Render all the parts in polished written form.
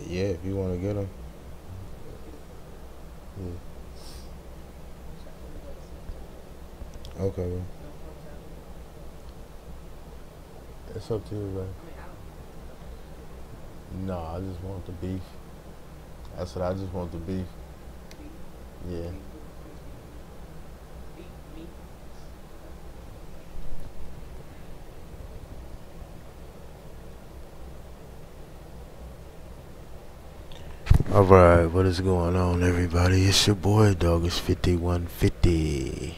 Yeah, if you want to get them. Yeah. Okay, man. It's up to you, man. No, I just want the beef. That's what I just want the beef. Yeah. Alright, what is going on, everybody? It's your boy, dog. It's 5150.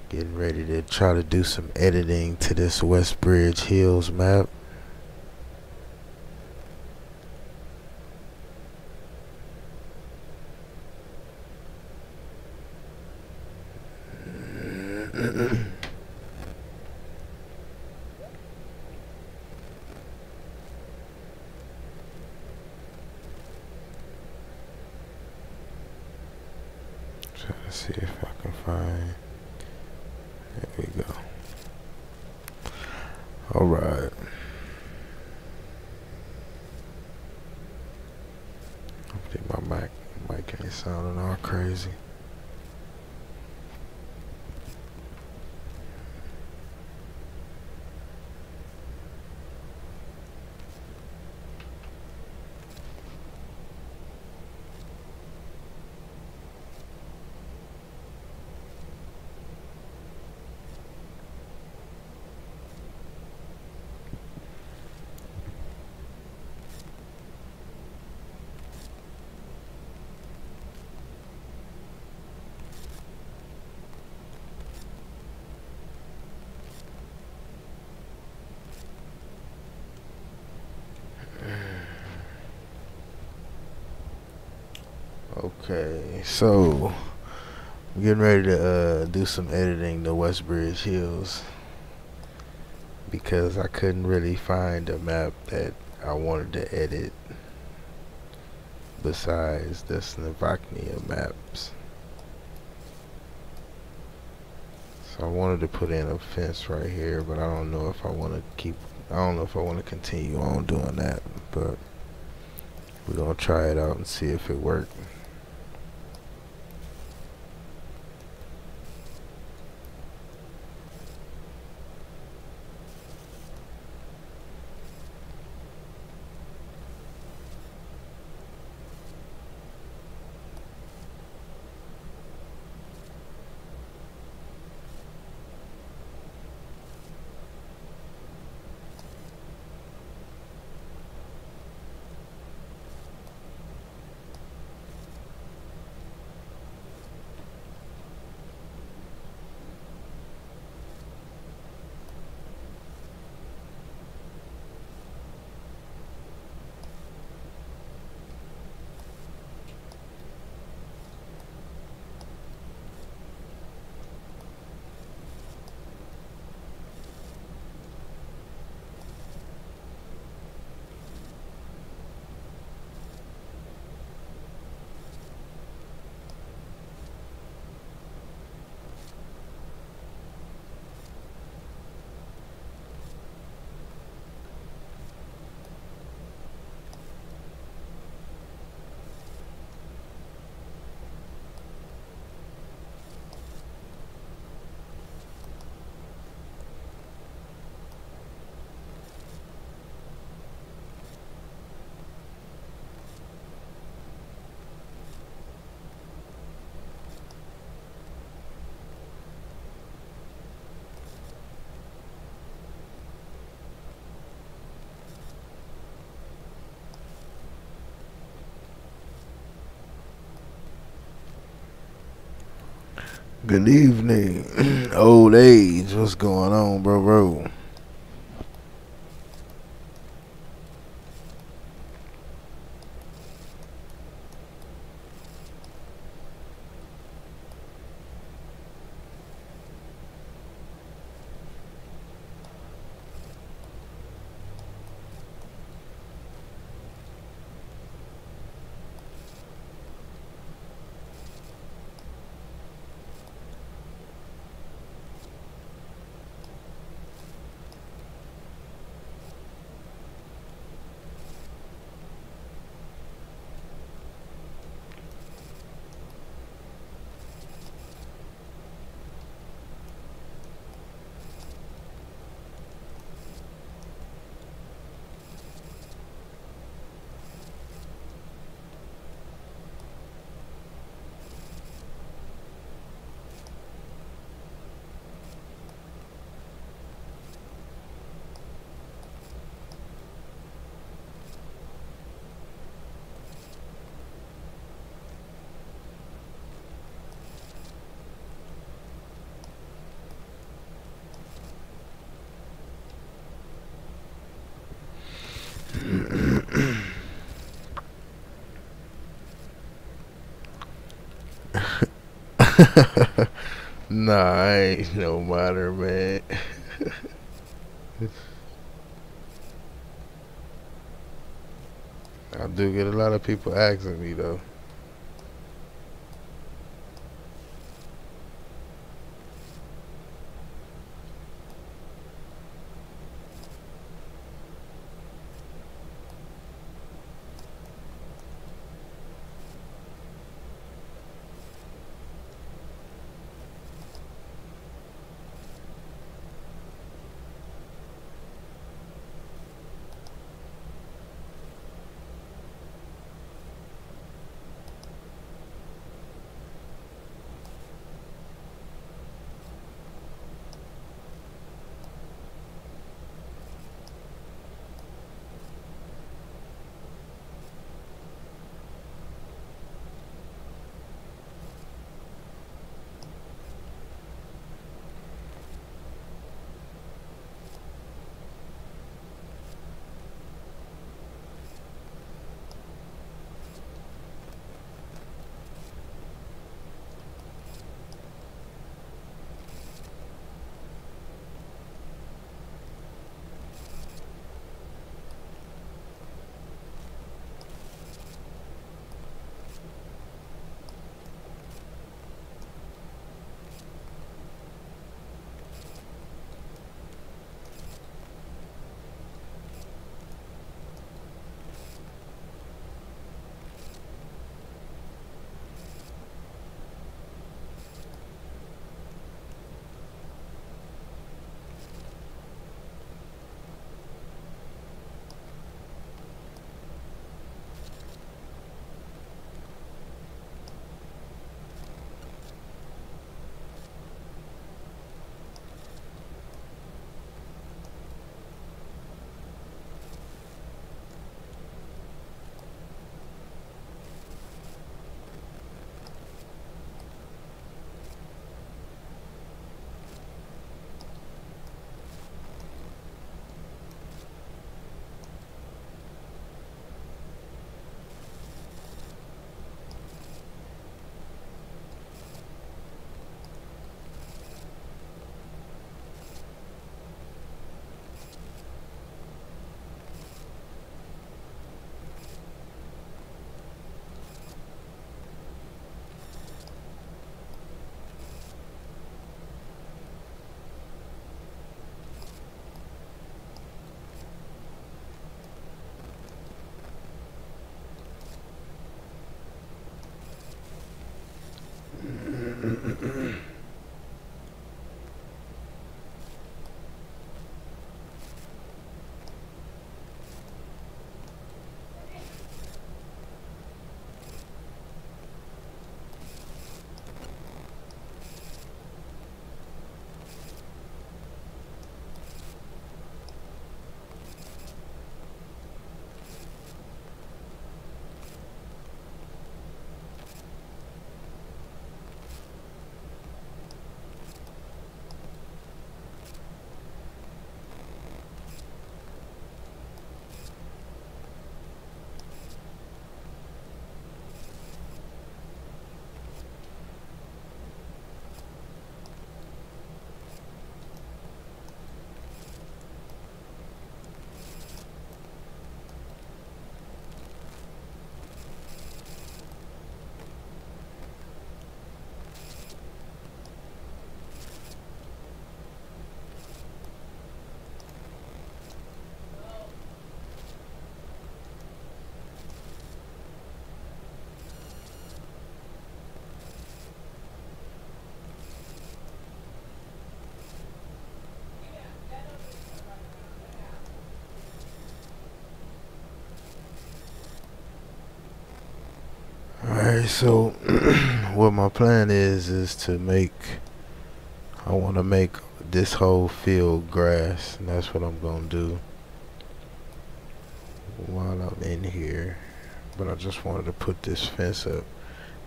Getting ready to try to do some editing to this Westbridge Hills map. Trying to see if I can find. There we go. Alright. I think my mic ain't sounding all crazy. Okay, so I'm getting ready to do some editing to Westbridge Hills because I couldn't really find a map that I wanted to edit besides the Slovakia maps. So I wanted to put in a fence right here, but I don't know if I want to continue on doing that, but we're gonna try it out and see if it works. Good evening. Old age. What's going on, bro? Nah, I ain't no modder, man. I do get a lot of people asking me though. Alright, so what my plan is to make, I want to make this whole field grass, and that's what I'm going to do while I'm in here. But I just wanted to put this fence up.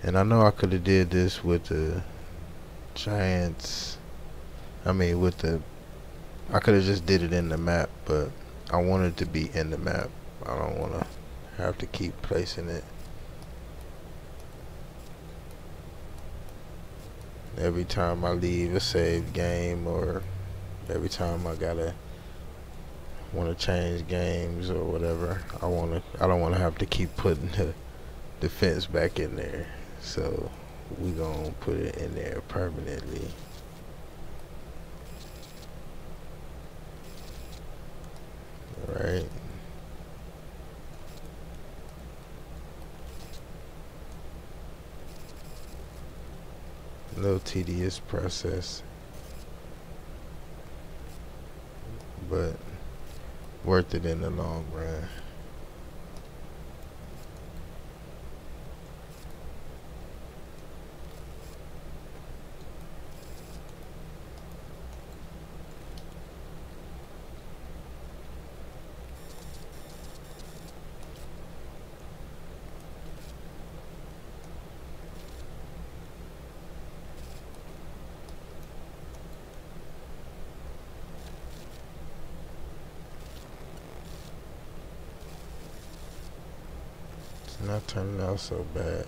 And I know I could have did this with the giants, with the, I could have just did it in the map, but I want it to be in the map. I don't want to have to keep placing it. every time I leave a saved game, or every time I want to change games or whatever, I don't want to have to keep putting the fence back in there. So we gonna put it in there permanently. Alright. A little tedious process, but worth it in the long run. It's not turning out so bad.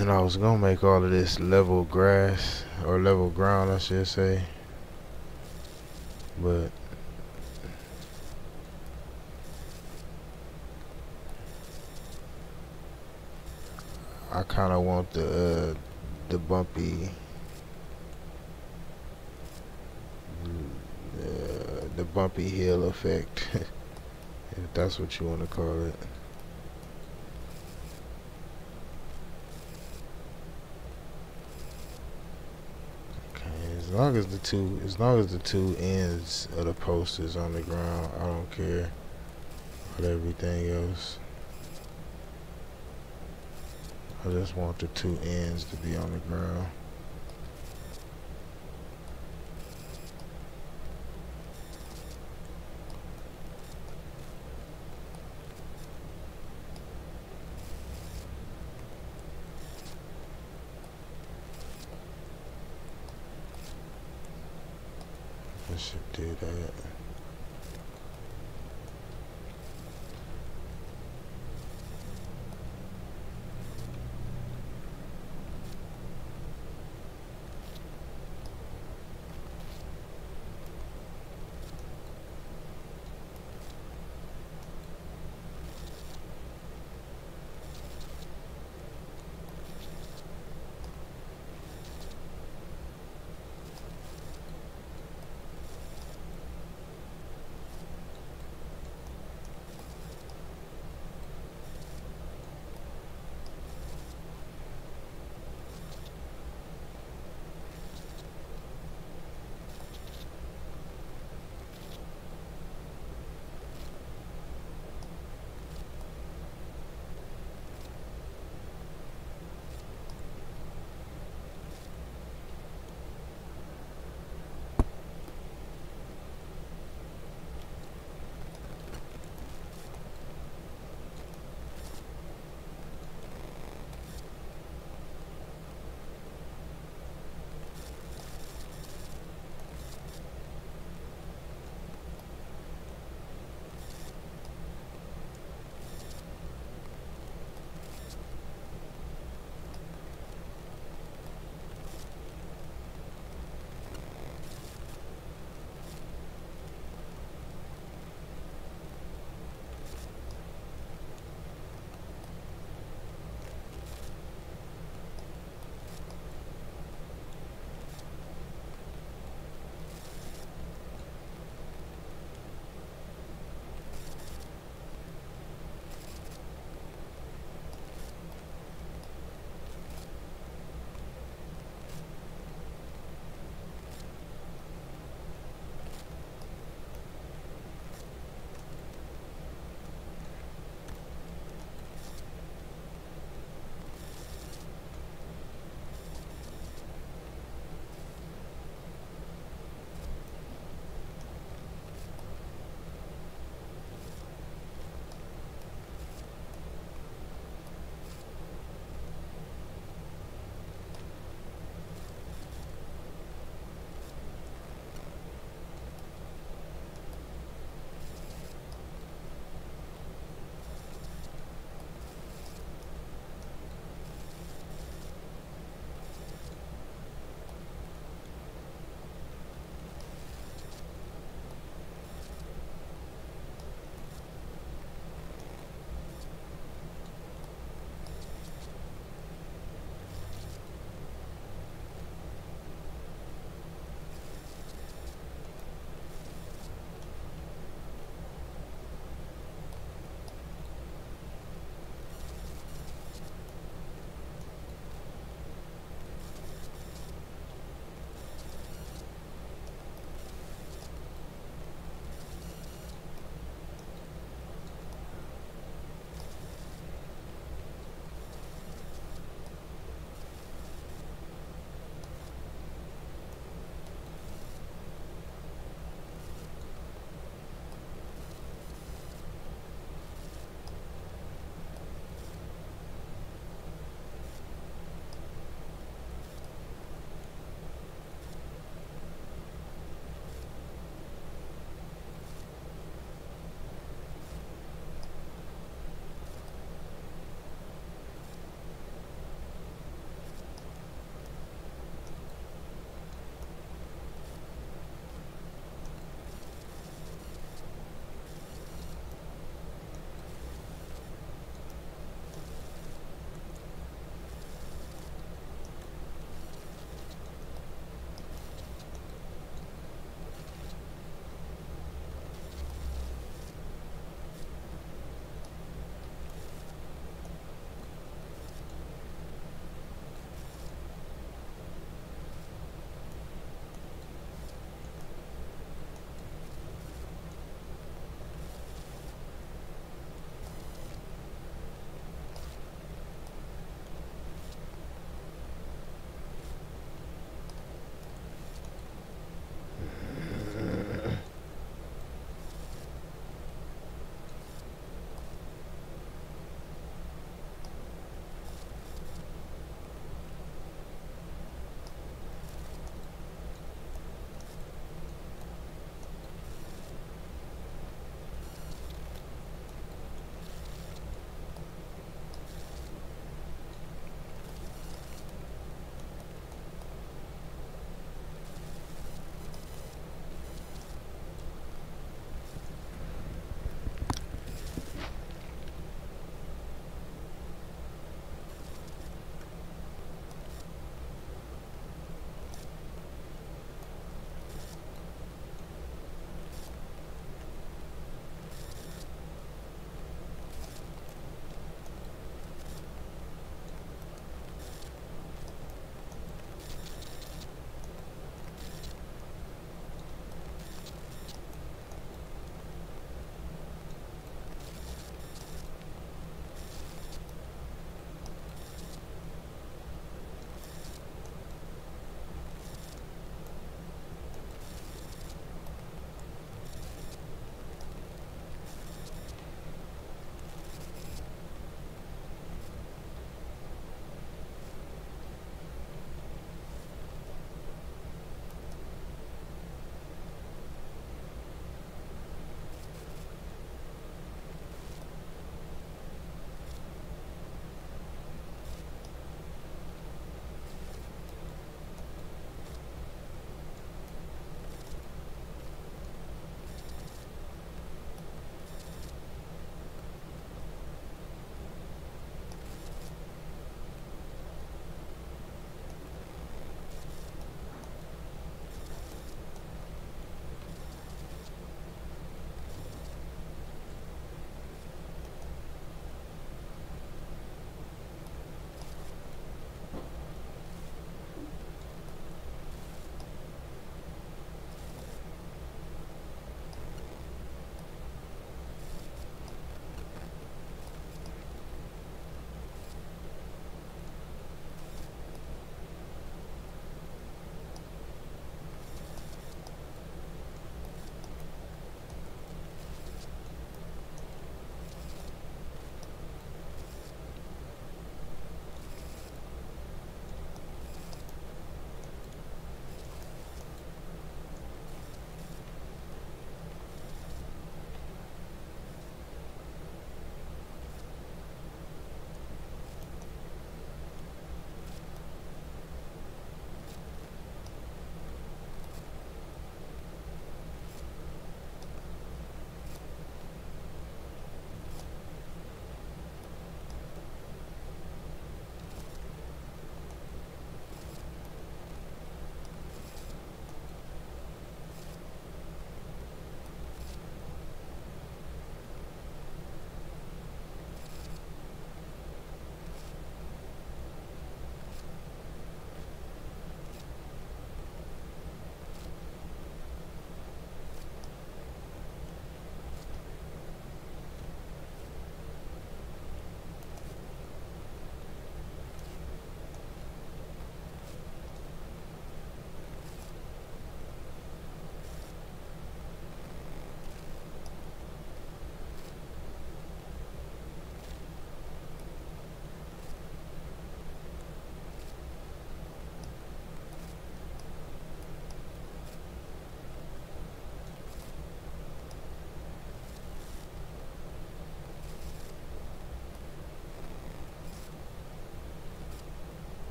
And I was gonna make all of this level grass, or level ground I should say, but I kinda want the bumpy the bumpy hill effect, if that's what you want to call it. As long as the two ends of the post is on the ground, I don't care about everything else. I just want the two ends to be on the ground. I should do that.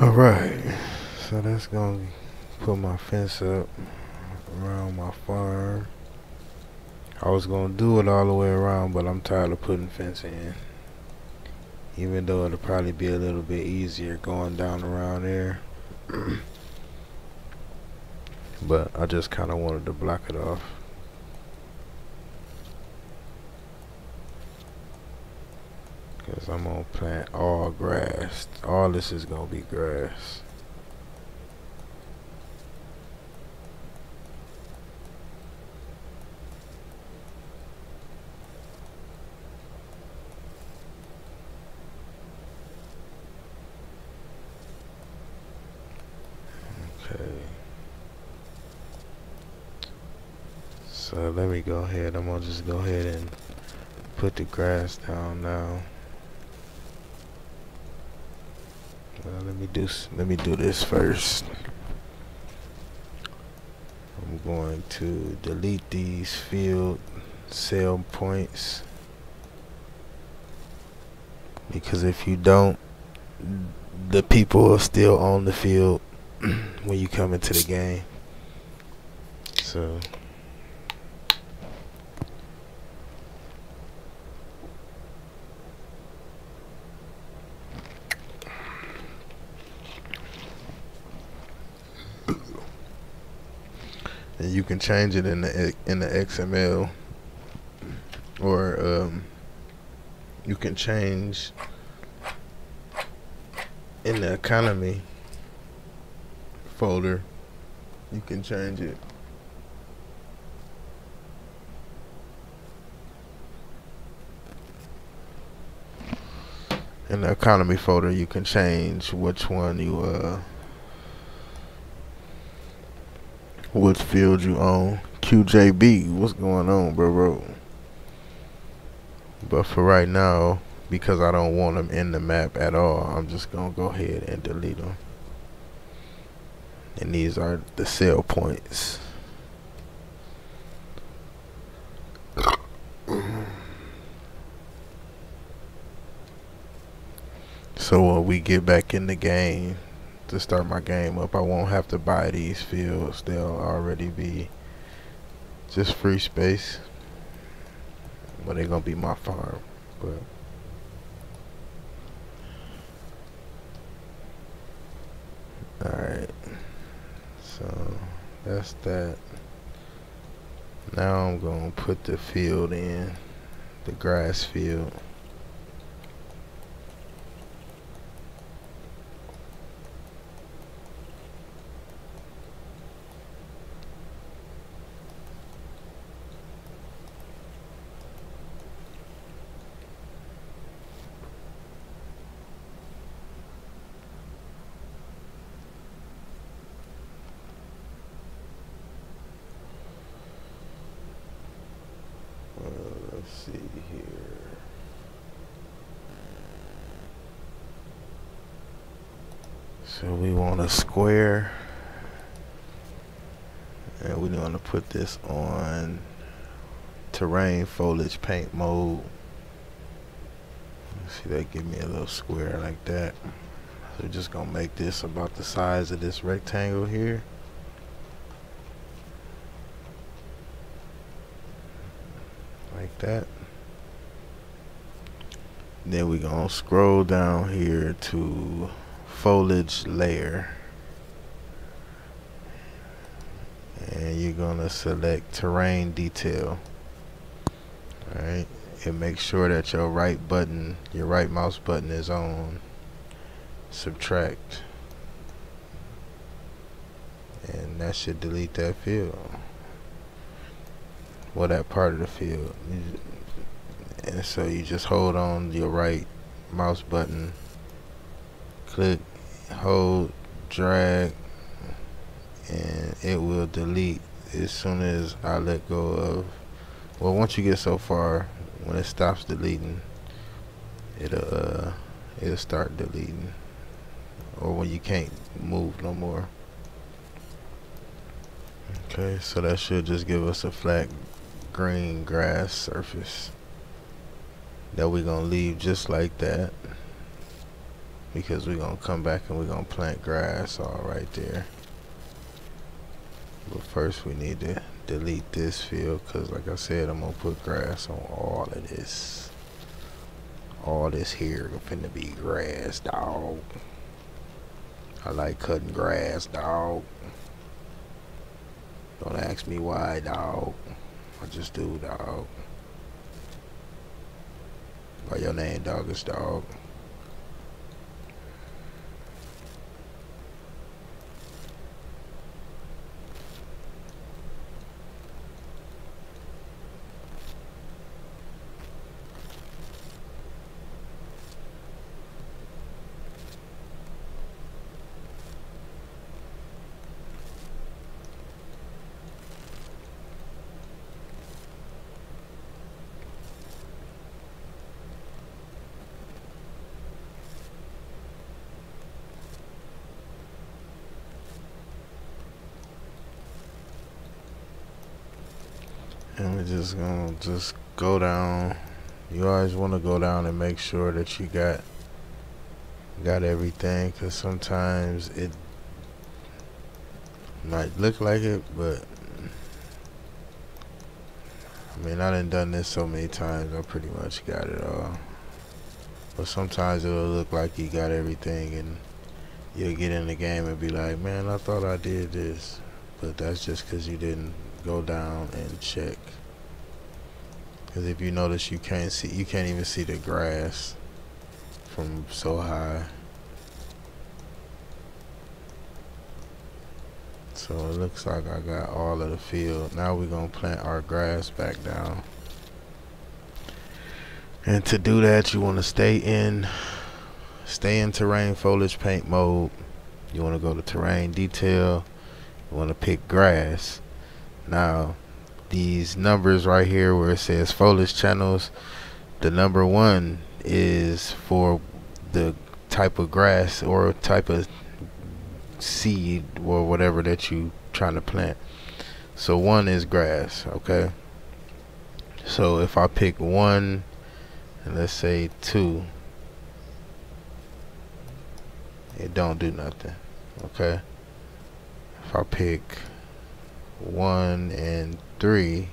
Alright, so that's gonna put my fence up around my farm. I was gonna do it all the way around, but I'm tired of putting fence in. Even though it'll probably be a little bit easier going down around there. But I just kinda wanted to block it off. Cause I'm gonna plant all grass. All this is gonna be grass. Okay. So let me go ahead. I'm gonna just go ahead and put the grass down now. Let me do this first. I'm going to delete these field cell points, because if you don't, the people are still on the field when you come into the game. So and you can change it in the XML, or you can change in the economy folder. You can change it. In the economy folder, you can change which one you which field you own. QJB, what's going on, bro? But for right now, because I don't want them in the map at all, I'm just gonna go ahead and delete them. And these are the cell points. So when we get back in the game to start my game up, I won't have to buy these fields. They'll already be just free space. But they're gonna be my farm. But alright. So that's that. Now I'm gonna put the field in, the grass field. Let's see here. So we want a square, and we want to put this on terrain foliage paint mode. See, that give me a little square like that. So we're just gonna make this about the size of this rectangle here. Like that. Then we're gonna scroll down here to foliage layer, and you're gonna select terrain detail. Alright, and make sure that your right mouse button is on subtract, and that should delete that field, well, that part of the field. And so you just hold on your right mouse button, click, hold, drag, and it will delete as soon as I let go of, well, once you get so far, when it stops deleting, it'll start deleting, or when you can't move no more. Okay, so that should just give us a flat green grass surface that we're gonna leave just like that. because we're gonna come back and we're gonna plant grass all right there. But first we need to delete this field, because like I said, I'm gonna put grass on all of this. All this here finna be grass, dog. I like cutting grass, dog. Don't ask me why, dog. I just do, dog. By your name, dog, is dog. And we're just gonna go down. You always want to go down and make sure that you got everything, because sometimes it might look like it, but I mean, I done this so many times, I pretty much got it all. But sometimes it'll look like you got everything, and you'll get in the game and be like, man, I thought I did this. But that's just because you didn't go down and check. Because if you notice, you can't even see the grass from so high. So it looks like I got all of the field. Now we're gonna plant our grass back down. And to do that, you want to stay in terrain foliage paint mode. You want to go to terrain detail. You want to pick grass. Now these numbers right here where it says foliage channels, the number 1 is for the type of grass or type of seed or whatever that you trying to plant. So 1 is grass, okay? So if I pick 1 and let's say 2, it don't do nothing, okay? If I pick 1 and 3,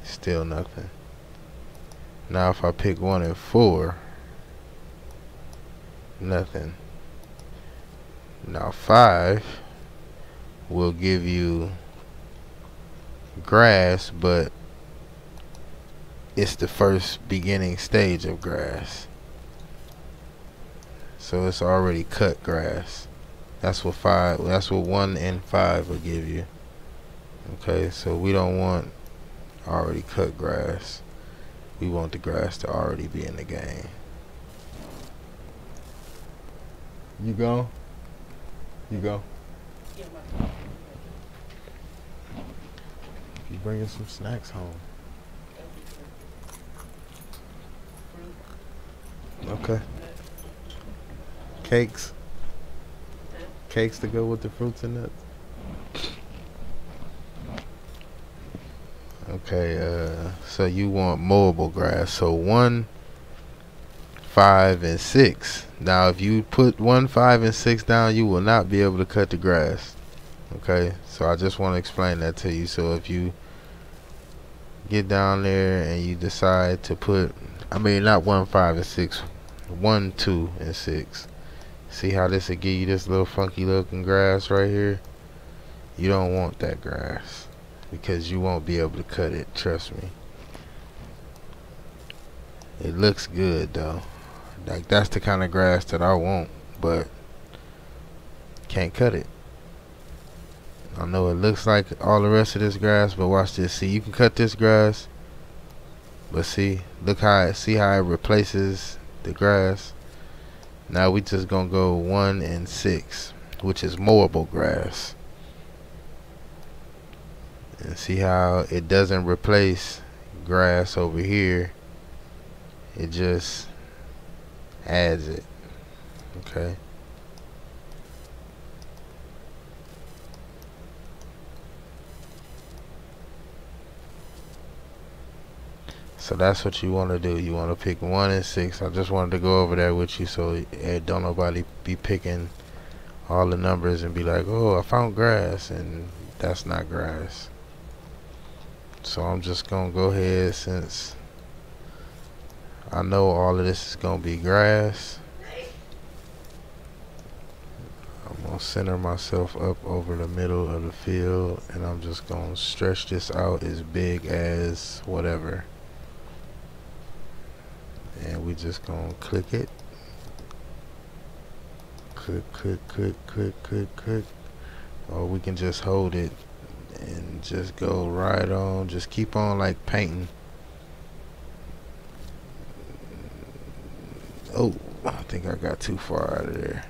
still nothing. Now if I pick 1 and 4, nothing. Now 5 will give you grass, but it's the first beginning stage of grass, so it's already cut grass. That's what 1 and 5 will give you. Okay, so we don't want already cut grass. We want the grass to already be in the game. You go? You go? You bringing some snacks home? Okay. Cakes to go with the fruits and nuts. Okay, so you want mowable grass. So 1, 5, and 6. Now if you put 1, 5, and 6 down, you will not be able to cut the grass. Okay, so I just want to explain that to you. So if you get down there and you decide to put, I mean not 1, 5, and 6, 1, 2, and 6. See how this will give you this little funky looking grass right here? You don't want that grass because you won't be able to cut it, trust me. It looks good though. Like that's the kind of grass that I want, but can't cut it. I know it looks like all the rest of this grass, but watch this. See, you can cut this grass, but see how it replaces the grass. Now we just gonna go 1 and 6, which is mowable grass, and see how it doesn't replace grass over here, it just adds it. Okay, So that's what you want to do. You want to pick 1 and 6. I just wanted to go over that with you so don't nobody be picking all the numbers and be like, oh, I found grass, and that's not grass. So I'm just gonna go ahead, since I know all of this is gonna be grass, I'm gonna center myself up over the middle of the field, and I'm just gonna stretch this out as big as whatever, and we just gonna click it, click, or we can just hold it and just go right on, just keep on like painting. Oh, I think I got too far out of there.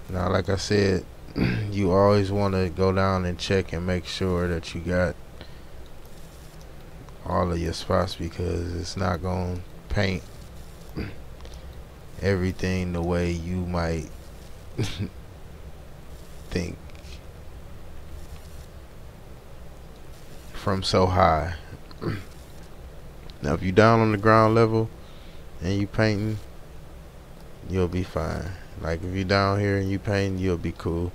Now, like I said, you always want to go down and check and make sure that you got all of your spots, because it's not going to paint everything the way you might think from so high. Now, if you're down on the ground level and you painting, you'll be fine. Like if you're down here and you painting, you'll be cool.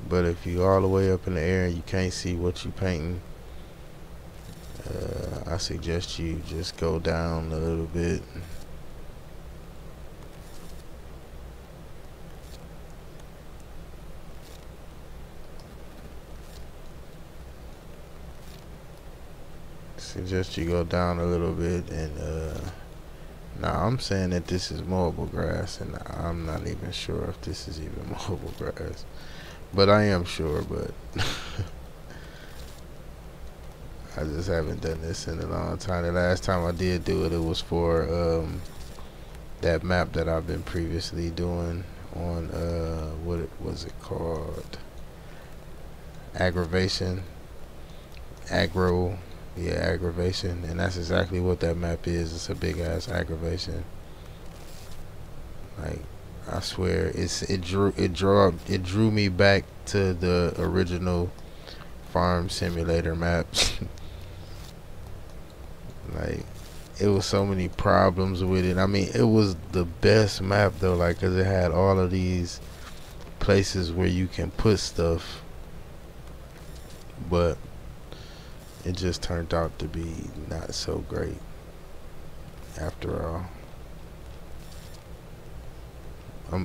But if you all the way up in the air and you can't see what you painting, I suggest you just go down a little bit. Suggest you go down a little bit, and now I'm saying that this is mowable grass, and I'm not even sure if this is even mowable grass, but I am sure. But I just haven't done this in a long time. The last time I did do it, it was for that map that I've been previously doing on what was it called? Aggravation. Yeah, aggravation, and that's exactly what that map is. It's a big ass aggravation. Like, I swear, it drew me back to the original farm simulator maps. Like, it was so many problems with it. I mean, it was the best map though, like, 'cause it had all of these places where you can put stuff, but it just turned out to be not so great after all.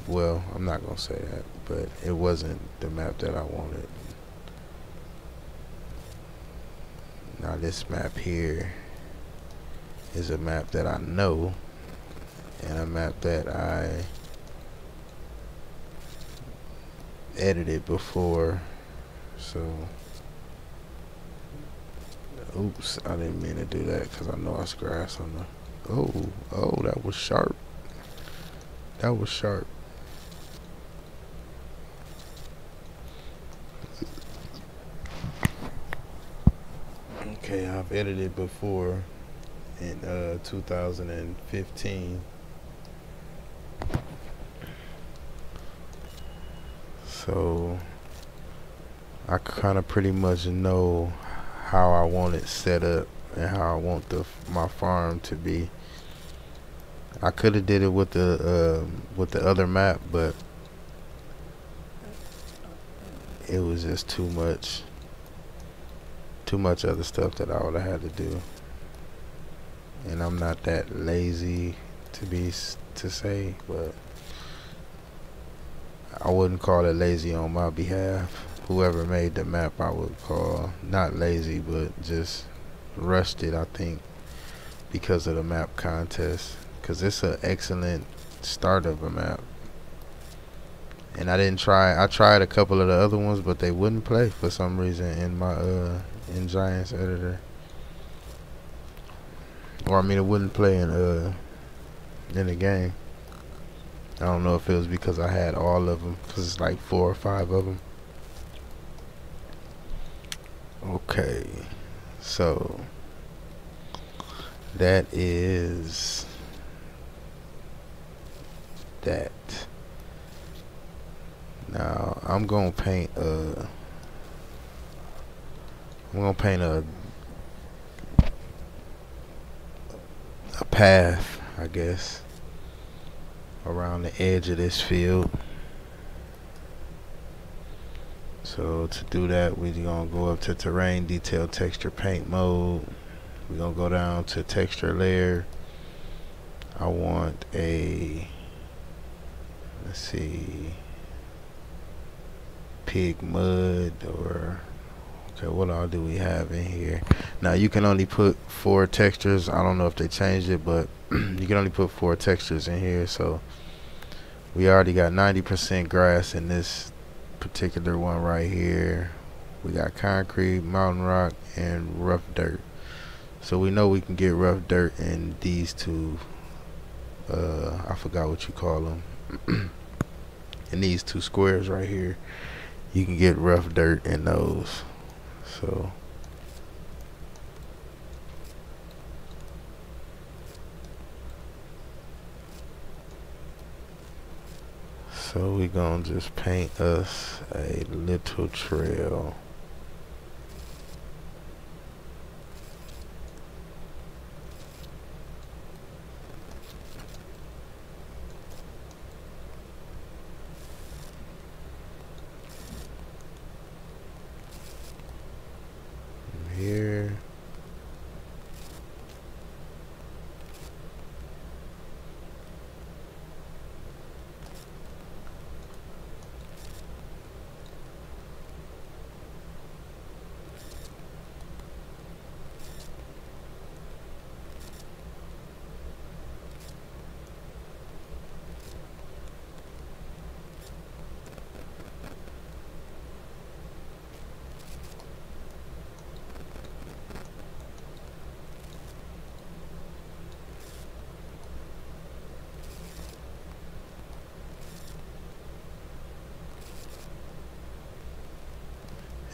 Well, I'm not gonna say that, but it wasn't the map that I wanted. Now this map here is a map that I know, and a map that I edited before, so oops, I didn't mean to do that, because I know I grass on the... Oh, that was sharp. That was sharp. Okay, I've edited before in 2015. So I kind of pretty much know how I want it set up and how I want my farm to be. I could have did it with the other map, but it was just too much other stuff that I would have had to do, and I'm not that lazy to say, but I wouldn't call it lazy on my behalf. Whoever made the map, I would call not lazy, but just rushed it, I think, because of the map contest, because it's an excellent start of a map. And I tried a couple of the other ones, but they wouldn't play for some reason in my in Giants editor, or I mean, it wouldn't play in the game. I don't know if it was because I had all of them, because it's like 4 or 5 of them. Okay, so that is that. Now I'm gonna paint a path, I guess, around the edge of this field. So to do that, we're gonna go up to terrain, detail, texture, paint mode. We're gonna go down to texture layer. I want a, let's see, pig mud, or okay, what all do we have in here? Now you can only put 4 textures. I don't know if they changed it, but you can only put 4 textures in here. So we already got 90% grass in this particular one right here. We got concrete, mountain rock, and rough dirt. So we know we can get rough dirt in these two, I forgot what you call them, in these 2 squares right here. You can get rough dirt in those. So we gonna just paint us a little trail. Here.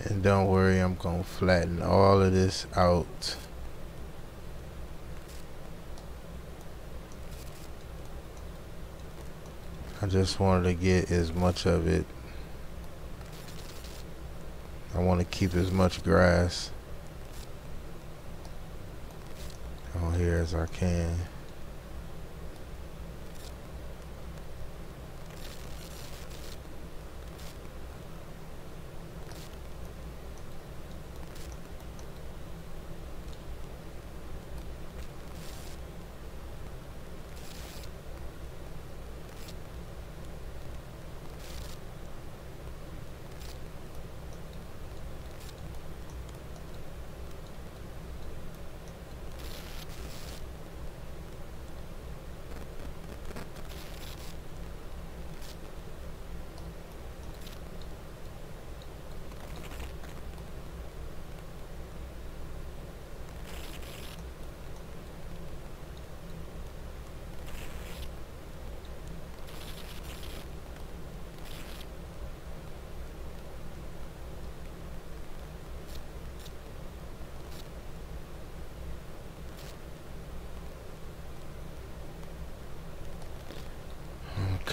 And don't worry, I'm gonna flatten all of this out. I just wanted to get as much of it. I want to keep as much grass on here as I can.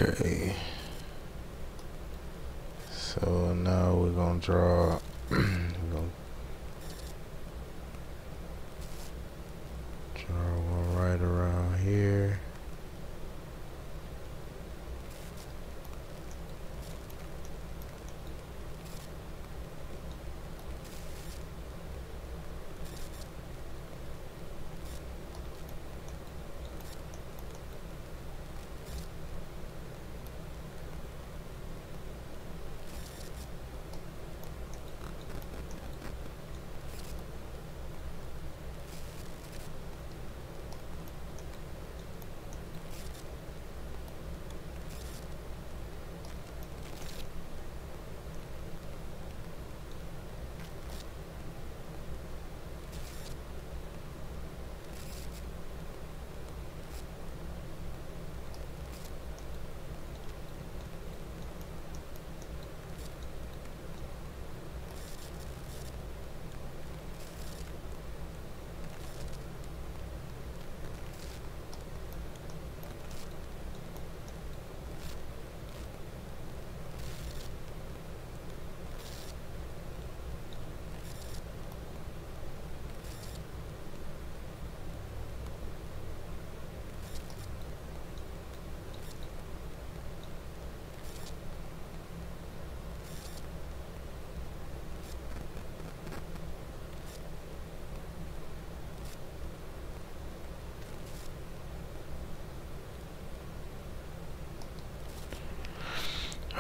Okay, so now we're gonna draw we're gonna draw one right around here.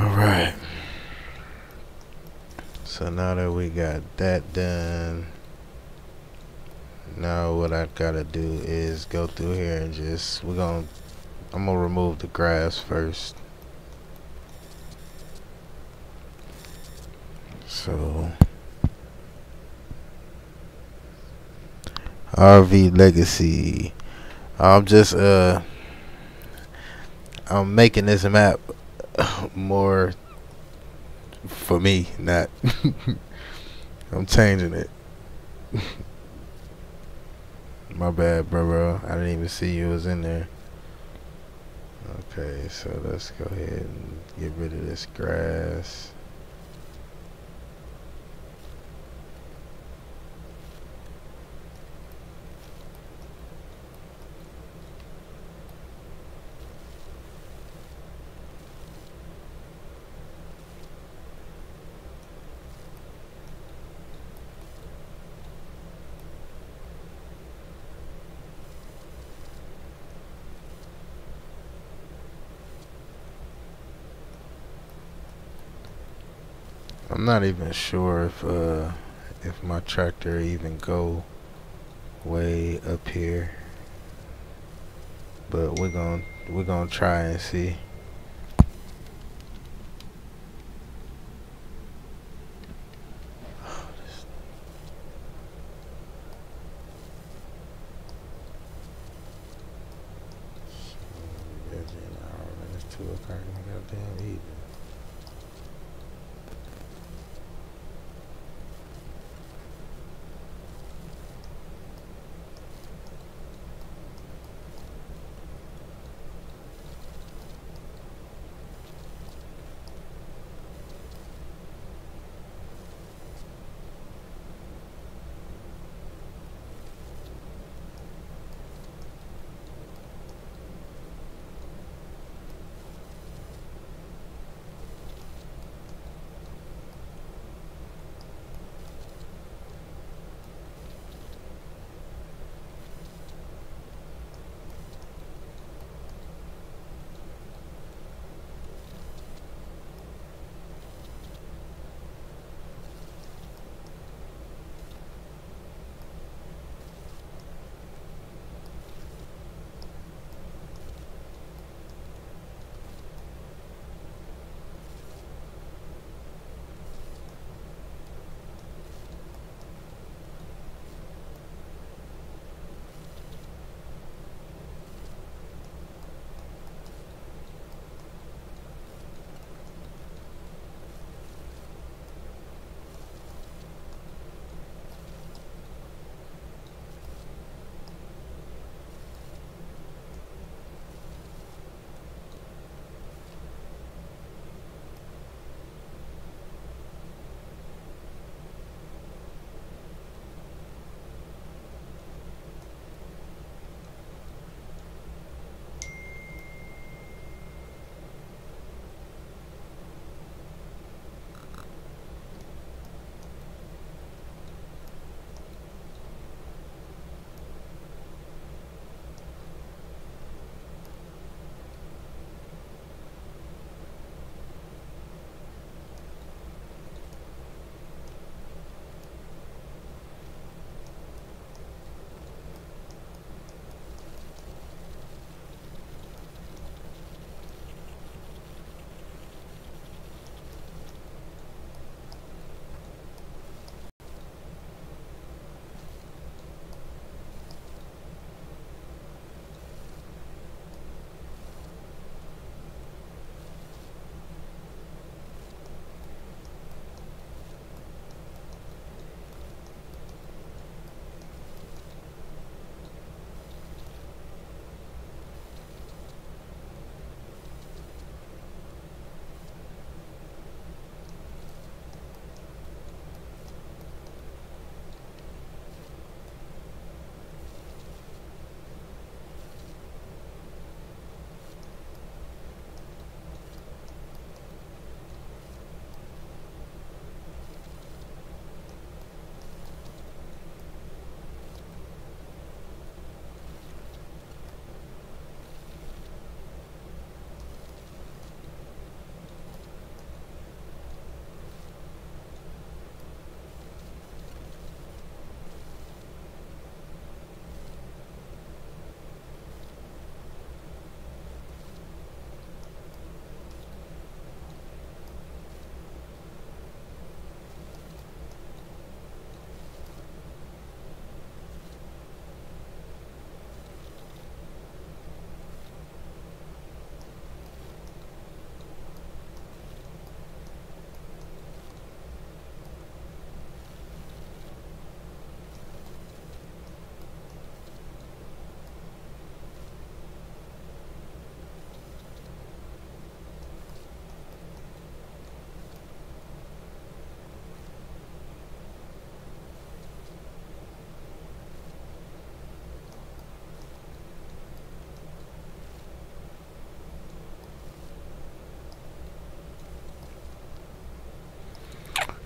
Alright. So now that we got that done, now what I gotta do is go through here and just I'm gonna remove the grass first. So RV Legacy. I'm just I'm making this map more for me, not I'm changing it. My bad, bro. I didn't even see you was in there. Okay, so let's go ahead and get rid of this grass. I'm not even sure if my tractor even go way up here, but we're gonna try and see. It's 2 o'clock in the goddamn evening.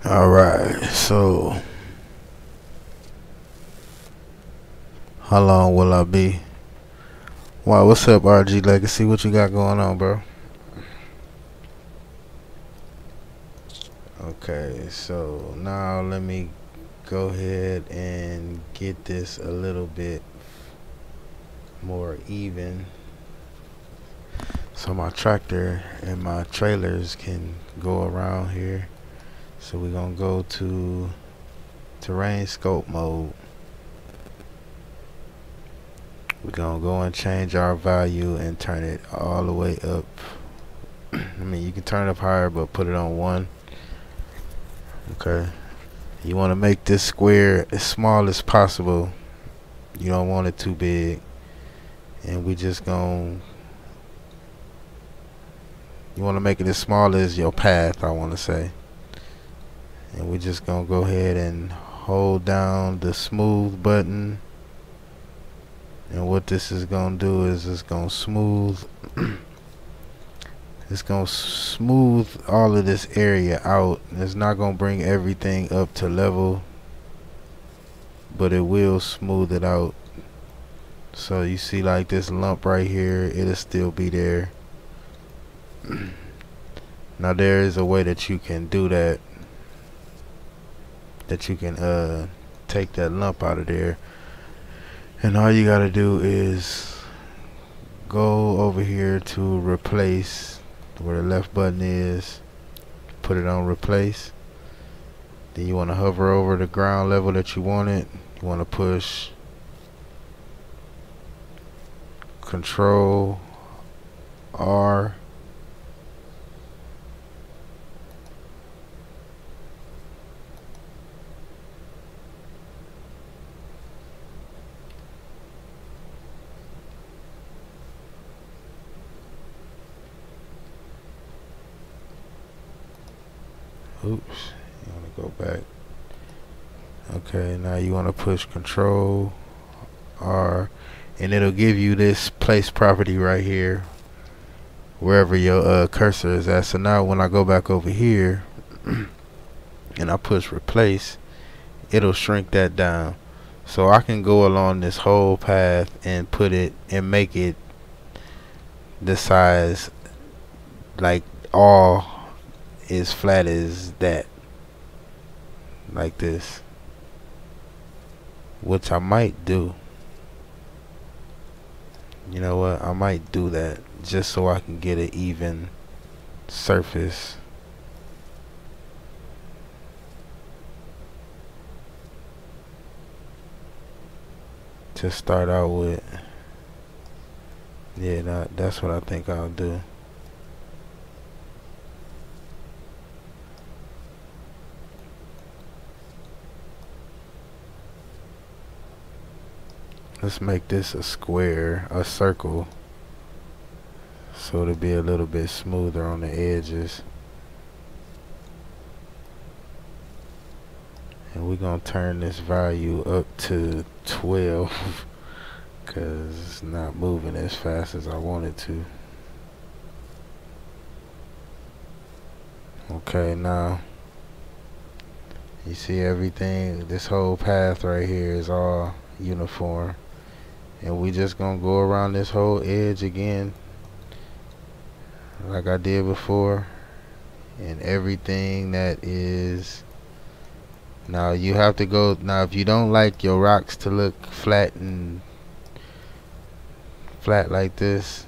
Alright, so how long will I be? Wow, what's up, RG Legacy? What you got going on, bro? Okay, so now let me go ahead and get this a little bit more even so my tractor and my trailers can go around here. So we're gonna go to terrain scope mode. We're gonna go and change our value and turn it all the way up. I mean, you can turn it up higher, but put it on 1. Okay. You want to make this square as small as possible. You don't want it too big. And we just gonna, you want to make it as small as your path, I want to say. And we just gonna go ahead and hold down the smooth button. And what this is gonna do is it's gonna smooth it's gonna smooth all of this area out. It's not gonna bring everything up to level, but it will smooth it out. So you see, like this lump right here, it'll still be there. Now there is a way that you can do that, that you can take that lump out of there. And all you gotta do is go over here to replace, where the left button is, put it on replace. Then you want to hover over the ground level that you want it. You want to push Control R. Oops, you want to go back. Okay, now you want to push Control R, and it'll give you this place property right here, wherever your cursor is at. So now when I go back over here and I push replace, it'll shrink that down. So I can go along this whole path and put it and make it the size, like all as flat as that, like this, which I might do. You know what, I might do that just so I can get an even surface. To start out with. Yeah, that's what I think I'll do. Let's make this a square, a circle, so it'll be a little bit smoother on the edges. And we're gonna turn this value up to 12 because it's not moving as fast as I want it to. Okay, now you see everything, this whole path right here is all uniform. And we just gonna go around this whole edge again like I did before, and everything that is, now you have to go, now if you don't like your rocks to look flat and flat like this,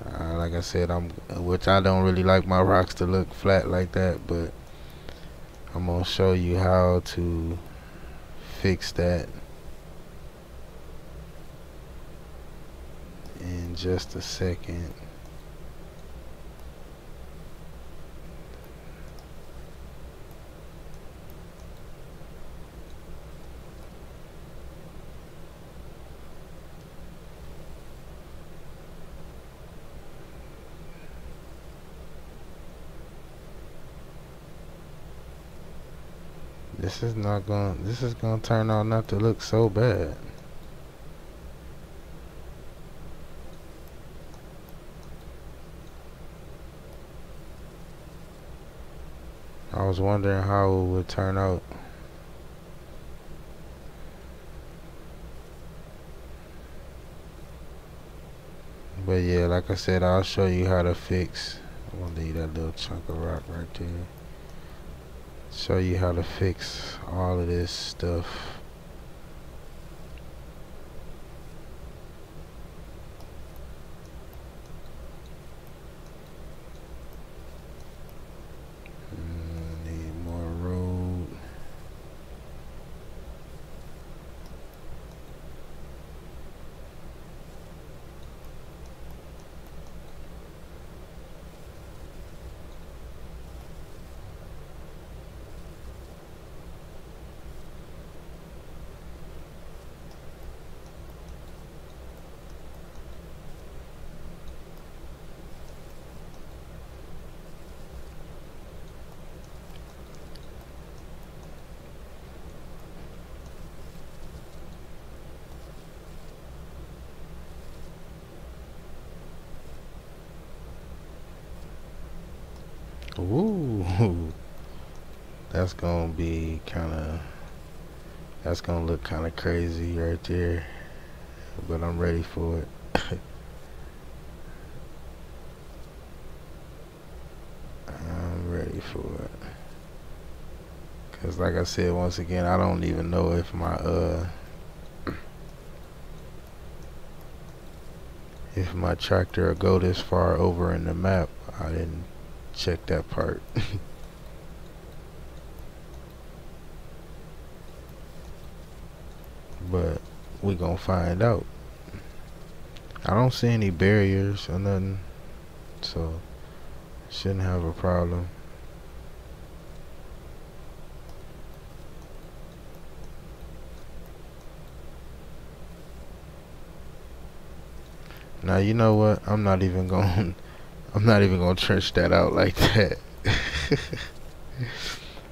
like I said, which I don't really like my rocks to look flat like that, but I'm gonna show you how to fix that in just a second. This is gonna turn out not to look so bad. was wondering how it would turn out. But yeah, like I said, I'll show you how to fix. I'm gonna leave that little chunk of rock right there. Show you how to fix all of this stuff. Need more road. Ooh, that's gonna be that's gonna look kind of crazy right there, but I'm ready for it. I'm ready for it. Cause like I said, once again, I don't even know if my tractor will go this far over in the map. I didn't check that part. But we gonna find out. I don't see any barriers or nothing, so shouldn't have a problem. Now you know what? I'm not even gonna trench that out like that.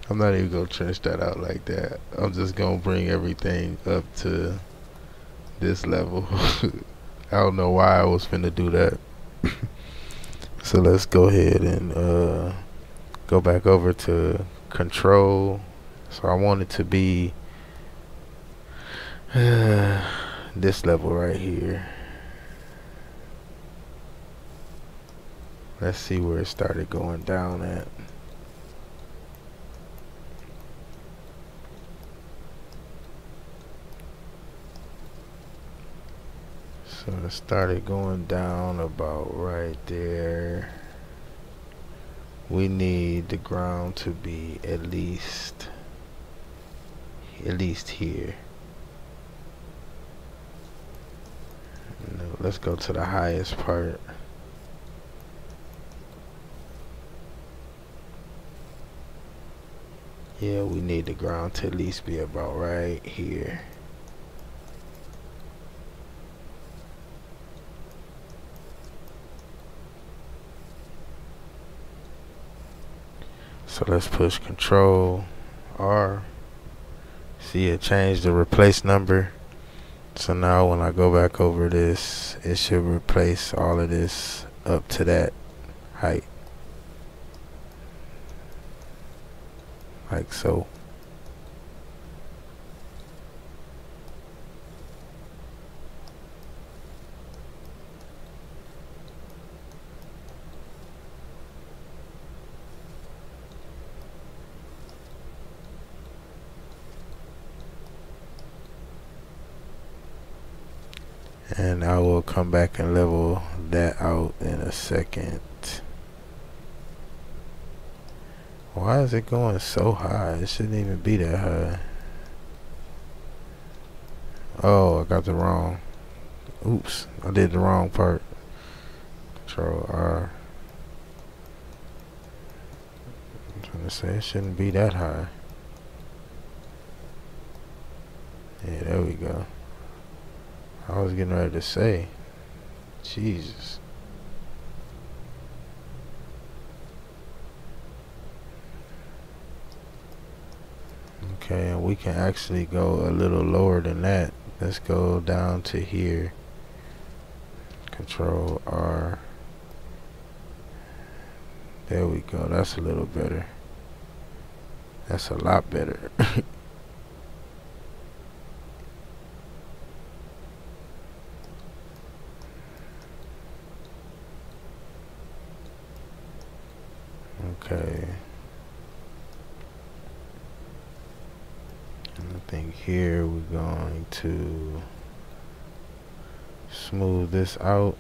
I'm not even gonna trench that out like that. I'm just gonna bring everything up to this level. I don't know why I was finna do that. So let's go ahead and go back over to control. So I want it to be this level right here. Let's see where it started going down at. So it started going down about right there. We need the ground to be at least here. No, let's go to the highest part. Yeah, we need the ground to at least be about right here. So let's push Control R. See, it changed the replace number. So now when I go back over this, it should replace all of this up to that height. Like so. And I will come back and level that out in a second. Why is it going so high? It shouldn't even be that high. Oh, I got the wrong. Oops, I did the wrong part. Control R. I'm trying to say it shouldn't be that high. Yeah, there we go. I was getting ready to say, Jesus. Okay, and we can actually go a little lower than that. Let's go down to here. Control R. There we go. That's a little better. That's a lot better. Okay. And I think here we're going to smooth this out.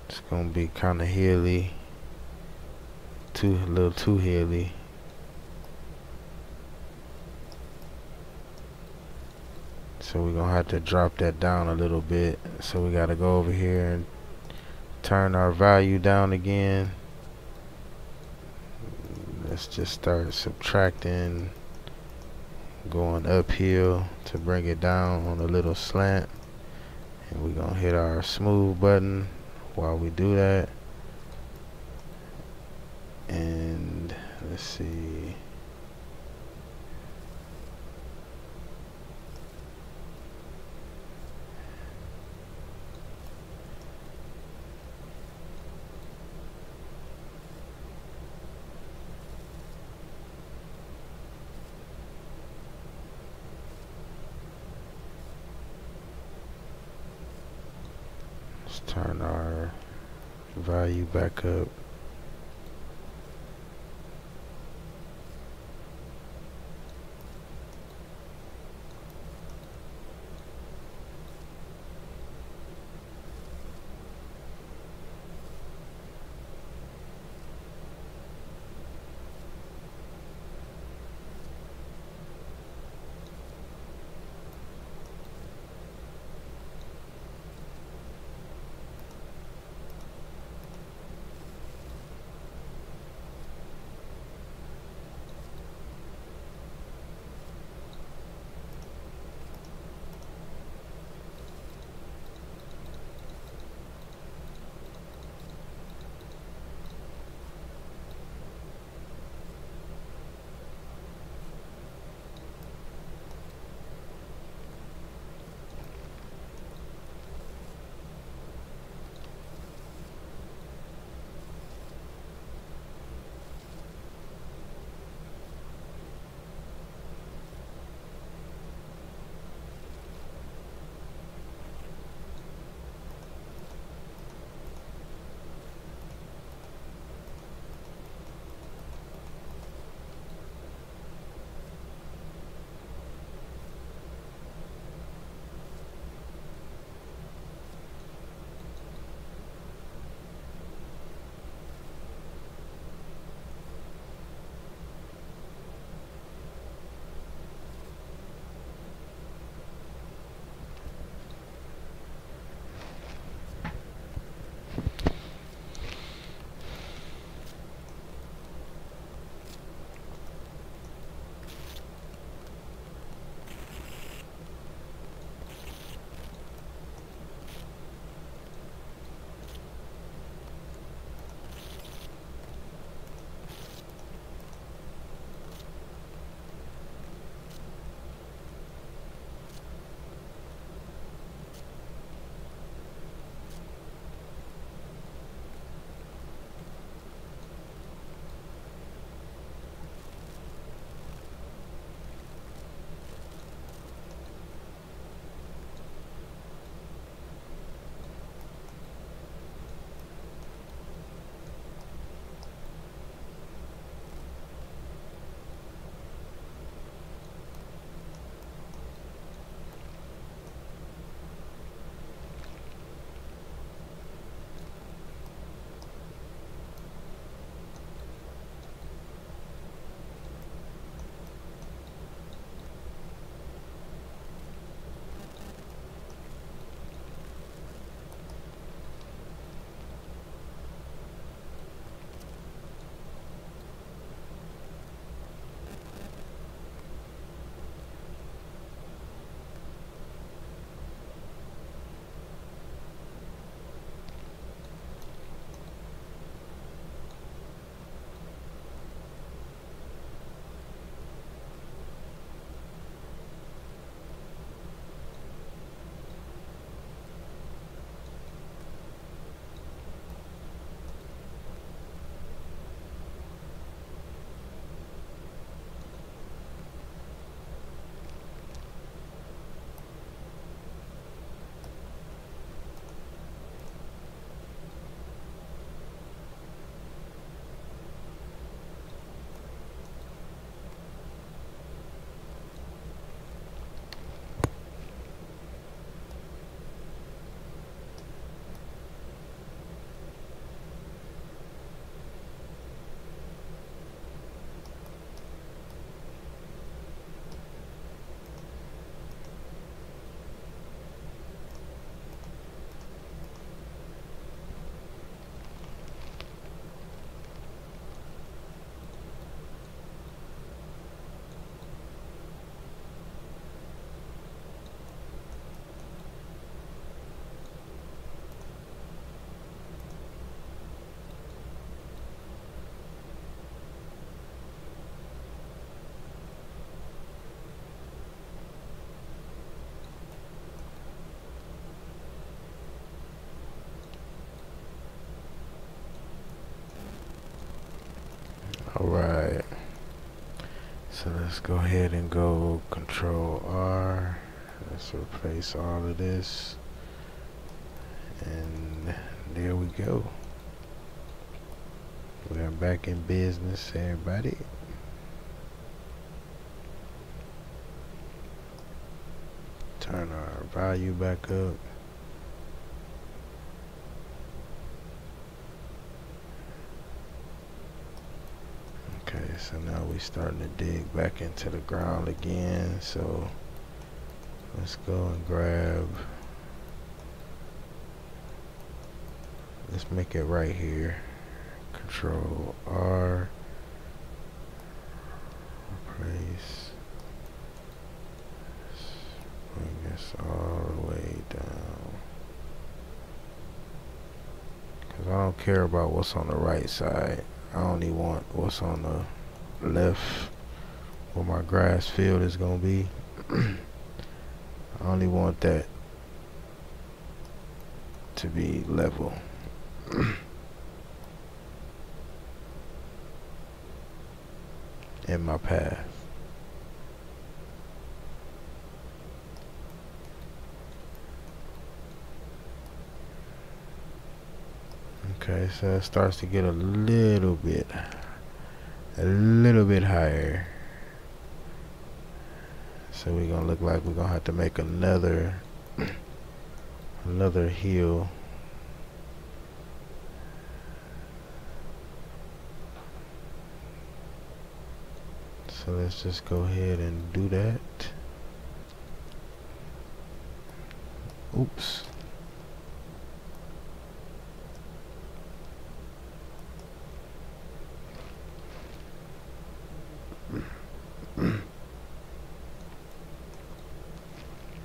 It's gonna be kind of hilly, a little too hilly. So we're gonna have to drop that down a little bit. So we gotta go over here and turn our value down again. Let's just start subtracting, going uphill to bring it down on a little slant. And we're gonna hit our smooth button while we do that. And let's see. Let's turn our value back up. Alright, so let's go ahead and go Control R. Let's replace all of this, and there we go. We're back in business, everybody. Turn our value back up. Okay, so now we're starting to dig back into the ground again. So let's go and grab, let's make it right here. Control R, replace, bring this all the way down, because I don't care about what's on the right side. I only want what's on the left, where my grass field is gonna be. I only want that to be level. In my path. Okay, so it starts to get a little bit higher. So we're gonna look like we're gonna have to make another hill. So let's just go ahead and do that. Oops.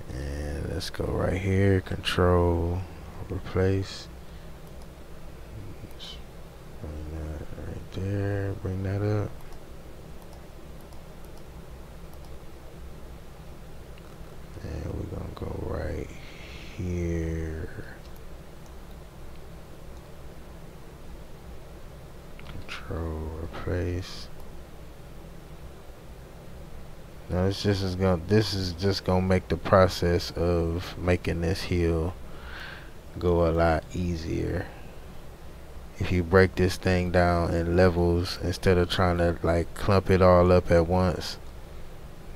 And let's go right here, Control, replace. Just bring that right there, bring that up. And we're gonna go right here. Control, replace. Now this is just gonna make the process of making this hill go a lot easier. If you break this thing down in levels instead of trying to like clump it all up at once.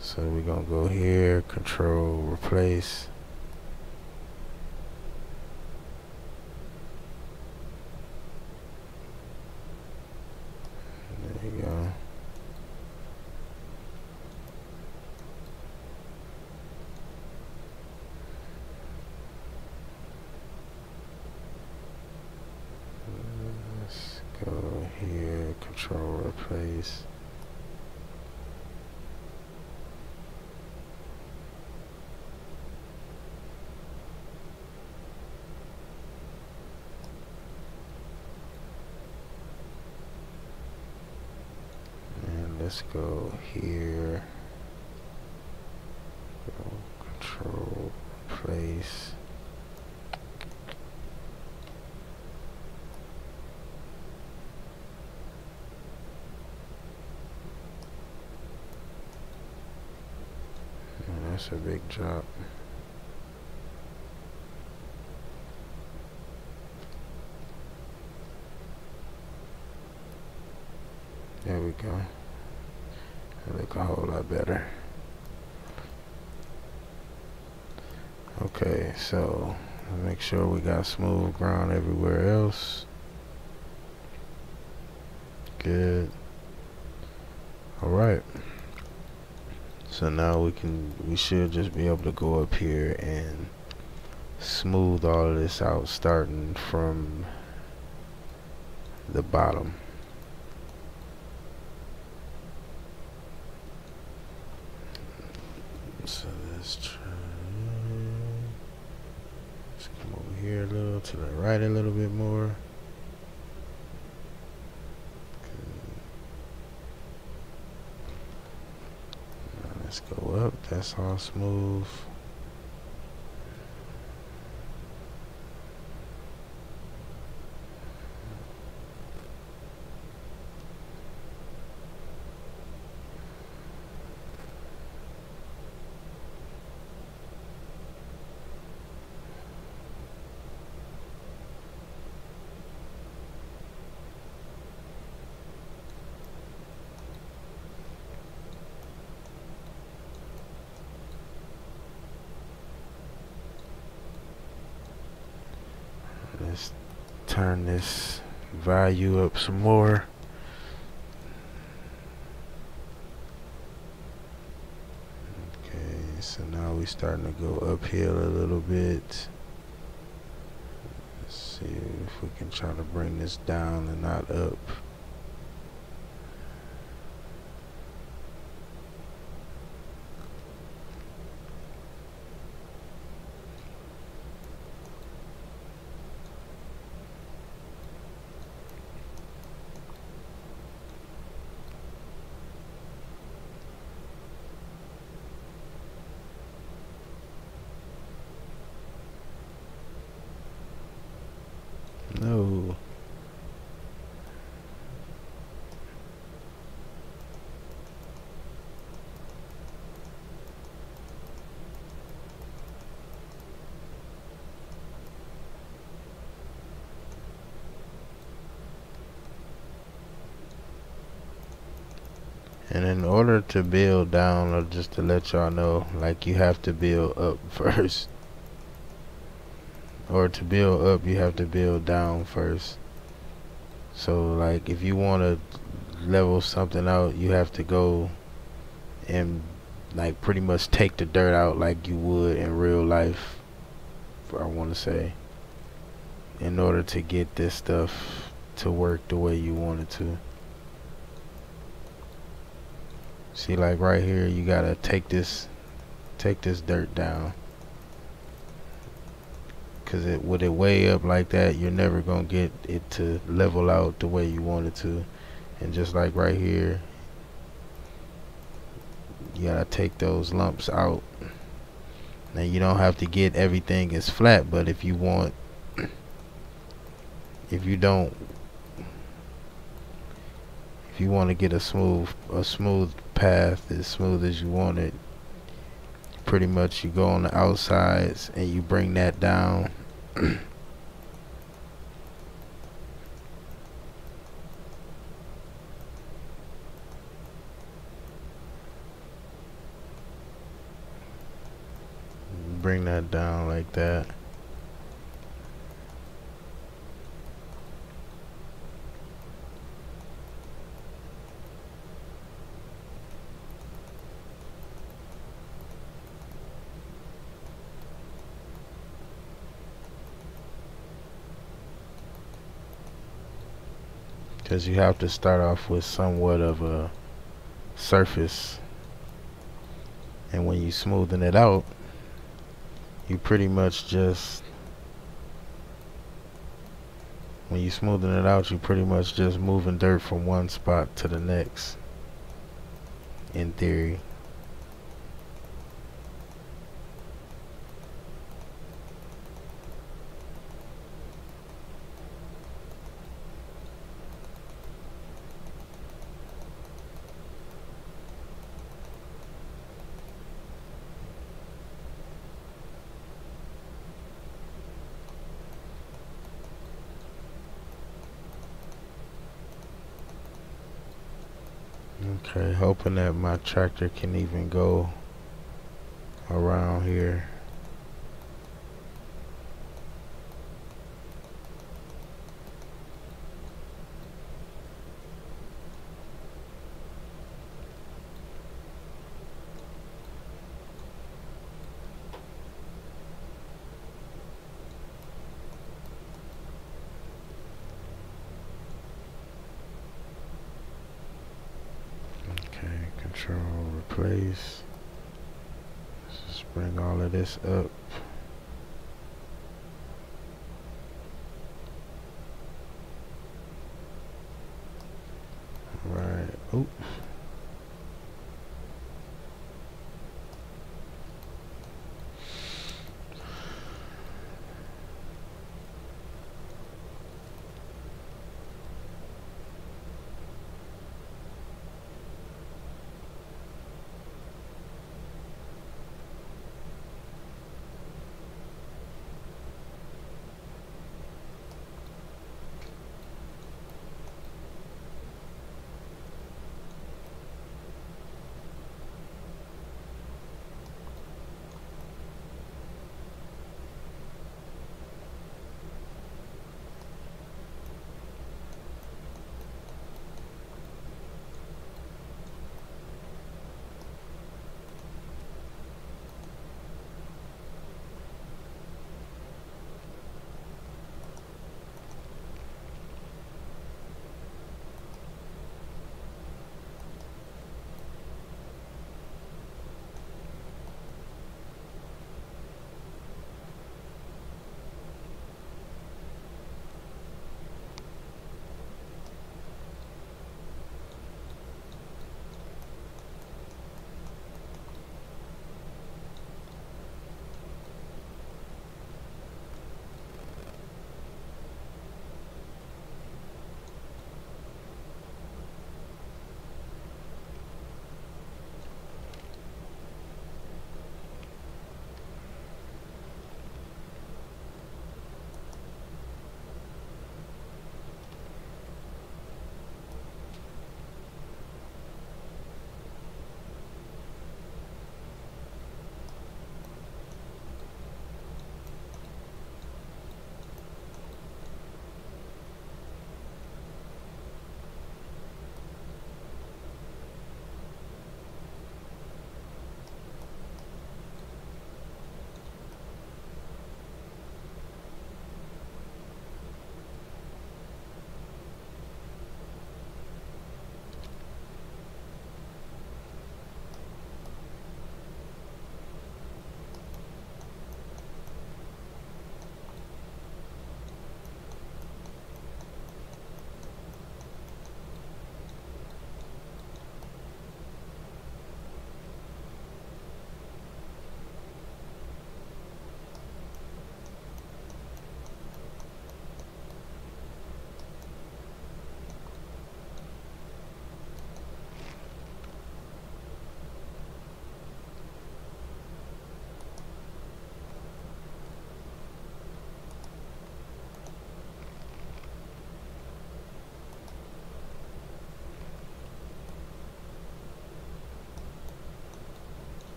So we're gonna go here, Control, replace. There you go. Let's go here, Control, replace. Let's go here, go Control, place. And that's a big drop. There we go. That look a whole lot better. Okay, so make sure we got smooth ground everywhere else. Good. Alright. So now we should just be able to go up here and smooth all of this out starting from the bottom. So let's try. Let's come over here a little to the right a little bit more. Now let's go up. That's all smooth. Let's turn this value up some more. Okay, so now we're starting to go uphill a little bit. Let's see if we can try to bring this down and not up. No. And in order to build down, or just to let y'all know, like, you have to build up first. Or to build up, you have to build down first. So like, if you want to level something out, you have to go and like pretty much take the dirt out like you would in real life, I want to say, in order to get this stuff to work the way you want it to. See, like right here, you gotta take this dirt down, because with it way up like that, you're never gonna get it to level out the way you want it to. And just like right here, you gotta take those lumps out. Now you don't have to get everything as flat, but if you want, if you want to get a smooth path, as smooth as you want it, pretty much you go on the outsides and you bring that down. Bring that down like that. Because you have to start off with somewhat of a surface, and when you smoothen it out, you pretty much just, when you smoothen it out, you pretty much just moving dirt from one spot to the next, in theory. Okay, hoping that my tractor can even go around here. Control, replace. Let's just bring all of this up. Right. Oops.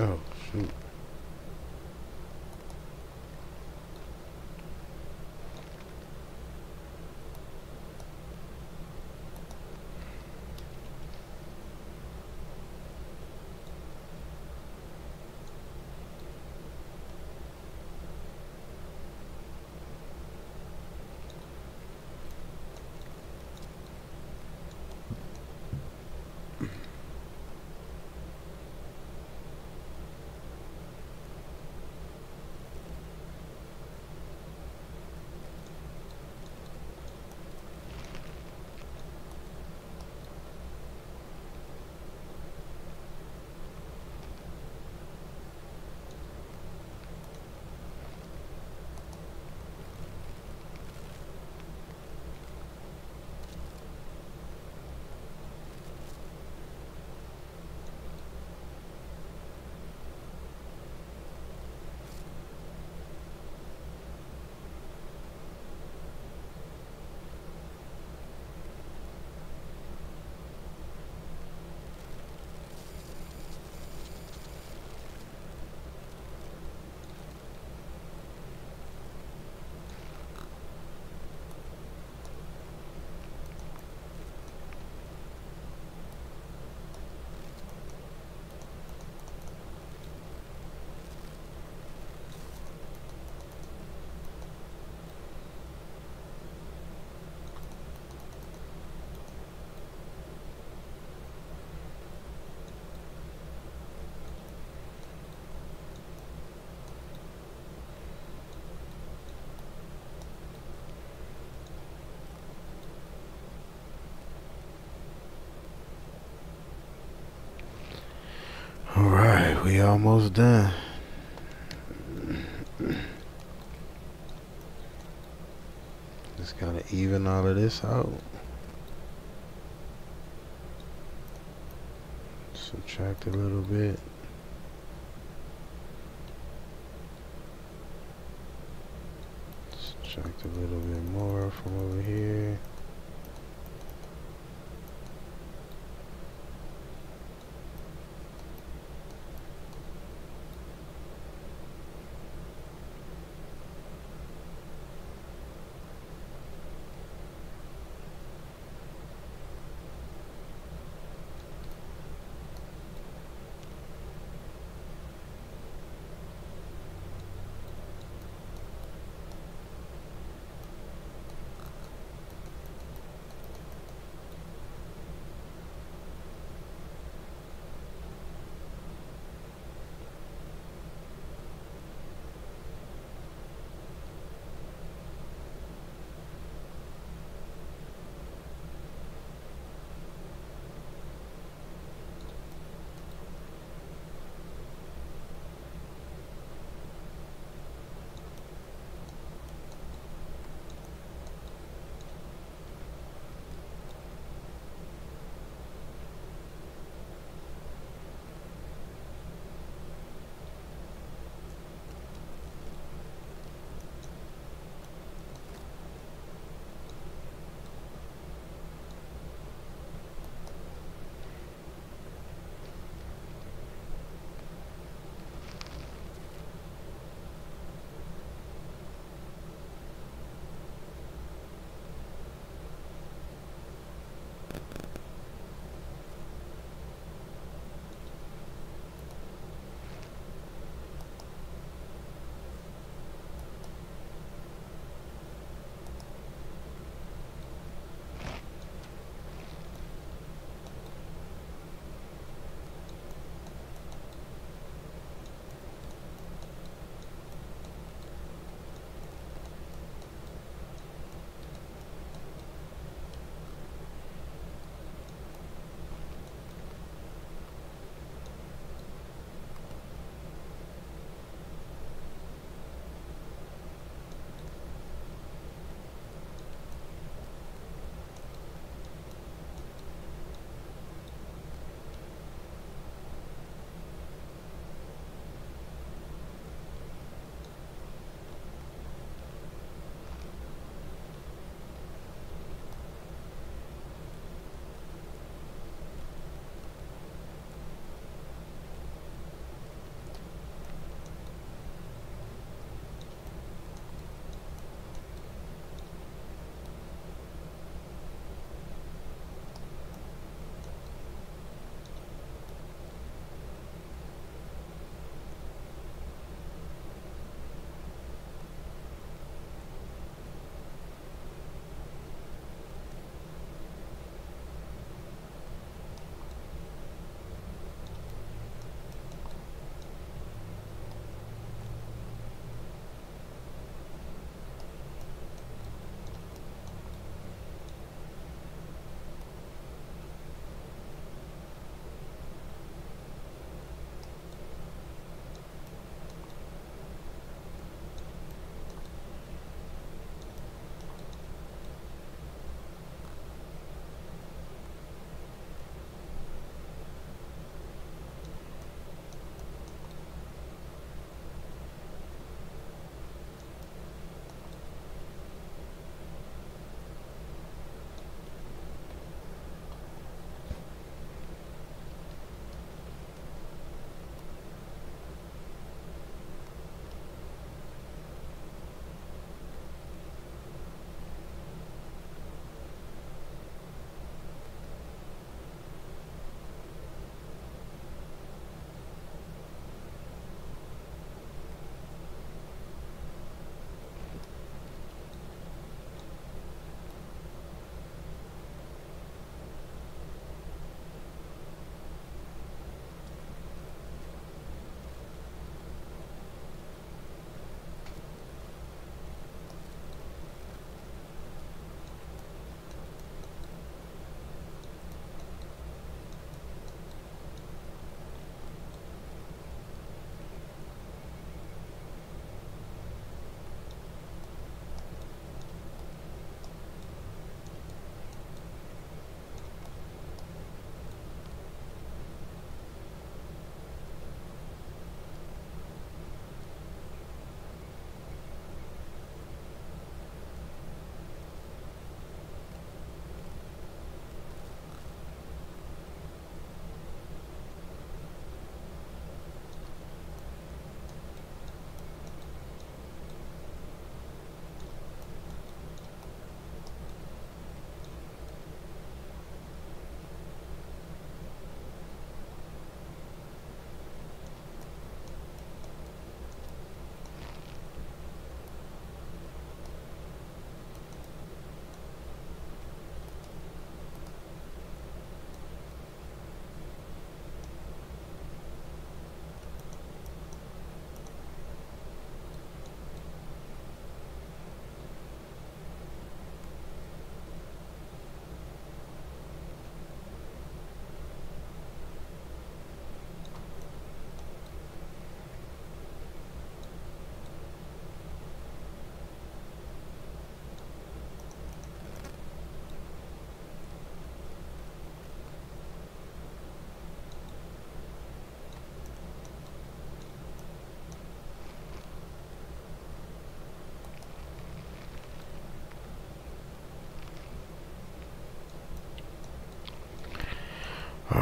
Oh, shoot. Alright, we almost done. Just gotta even all of this out. Subtract a little bit. Subtract a little bit more from over here.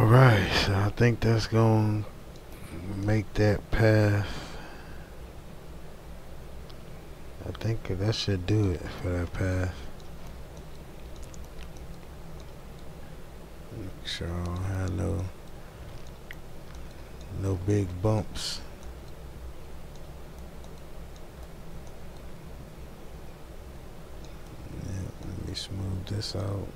Alright, so I think that's gonna make that path. I think that should do it for that path. Make sure I don't have no big bumps. Yeah, let me smooth this out.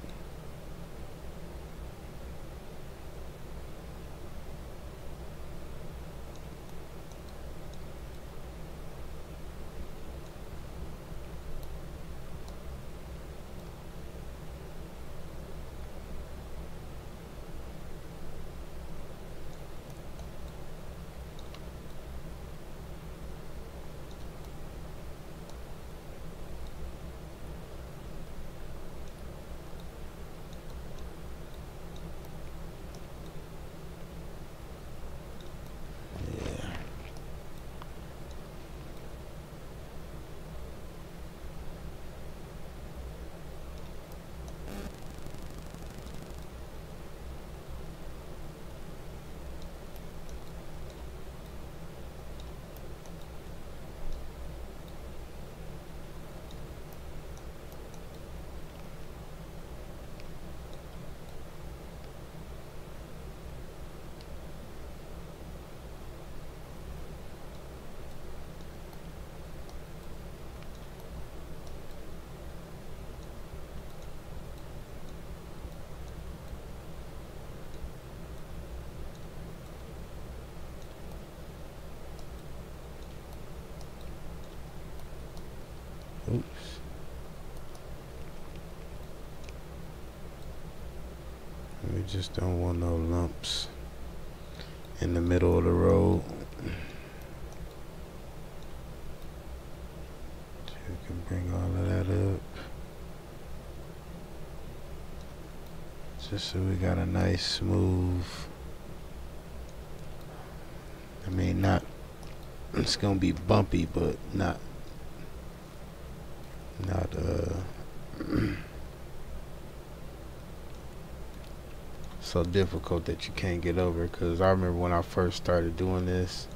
Oops. We just don't want no lumps in the middle of the road. So we can bring all of that up. Just so we got a nice smooth, I mean, not, it's gonna be bumpy, but not so difficult that you can't get over. Because I remember when I first started doing this,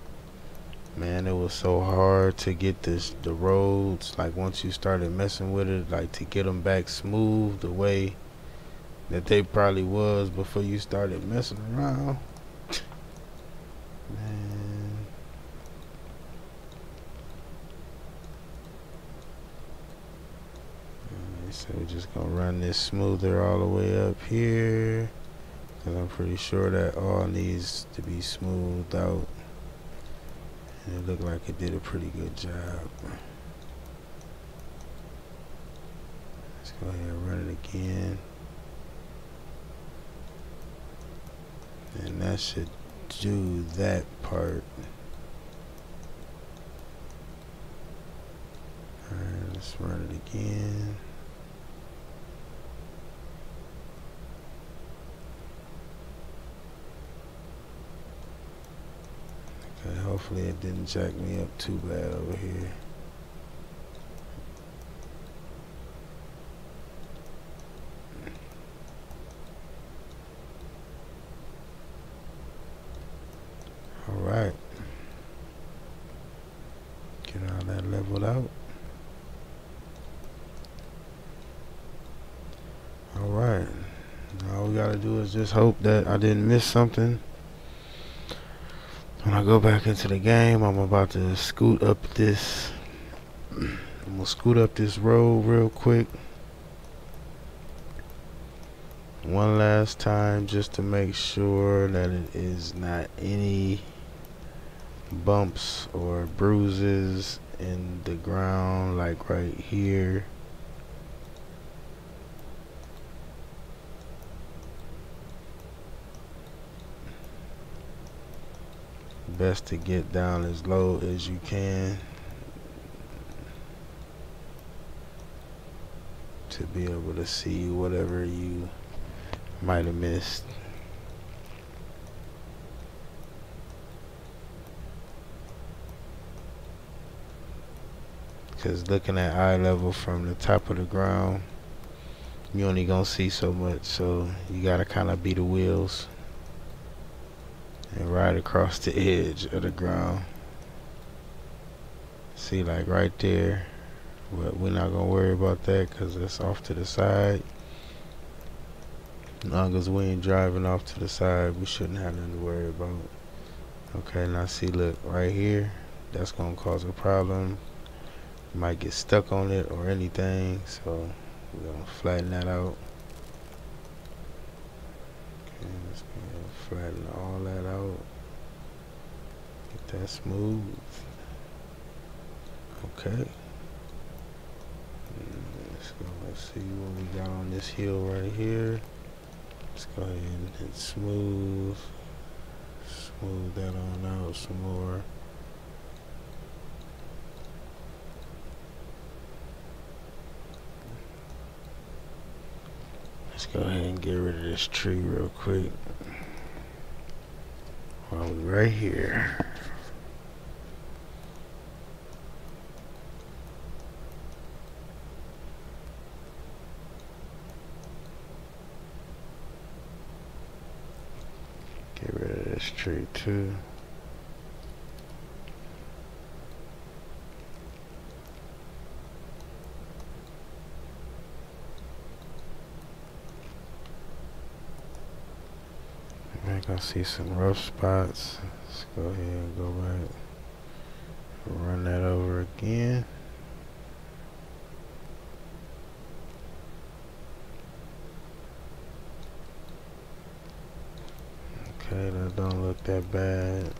man, it was so hard to get the roads, like once you started messing with it, like to get them back smooth the way that they probably was before you started messing around. Man. So we're just gonna run this smoother all the way up here, because I'm pretty sure that all needs to be smoothed out, and it looked like it did a pretty good job. Let's go ahead and run it again, and that should do that part. Alright, let's run it again. Okay, hopefully it didn't jack me up too bad over here. Alright. Get all that leveled out. Alright. All we gotta do is just hope that I didn't miss something. When I go back into the game, I'm about to scoot up this. I'm gonna scoot up this road real quick. One last time, just to make sure that it is not any bumps or bruises in the ground, like right here. Best to get down as low as you can to be able to see whatever you might have missed. Because looking at eye level from the top of the ground, you only gonna see so much, so you gotta kind of be the wheels. and right across the edge of the ground. See, like right there. But we're not gonna worry about that because it's off to the side. As long as we ain't driving off to the side, we shouldn't have nothing to worry about. Okay, now see, look right here. That's gonna cause a problem. You might get stuck on it or anything, so we're gonna flatten that out. Okay, let's go ahead and flatten all that out. Get that smooth. Okay. Let's see what we got on this hill right here. Let's go ahead and smooth that on out some more. Let's go ahead and get rid of this tree real quick while we're right here. Get rid of this tree too. I can see some rough spots. Let's go ahead and go back. Run that over again. Okay, that don't look that bad.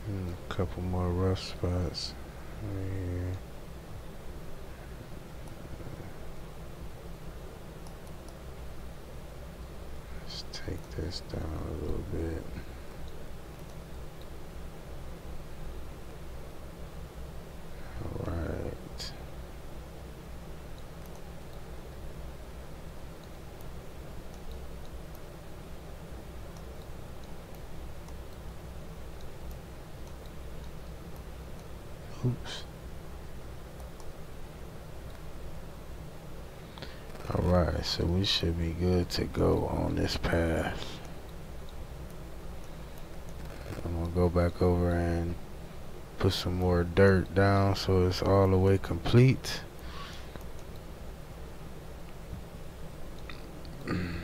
A couple more rough spots right here. Let's take this down a little bit. Alright. Oops. Alright, so we should be good to go on this path. I'm gonna go back over and put some more dirt down so it's all the way complete. And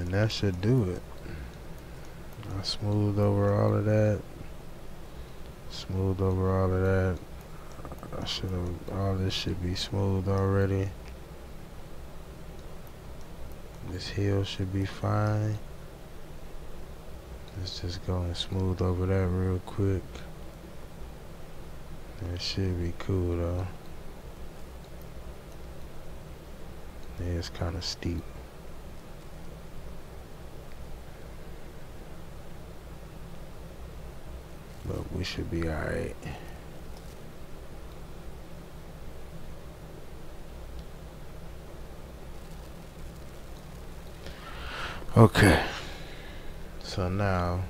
that should do it. I smoothed over all of that. Smooth over all of that. All this should be smooth already. This hill should be fine. Let's just go and smooth over that real quick. It should be cool though. Yeah, it's kind of steep. But we should be alright. Okay. So now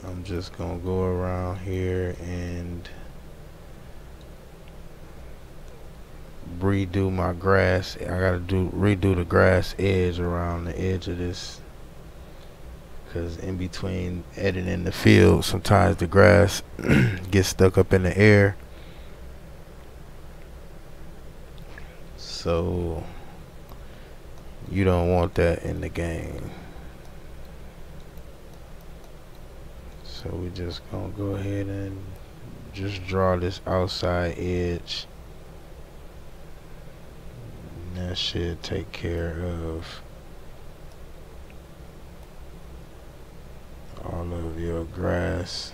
I'm just gonna go around here and redo my grass. I gotta redo the grass edge around the edge of this, because in between editing the field, sometimes the grass gets stuck up in the air. So you don't want that in the game. So we just gonna go ahead and just draw this outside edge. And that should take care of all of your grass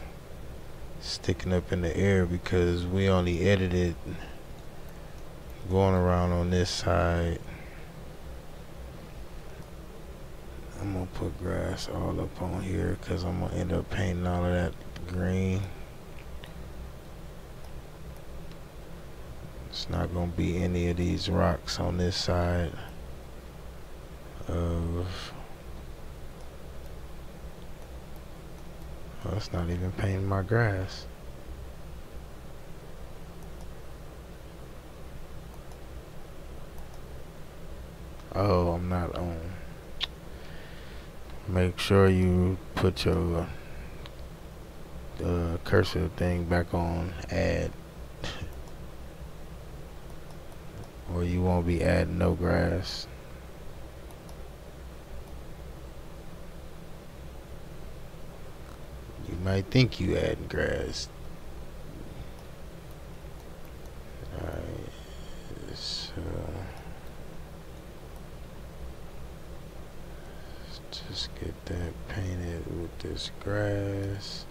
sticking up in the air, because we only edited going around on this side. I'm gonna put grass all up on here because I'm gonna end up painting all of that green. It's not gonna be any of these rocks on this side of, well, it's not even painting my grass. Oh, I'm not on. Make sure you put your cursor thing back on add, or you won't be adding no grass. You might think you adding grass. Alright, so just get that painted with this grass.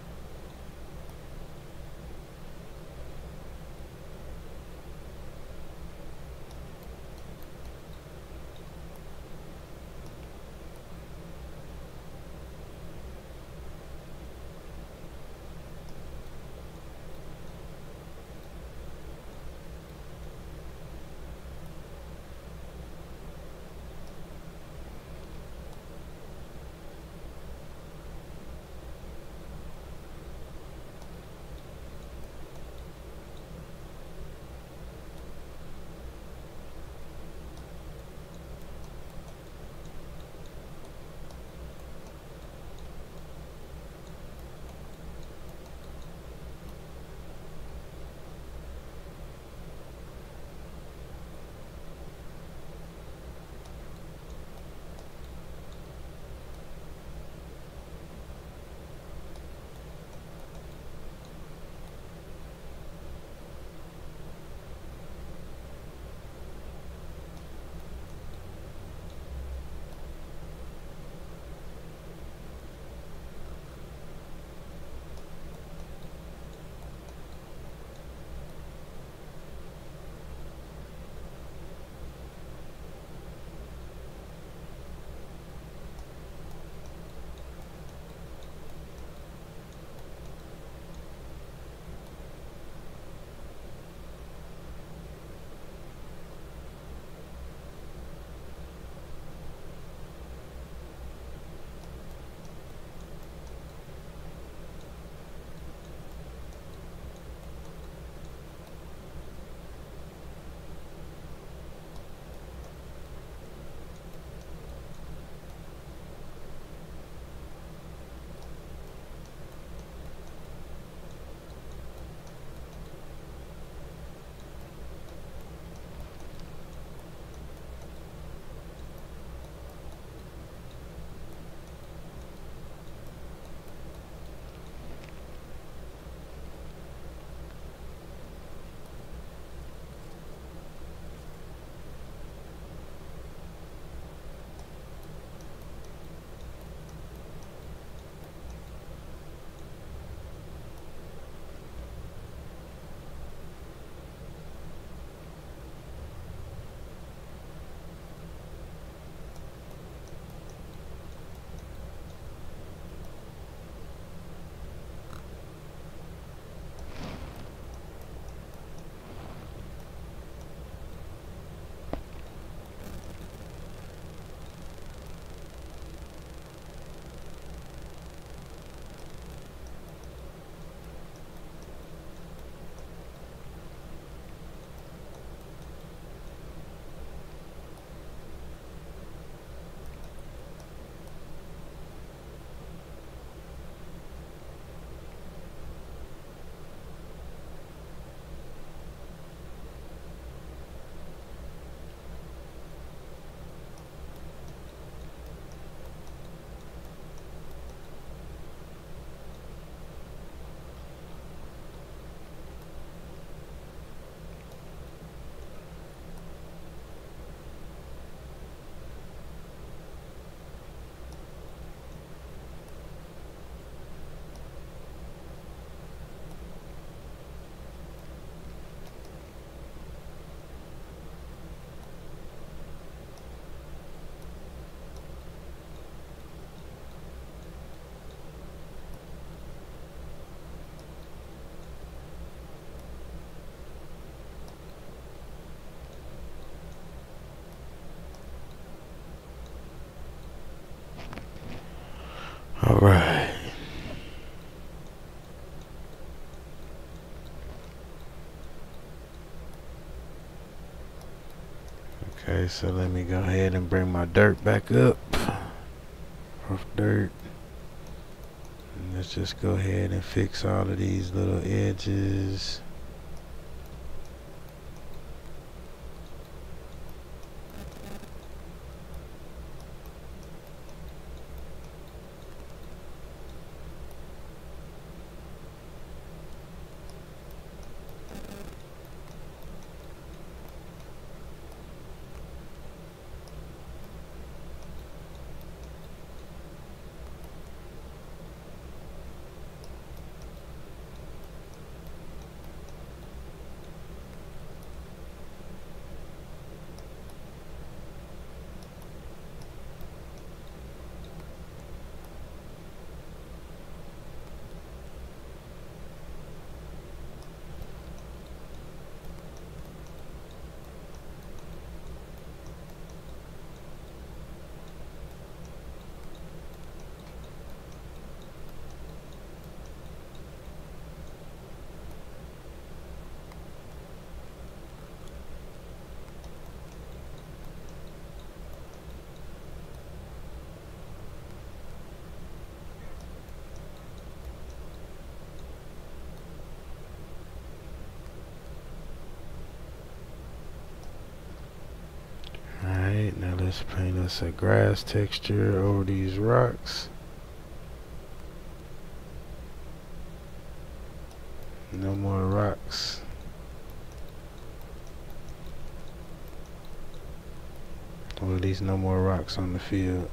All right. Okay, Okay, so let me go ahead and bring my dirt back up. Rough dirt. And let's just go ahead and fix all of these little edges. Alright, now let's paint us a grass texture over these rocks. No more rocks. Or at least no more rocks on the field.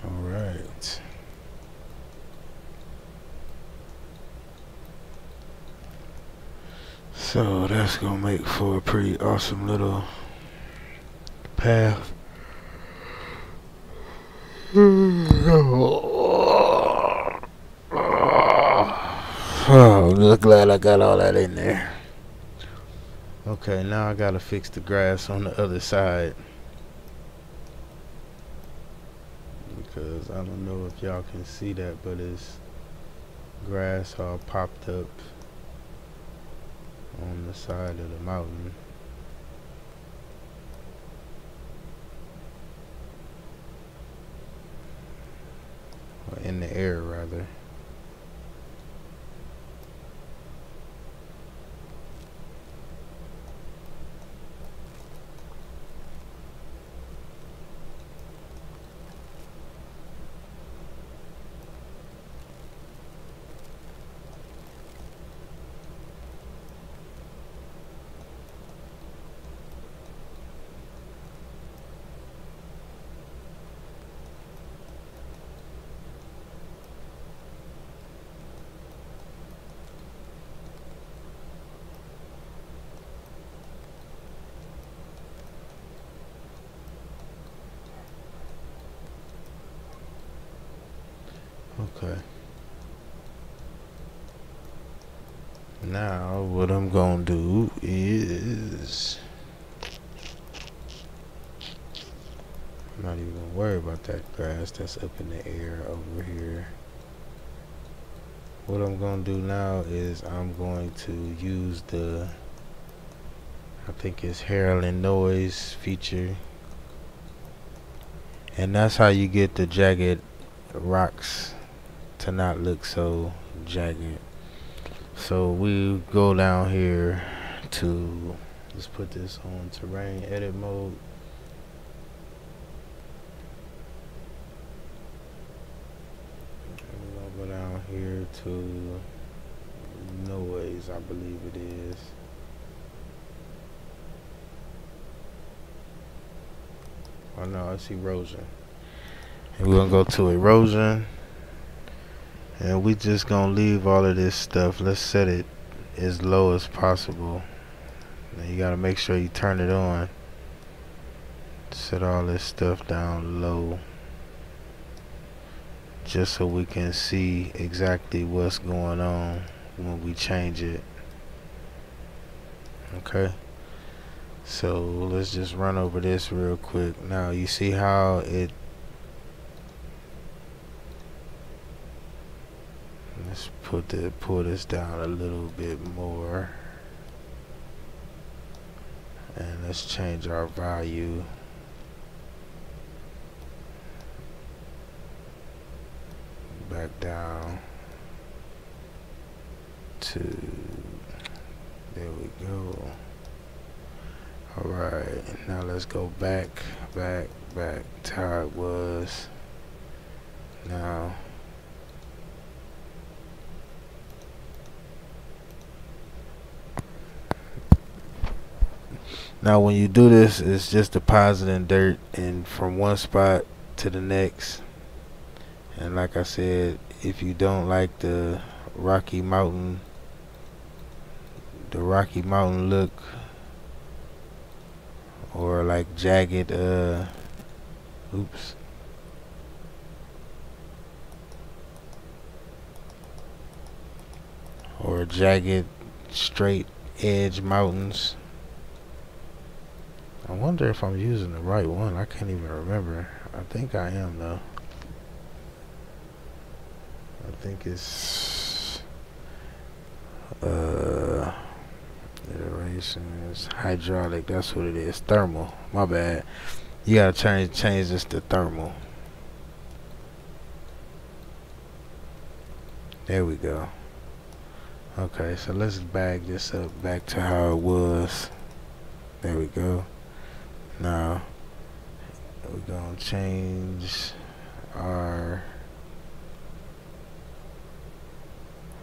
Alright. So that's gonna make for a pretty awesome little path. Oh, look, glad I got all that in there. Okay, now I gotta fix the grass on the other side, because I don't know if y'all can see that, but it's grass all popped up on the side of the mountain. Or in the air rather. Okay. Now what I'm gonna do is I'm not even gonna worry about that grass that's up in the air over here. What I'm gonna do now is I'm going to use the, I think it's Herald Noise feature, and that's how you get the jagged rocks to not look so jagged. So we go down here to, let's put this on terrain edit mode. here to noise, I believe it is. Oh no, it's erosion. And we're gonna go to erosion, and we just gonna leave all of this stuff. Let's set it as low as possible. Now you gotta make sure you turn it on. Set all this stuff down low, just so we can see exactly what's going on when we change it. Okay, so let's just run over this real quick. Now you see how it, let's pull this down a little bit more, and let's change our value back down to, there we go. Alright, now let's go back to how it was. Now when you do this, it's just depositing dirt and from one spot to the next. And like I said, if you don't like the Rocky Mountain look, or like jagged or jagged straight edge mountains. I wonder if I'm using the right one. I can't even remember. I think I am though. I think it's iterations hydraulic. That's what it is. Thermal. My bad. You gotta change this to thermal. There we go. Okay, so let's bag this up back to how it was. There we go. Now we're gonna change our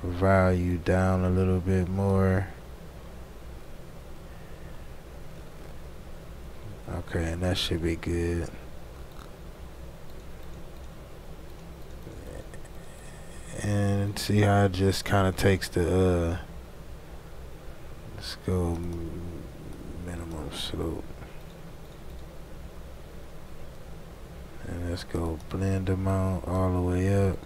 value down a little bit more. Okay, and that should be good. And see how it just kind of takes the let's go minimum slope, and let's go blend amount all the way up.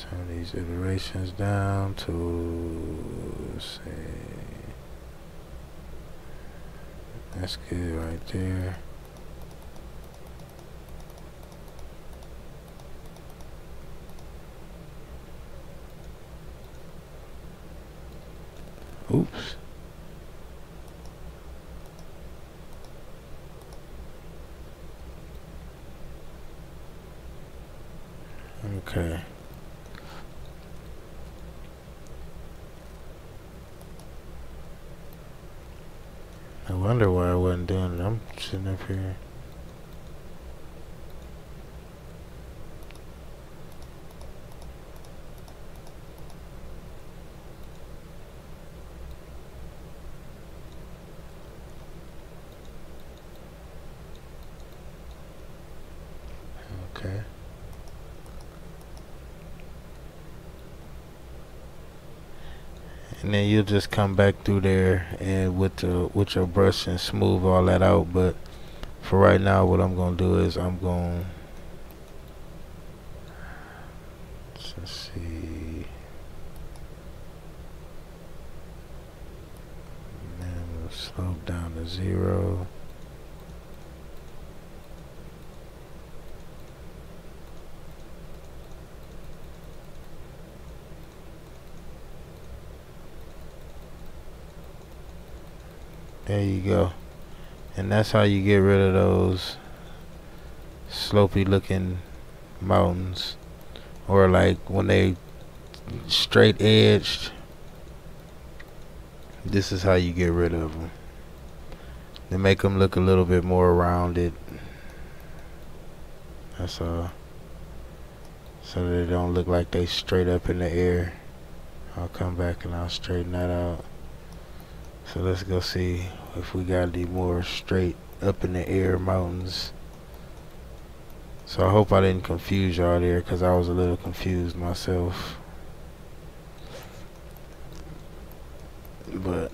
Turn these iterations down to, say, that's good right there. Oops. Okay. I wonder why I wasn't doing it. I'm sitting up here. Okay. And then you'll just come back through there and with your brush and smooth all that out. But for right now, what I'm gonna do is I'm gonna, let's see, minimum slope down to 0. There you go. And that's how you get rid of those slopey looking mountains, or like when they straight edged, this is how you get rid of them. They make them look a little bit more rounded. That's all. So they don't look like they straight up in the air. I'll come back and I'll straighten that out. So let's go see if we got any more straight up in the air mountains. So I hope I didn't confuse y'all there, because I was a little confused myself. But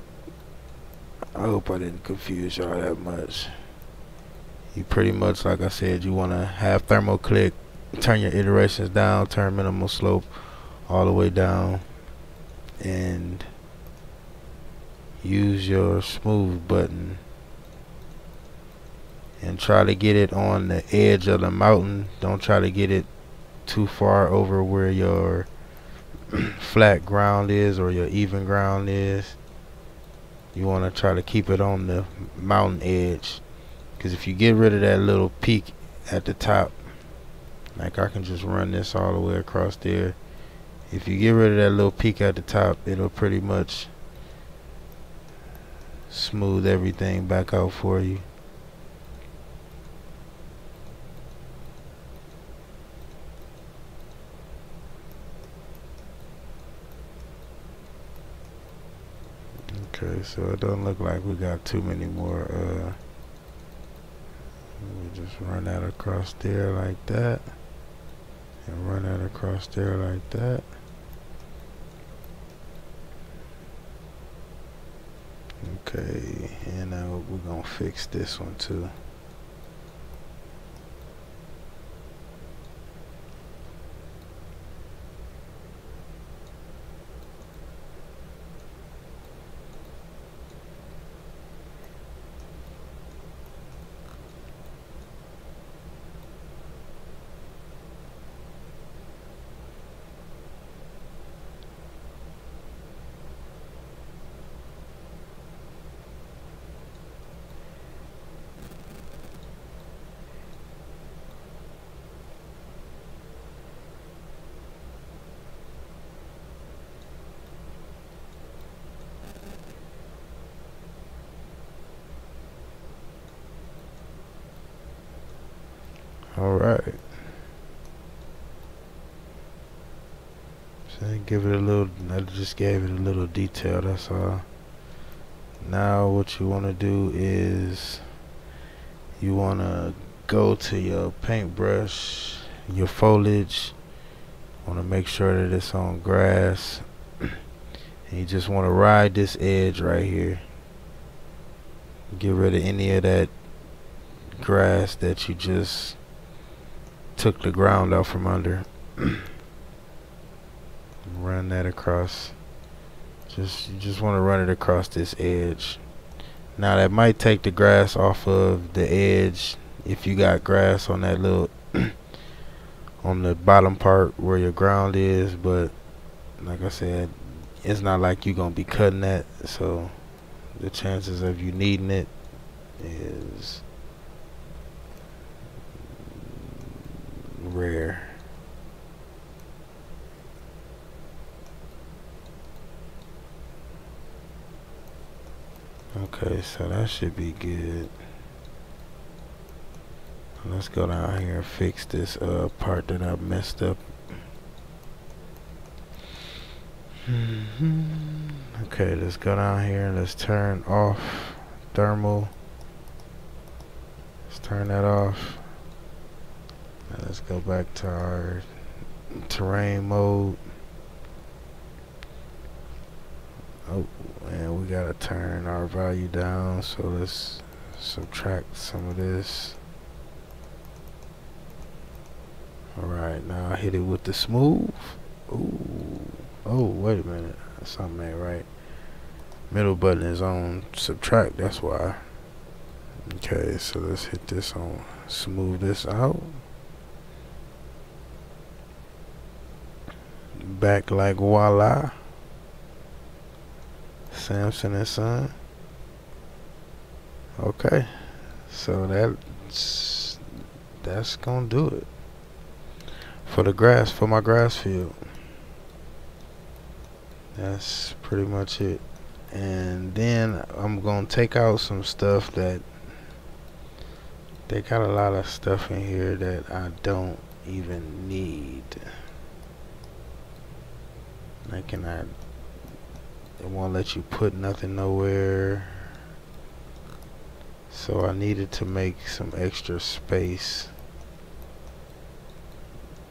I hope I didn't confuse y'all that much. You pretty much, like I said, you want to have thermal click, turn your iterations down, turn minimal slope all the way down, and use your smooth button and try to get it on the edge of the mountain. Don't try to get it too far over where your flat ground is or your even ground is. You want to try to keep it on the mountain edge, because if you get rid of that little peak at the top, like I can just run this all the way across there. If you get rid of that little peak at the top, it'll pretty much smooth everything back out for you. Okay, so it doesn't look like we got too many more. We just run that across there like that, and run that across there like that. Okay, and now we're gonna fix this one too. Alright. So I give it a little, I just gave it a little detail, that's all. Now what you want to do is you want to go to your paintbrush, your foliage. Want to make sure that it's on grass. And you just want to ride this edge right here. Get rid of any of that grass that you just took the ground out from under. Run that across. You just want to run it across this edge. Now that might take the grass off of the edge if you got grass on that little on the bottom part where your ground is, but like I said, it's not like you're gonna be cutting that, so the chances of you needing it is rare. Okay, so that should be good. Let's go down here and fix this part that I messed up. Okay, let's go down here and let's turn off thermal. Let's turn that off. Now let's go back to our terrain mode. Oh, and we gotta turn our value down, so let's subtract some of this. Alright, now I hit it with the smooth. Ooh. Oh, wait a minute. Something ain't right. Middle button is on subtract, that's why. Okay, so let's hit this on smooth this out. Back like voila. Samson and Son. Okay, so that's gonna do it for the grass, for my grass field. That's pretty much it. And then I'm gonna take out some stuff that they got a lot of stuff in here that I don't even need. Like, it won't let you put nothing nowhere. So I needed to make some extra space,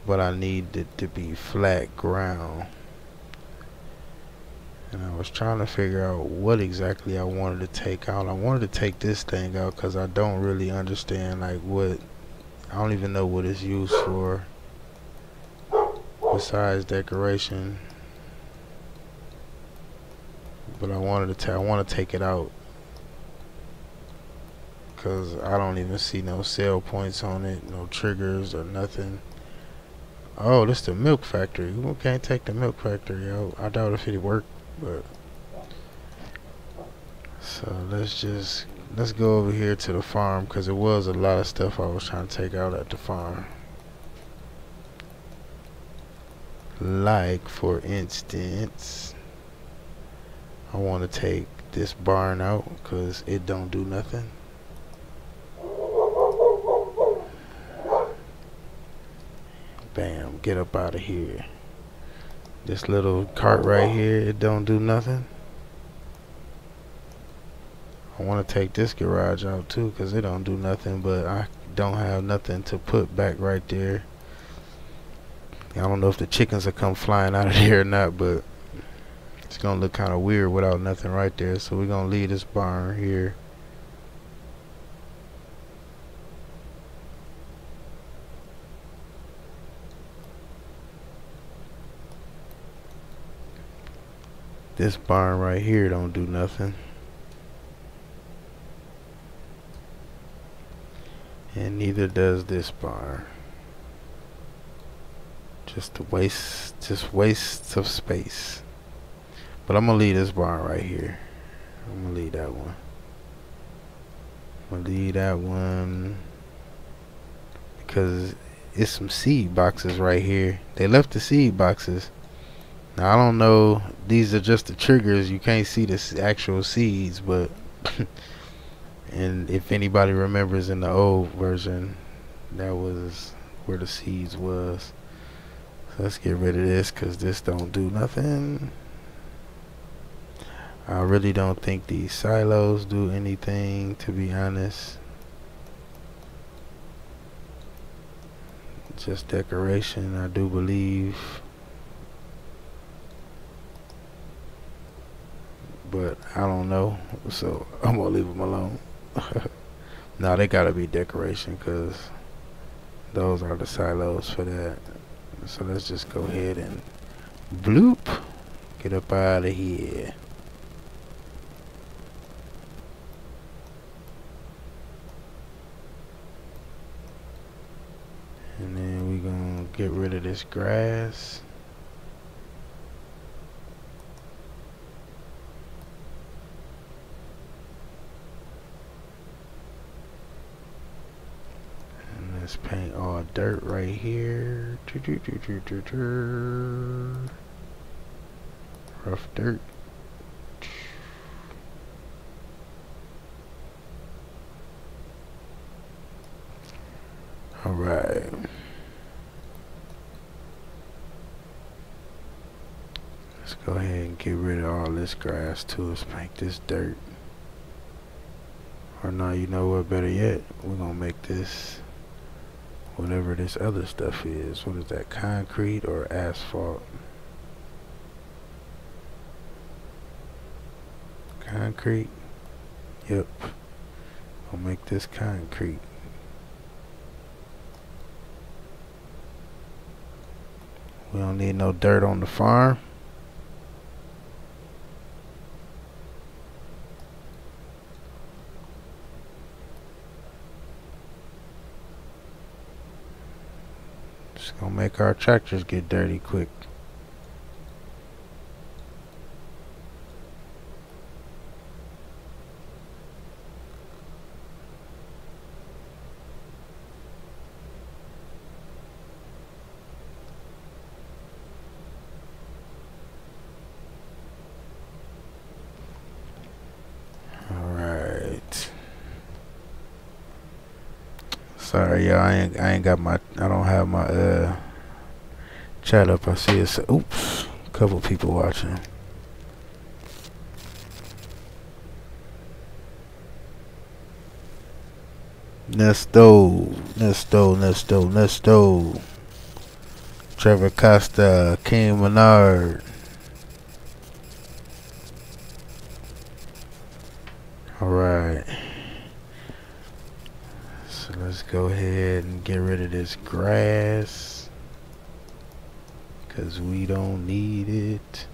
but I need it to be flat ground. And I was trying to figure out what exactly I wanted to take out. I wanted to take this thing out because I don't really understand, like, I don't even know what it's used for besides decoration. But I want to take it out because I don't even see no sell points on it, no triggers or nothing. Oh, this the milk factory. You can't take the milk factory, yo. I doubt if it worked, but so let's go over here to the farm because there was a lot of stuff I was trying to take out at the farm. Like, for instance, I want to take this barn out because it don't do nothing. Bam, get up out of here. This little cart right here, it don't do nothing. I want to take this garage out too because it don't do nothing, but I don't have nothing to put back right there. I don't know if the chickens will come flying out of there or not, but it's gonna look kind of weird without nothing right there. So we're gonna leave this barn here. This barn right here don't do nothing. And neither does this barn. Just waste of space. But I'm gonna leave this barn right here. I'm gonna leave that one. I'm gonna leave that one because it's some seed boxes right here. They left the seed boxes. Now I don't know, these are just the triggers. You can't see the actual seeds, but and if anybody remembers in the old version, that was where the seeds was. So let's get rid of this because this don't do nothing. I really don't think these silos do anything, to be honest. Just decoration, I do believe. But I don't know, so I'm gonna leave them alone. Now they gotta be decoration because those are the silos for that. So let's just go ahead and bloop, get up out of here. And then we're gonna get rid of this grass. And let's paint all dirt right here. Rough dirt. Alright. Let's go ahead and get rid of all this grass too. Let's make this dirt. Or no, you know what, better yet, we're gonna make this whatever this other stuff is. What is that, concrete or asphalt? Concrete? Yep. I'll make this concrete. We don't need no dirt on the farm. Just gonna make our tractors get dirty quick. Sorry, y'all. I ain't got my. I don't have my chat up. I see it's. Oops. A couple people watching. Nesto. Trevor Costa, King Menard. Alright. So let's go ahead and get rid of this grass, 'cause we don't need it.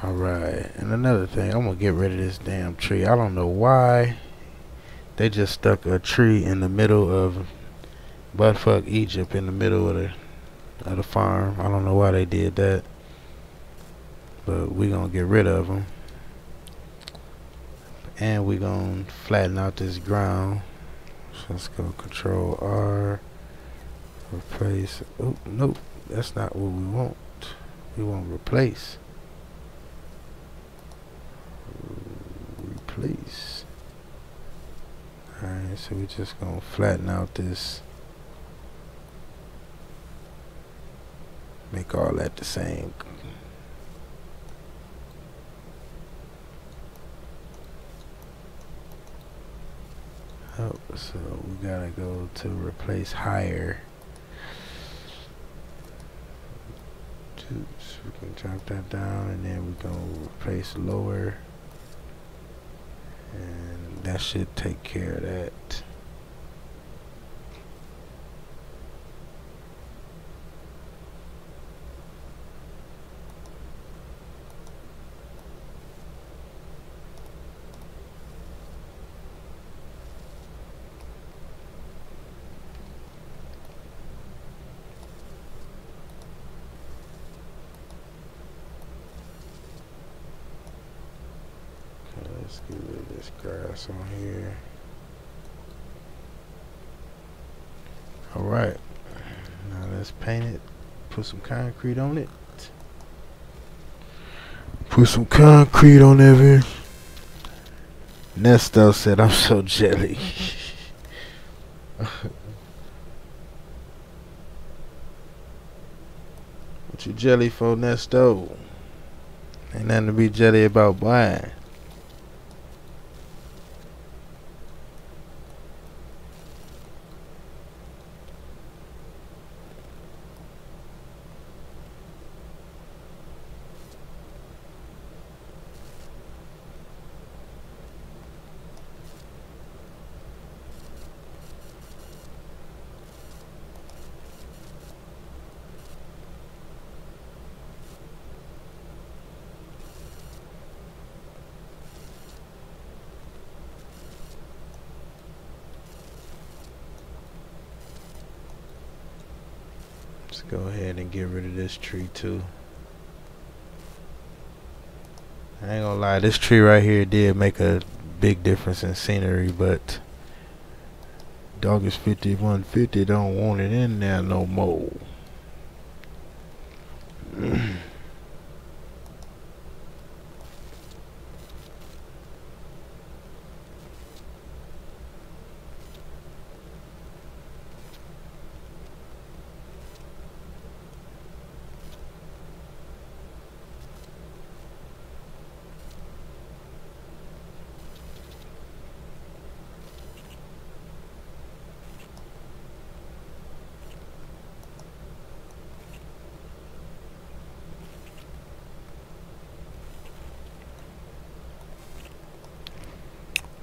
Alright, and another thing, I'm gonna get rid of this damn tree. I don't know why they just stuck a tree in the middle of buttfuck Egypt, in the middle of the farm. I don't know why they did that, but we gonna get rid of them, and we gonna flatten out this ground. So let's go Control R, replace. Oh nope, that's not what we want. We want replace. Replace. Alright, so we just gonna flatten out this, make all that the same. Oh, so we gotta go to replace higher. So we can drop that down, and then we're gonna replace lower, and that should take care of that. Let's get rid of this grass on here. Alright, now let's paint it, put some concrete on it. Put some concrete on there. Nesto said, I'm so jelly. What you jelly for, Nesto? Ain't nothing to be jelly about, boy. Let's go ahead and get rid of this tree too. I ain't gonna lie, this tree right here did make a big difference in scenery, but August 5150 don't want it in there no more.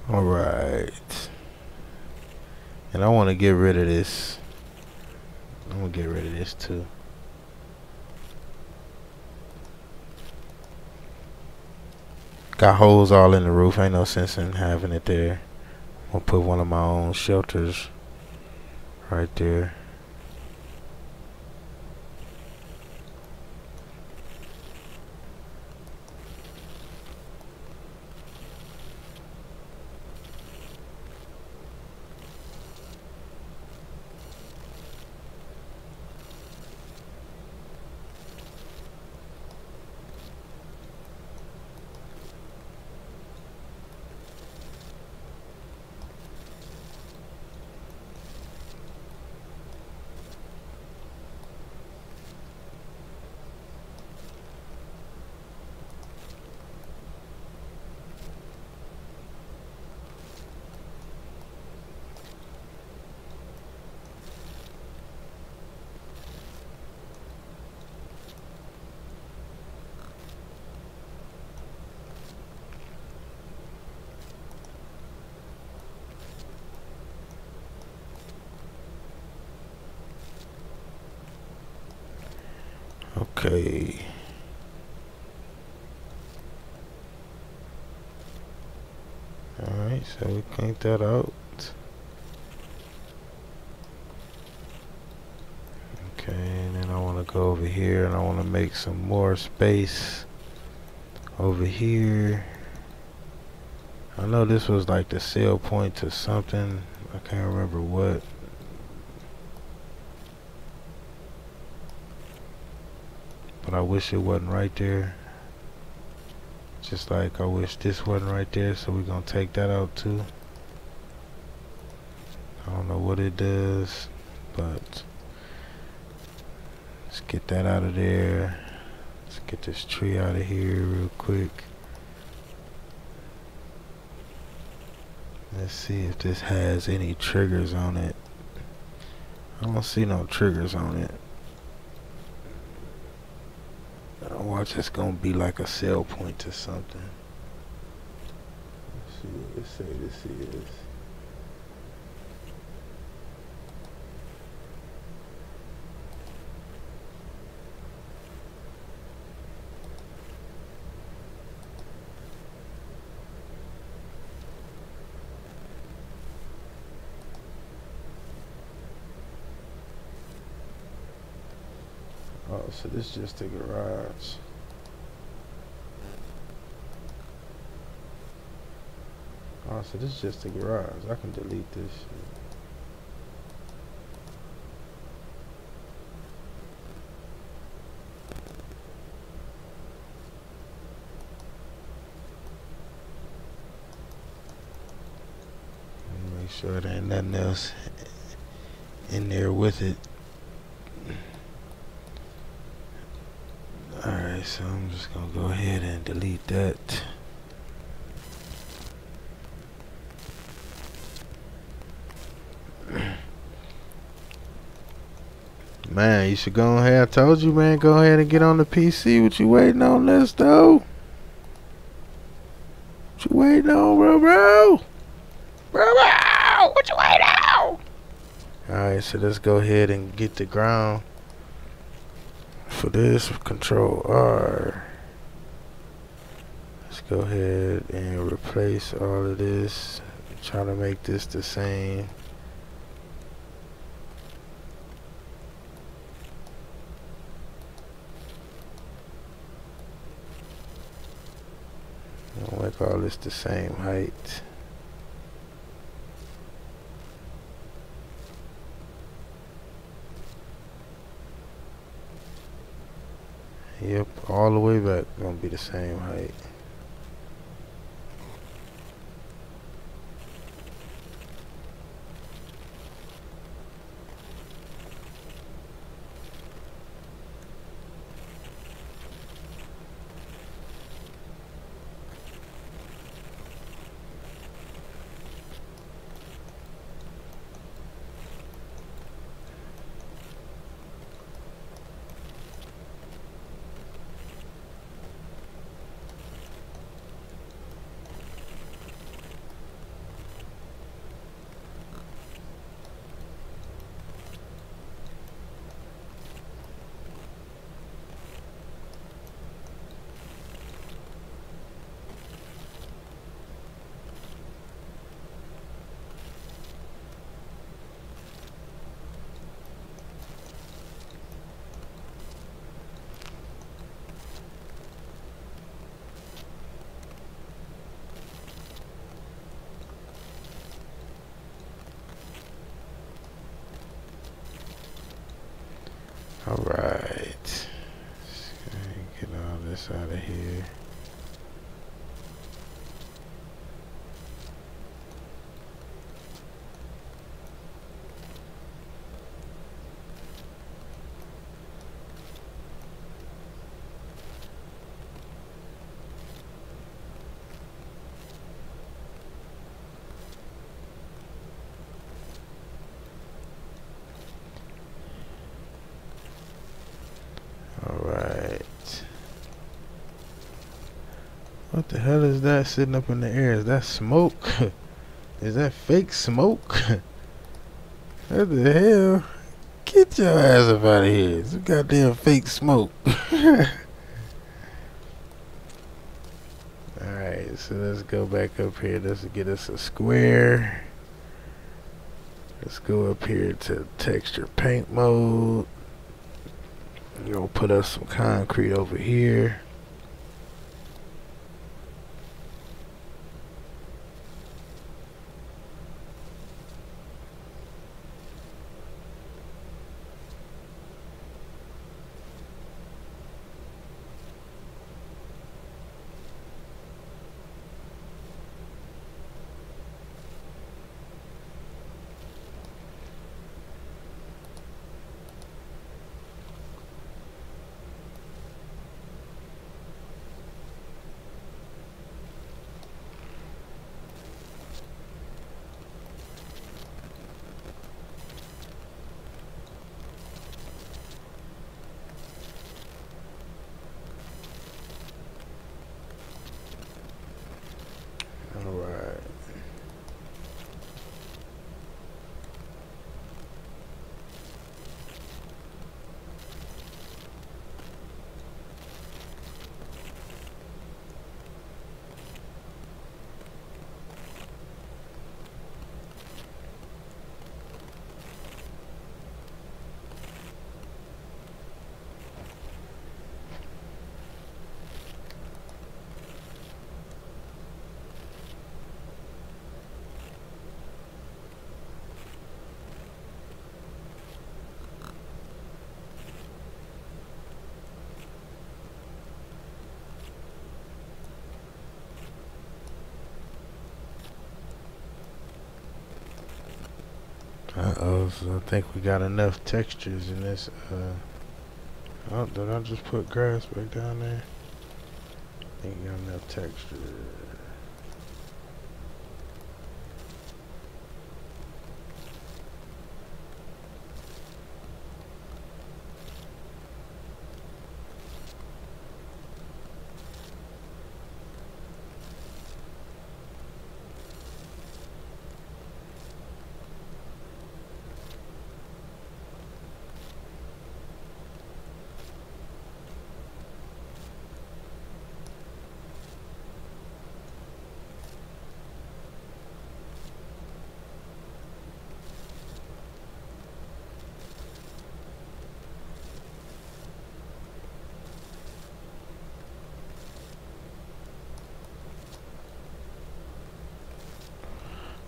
Alright. And I want to get rid of this. I'm going to get rid of this too. Got holes all in the roof. Ain't no sense in having it there. I'm going to put one of my own shelters right there. Okay. Alright, so we cleaned that out. Okay, and then I want to go over here and I want to make some more space over here. I know this was like the sell point to something. I can't remember what. But I wish it wasn't right there. Just like I wish this wasn't right there, so we're gonna take that out too. I don't know what it does, but let's get that out of there. Let's get this tree out of here real quick. Let's see if this has any triggers on it. I don't see no triggers on it. Watch, it's gonna be like a sell point to something. Let's see what they say this is. Oh, so this is just a garage. Oh, so this is just a garage. I can delete this shit. Make sure there ain't nothing else in there with it. Alright, so I'm just gonna go ahead and delete that. Man, you should go ahead. I told you, man, go ahead and get on the PC. What you waiting on this, though? What you waiting on, bro? What you waiting on? Alright, so let's go ahead and get the ground. For this, Control R. Let's go ahead and replace all of this. Try to make this the same. I'll make all this the same height. Yep, all the way back gonna be the same height. Alright, get all this out of here. What the hell is that sitting up in the air? Is that smoke? Is that fake smoke? What the hell? Get your ass up out of here. It's goddamn fake smoke. Alright, so let's go back up here. Let's get us a square. Let's go up here to texture paint mode. We're gonna put us some concrete over here. Uh-oh, so I think we got enough textures in this. Oh, did I just put grass back down there? I think we got enough texture.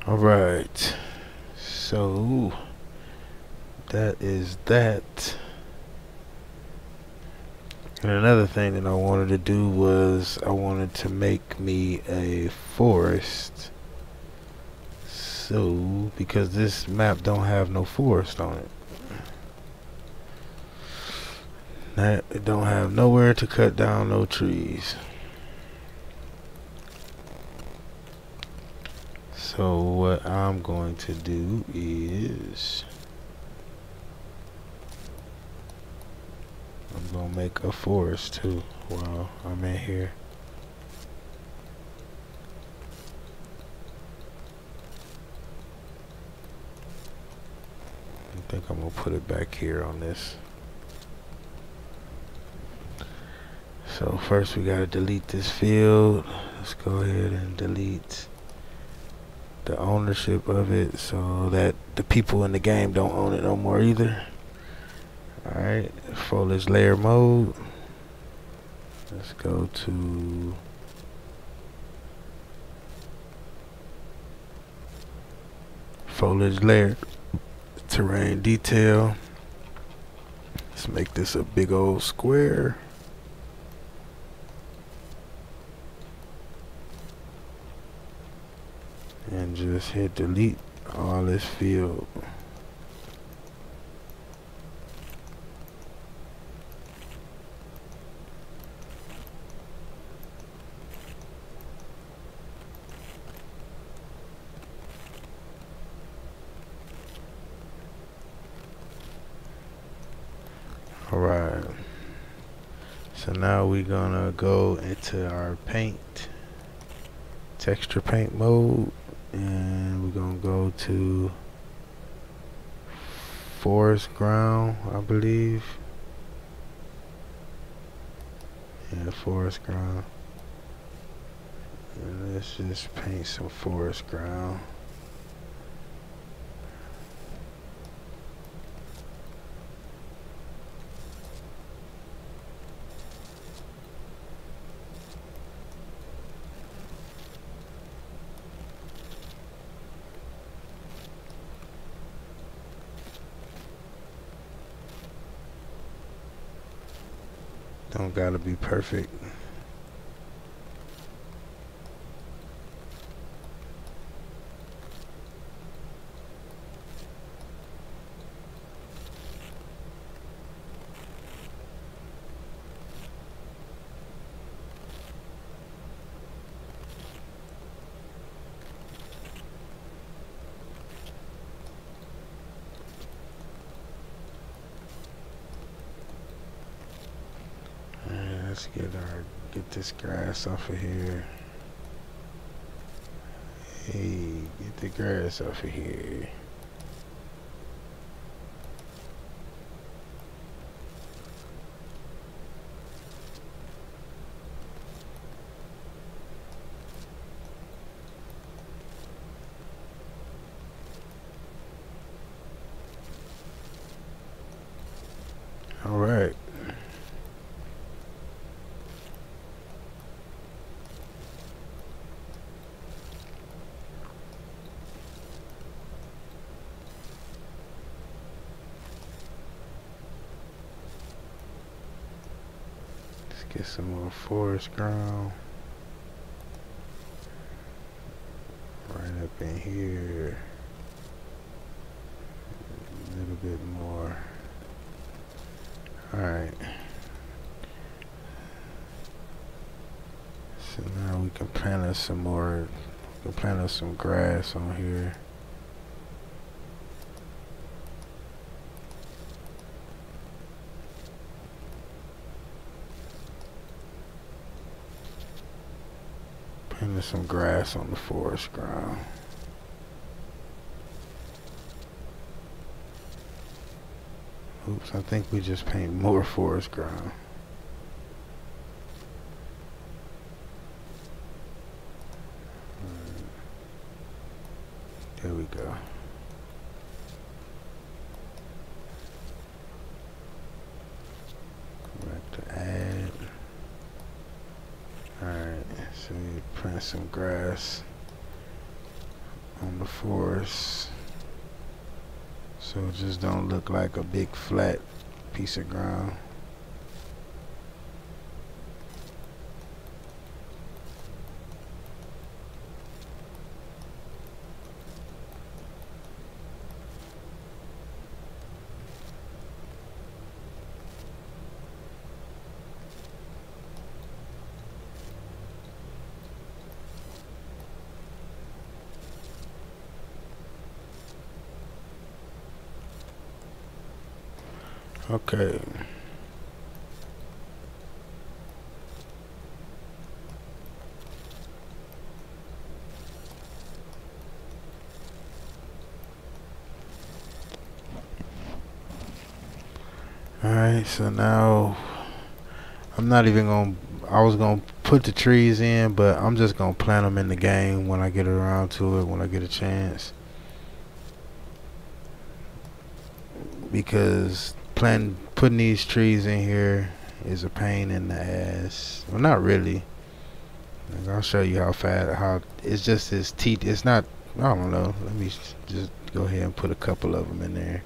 Alright, so that is that. And another thing that I wanted to do was I wanted to make me a forest. So, because this map don't have no forest on it. It don't have nowhere to cut down no trees. So what I'm going to do is I'm gonna make a forest too while I'm in here. I think I'm gonna put it back here on this. So first we gotta delete this field. Let's go ahead and delete the ownership of it so that the people in the game don't own it no more either. Alright, foliage layer mode. Let's go to foliage layer, terrain detail. Let's make this a big old square. And just hit delete all this field. Alright, so now we're gonna go into our paint, texture paint mode, and we're gonna go to forest ground, I believe. Yeah, forest ground. And let's just paint some forest ground. Don't gotta be perfect. Let's get this grass off of here. Hey, get the grass off of here. All right. Get some more forest ground right up in here, a little bit more. Alright, so now we can plant us some more, we can plant us some grass on here. Planting some grass on the forest ground. Oops, I think we just paint more forest ground. There we go. Back to add. Alright, so we plant some grass on the forest, so it just don't look like a big flat piece of ground. Okay. Alright, so now I'm not even gonna, I was gonna put the trees in, but I'm just gonna plant them in the game when I get around to it, when I get a chance. Because putting these trees in here is a pain in the ass. Well, not really. Like, I'll show you how fast, how it's just this teeth. It's not, I don't know. Let me just go ahead and put a couple of them in there.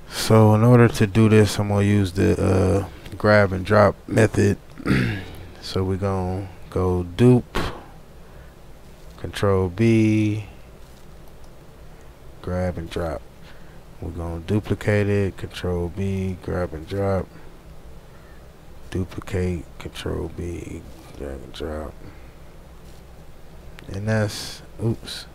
So in order to do this, I'm gonna use the grab and drop method. So we're gonna go dupe, Control B, grab and drop. We're gonna duplicate it, Control B, grab and drop, duplicate, Control B, drag and drop. And that's, oops.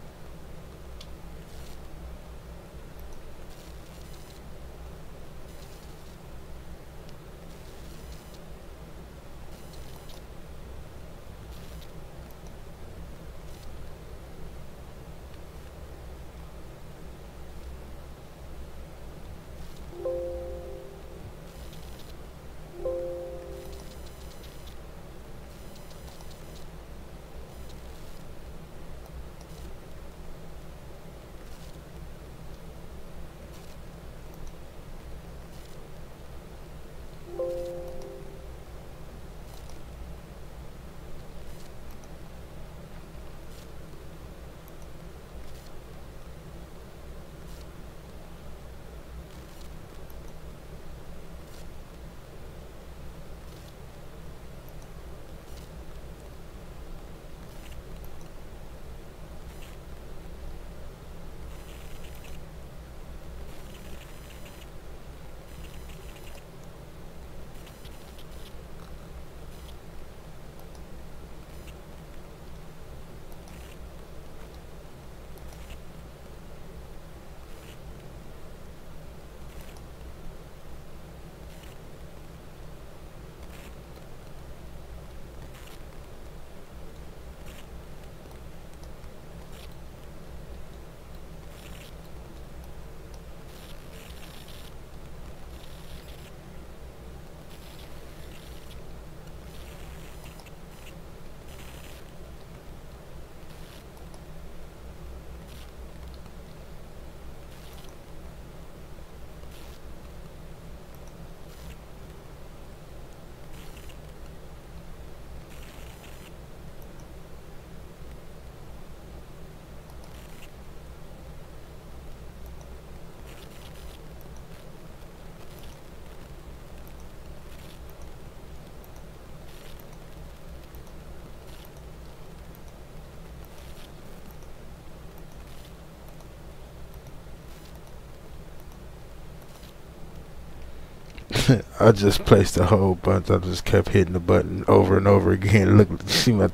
I just placed a whole bunch. I just kept hitting the button over and over again. Look, see my,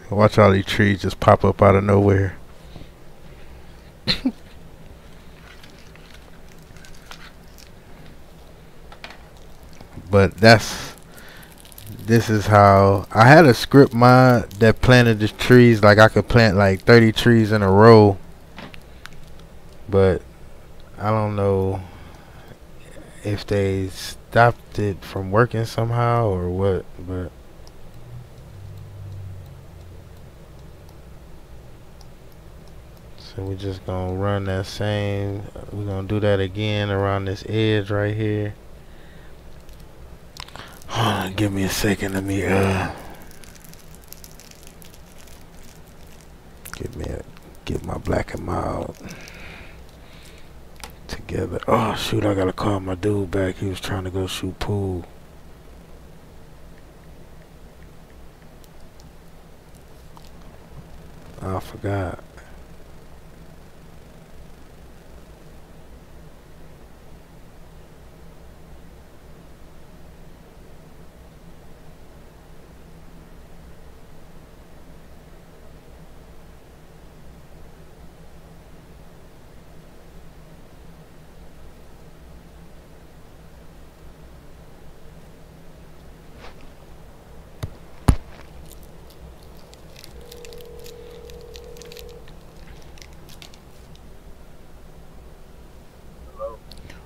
watch all these trees just pop up out of nowhere. But this is how I had a script mod that planted the trees. Like I could plant like 30 trees in a row, but I don't know if they stopped it from working somehow or what. But so we're just gonna run that same. We're gonna do that again around this edge right here. Hold on, give me a second. Let me get my black and mild together. Oh shoot, I gotta call my dude back. He was trying to go shoot pool. I forgot.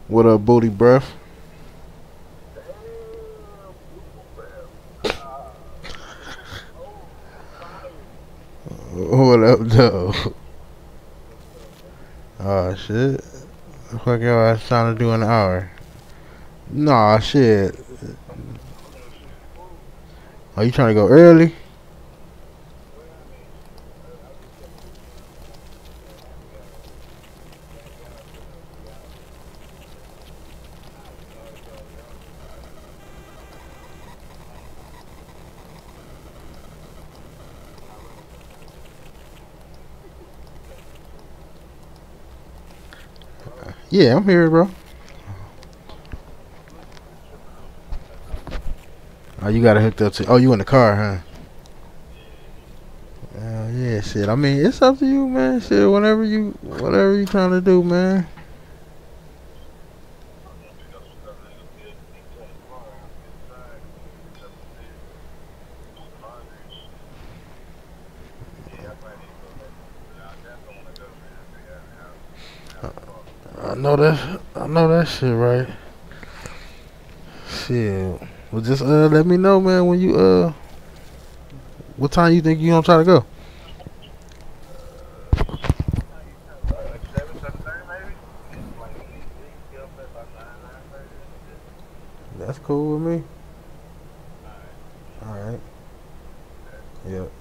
What up, booty breath? What up, though? Oh shit! Fuck your ass trying to do an hour. Nah, shit. Are you trying to go early? Yeah, I'm here, bro. Oh, you got it hooked up to. Oh, you in the car, huh? Yeah, shit. I mean, it's up to you, man. Shit, whatever you trying to do, man. I know that shit, right? Shit. Well, just let me know, man, when you what time you think you gonna try to go? That's cool with me. All right. Yep.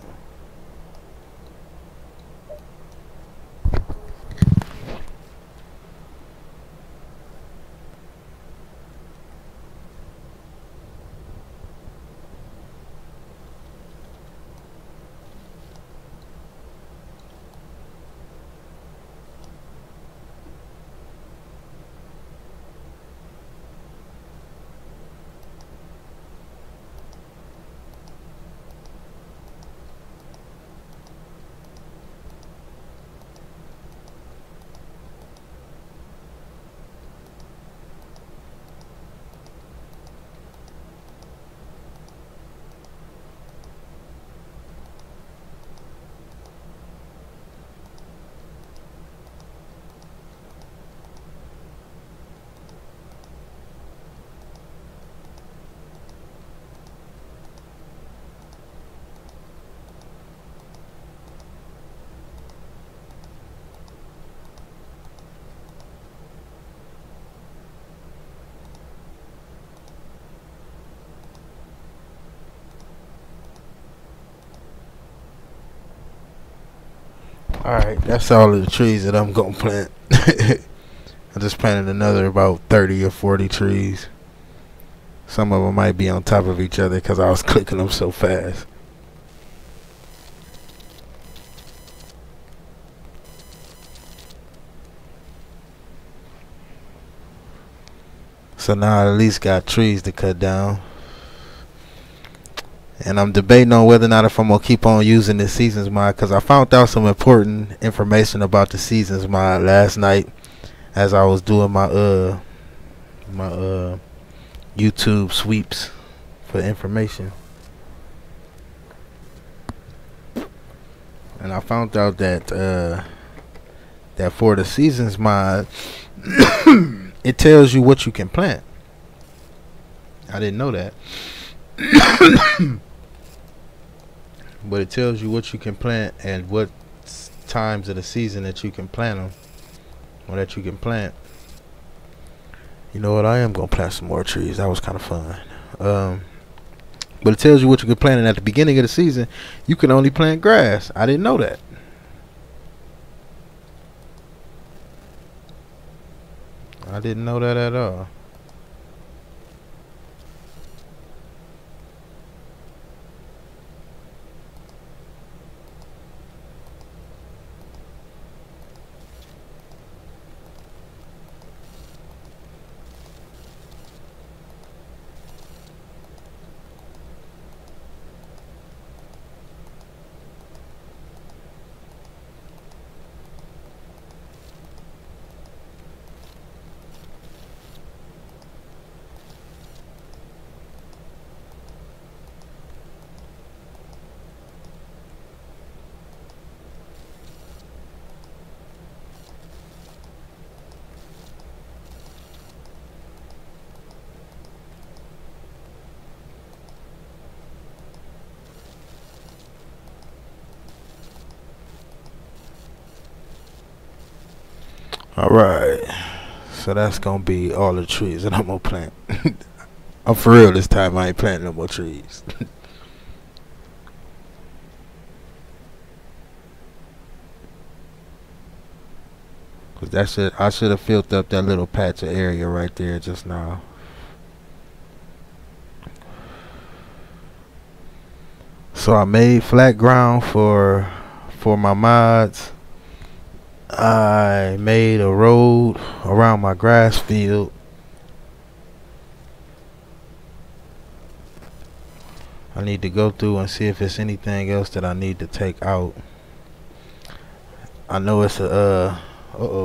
All right, that's all of the trees that I'm gonna plant. I just planted another about 30 or 40 trees. Some of them might be on top of each other because I was clicking them so fast. So now I at least got trees to cut down. And I'm debating on whether or not if I'm going to keep on using this seasons mod, because I found out some important information about the seasons mod last night as I was doing my YouTube sweeps for information. And I found out that that for the seasons mod it tells you what you can plant. I didn't know that. But it tells you what you can plant and what times of the season that you can plant them, or that you can plant. You know what? I am gonna plant some more trees. That was kind of fun. But it tells you what you can plant, and at the beginning of the season, you can only plant grass. I didn't know that. I didn't know that at all. Alright, so that's gonna be all the trees that I'm gonna plant. I'm for real this time. I ain't planting no more trees. Cause I should have filled up that little patch of area right there just now. So I made flat ground for my mods. I made a road around my grass field. I need to go through and see if there's anything else that I need to take out. I know it's a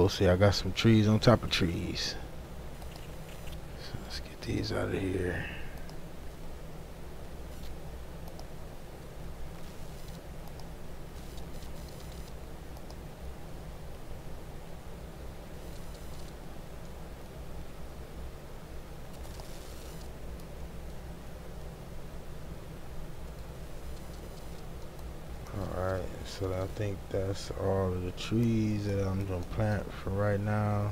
see, I got some trees on top of trees. So let's get these out of here. Alright, so I think that's all of the trees that I'm gonna plant for right now.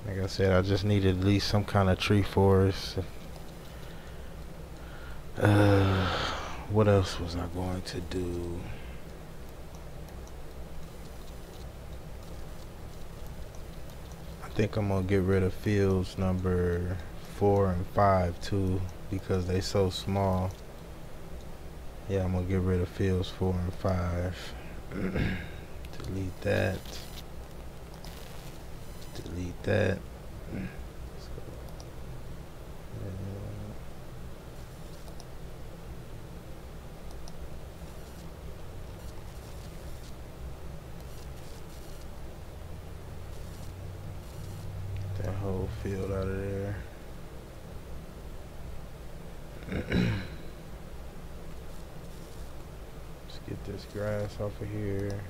Like I said, I just needed at least some kind of tree forest. What else was I going to do? I think I'm gonna get rid of fields number 4 and 5 too, because they so small. Yeah, I'm gonna get rid of fields 4 and 5. Delete that. Delete that. That whole field out of there. Let's get this grass off of here.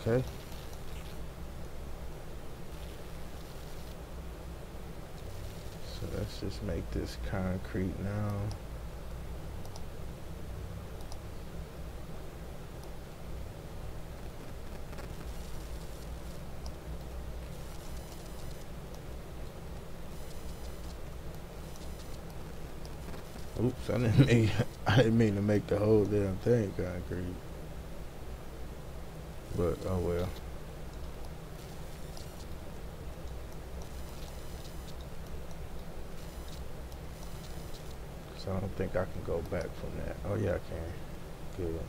Okay. So let's just make this concrete now. Oops, I didn't mean to make the whole damn thing concrete. But oh well. So I don't think I can go back from that. Oh yeah, I can. Good.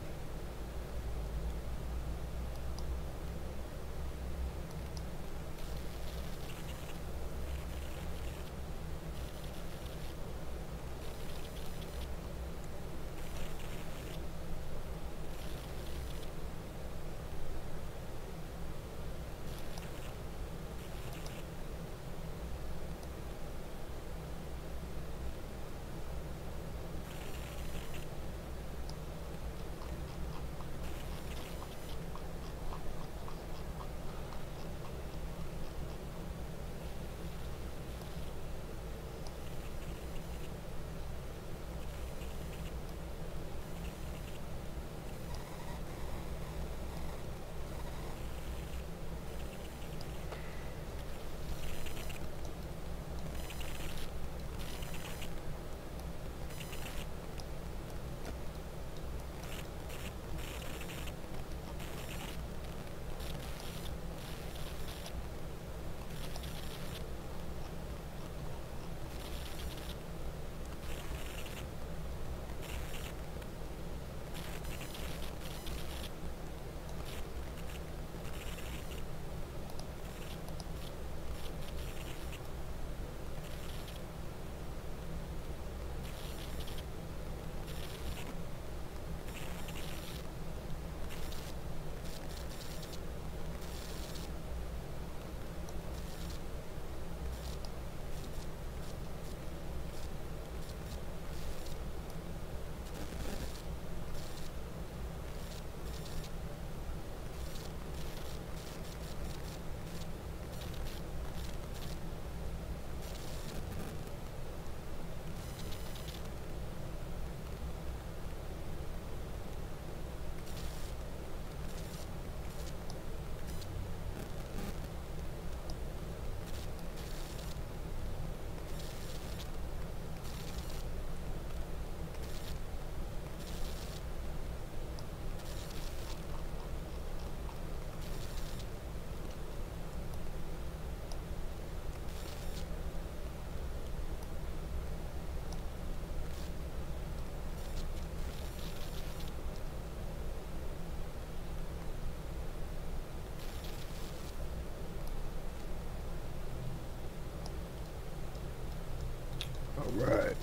Alright,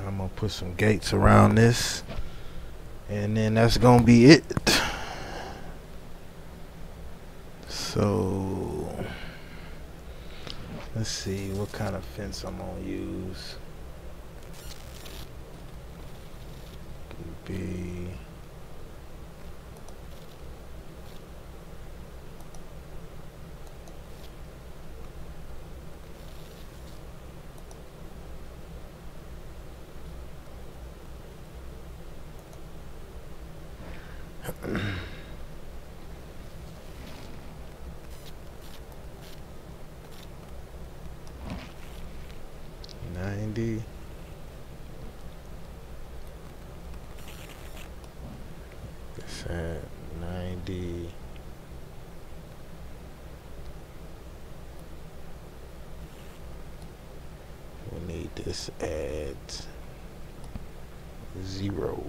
I'm gonna put some gates around this, and then that's gonna be it. So let's see what kind of fence I'm gonna use. Could be $90. It's at 90. We need this at 0.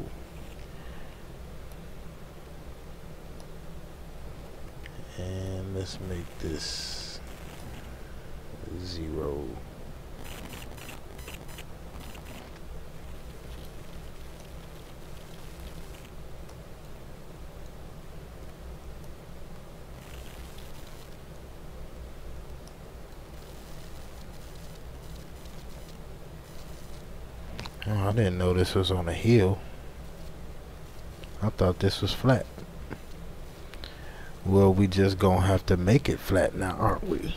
And let's make this 0. Oh, I didn't know this was on a hill. I thought this was flat. Well, we just gonna have to make it flat now, aren't we?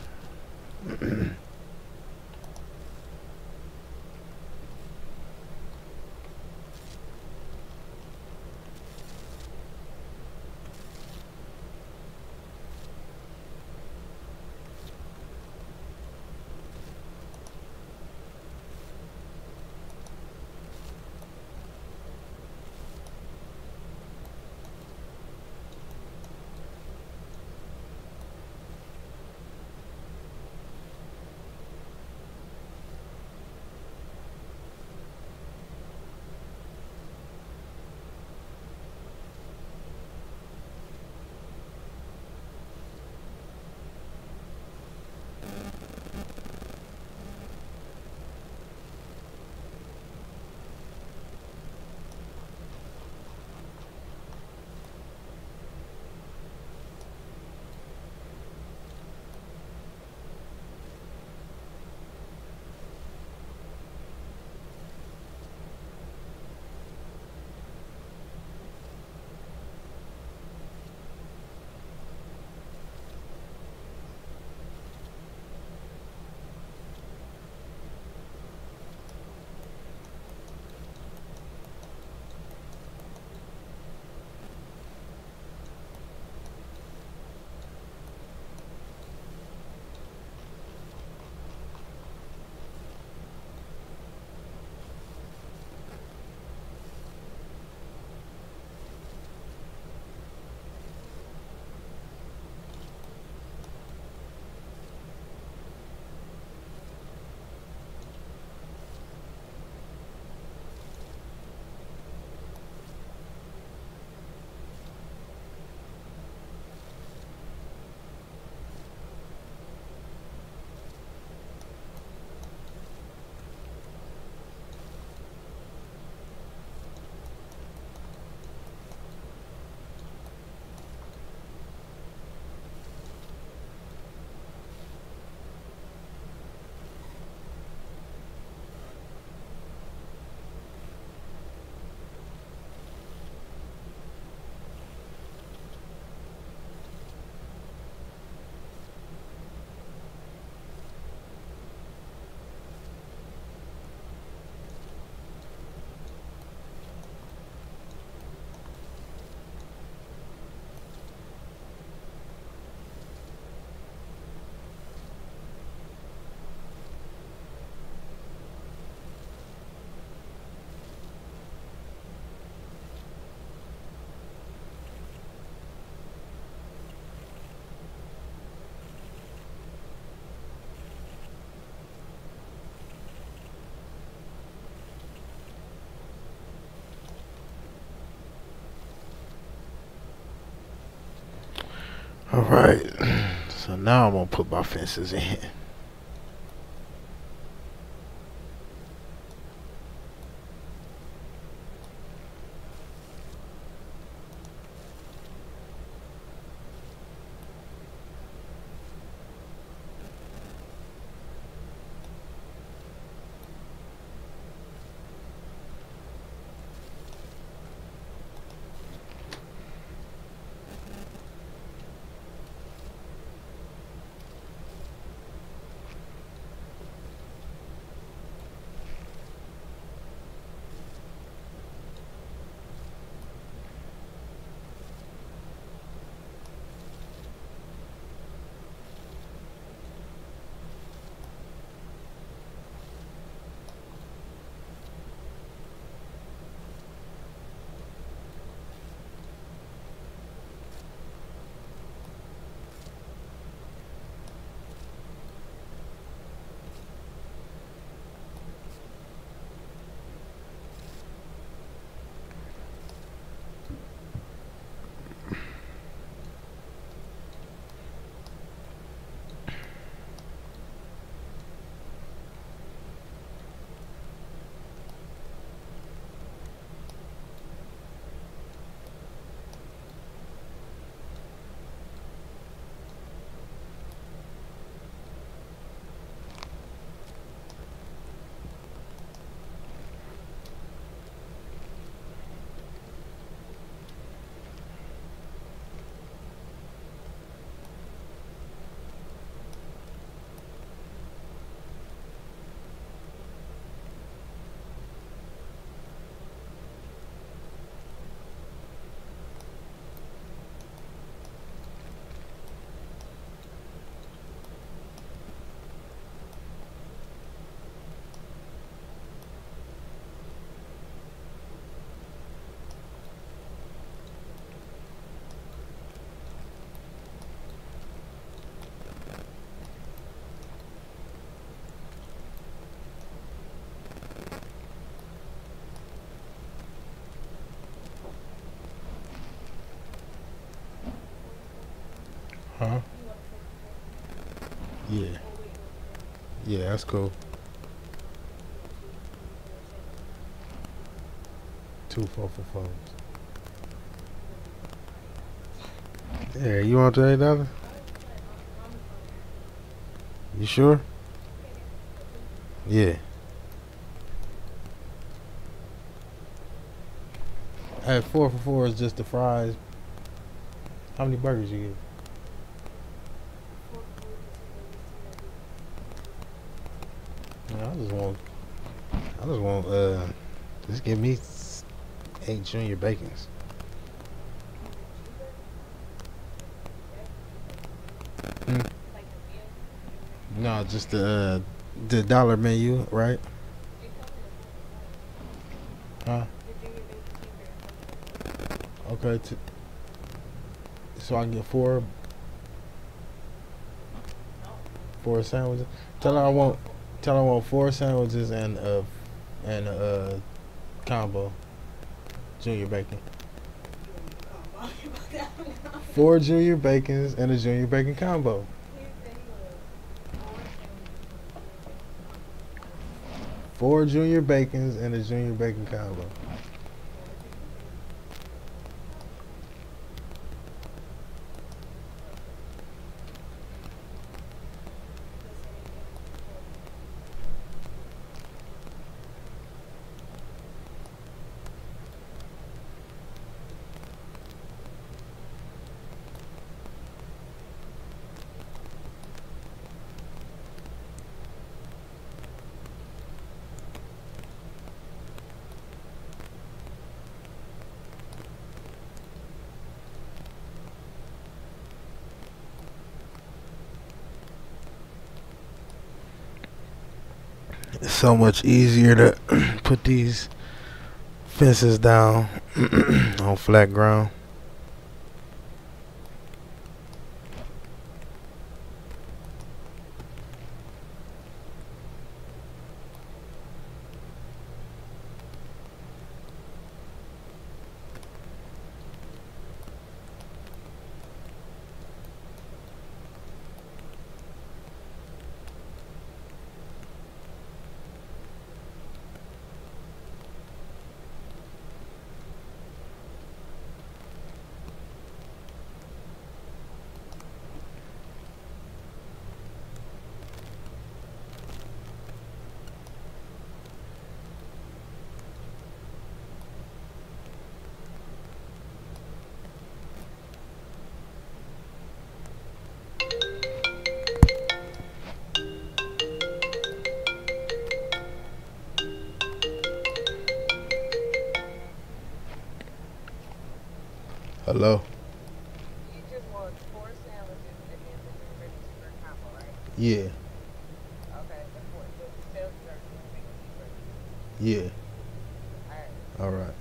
Alright, so now I'm gonna put my fences in. Huh? Yeah. Yeah, that's cool. 2 4 for 4s. Yeah, you want $30? You sure? Yeah. At 4 for 4 is just the fries. How many burgers you get? I just want, just give me 8 junior bacons. Hmm? No, just the dollar menu, right? Huh? Okay, so I can get four sandwiches. Tell her I want 4 sandwiches and a combo junior bacon. 4 junior bacons and a junior bacon combo. 4 junior bacons and a junior bacon combo. It's so much easier to put these fences down on flat ground. Hello? You just want 4 sandwiches and then the 3 regular cheeseburger combo, right? Yeah, Okay, the sandwiches are just the single cheeseburger. yeah. Alright. All right.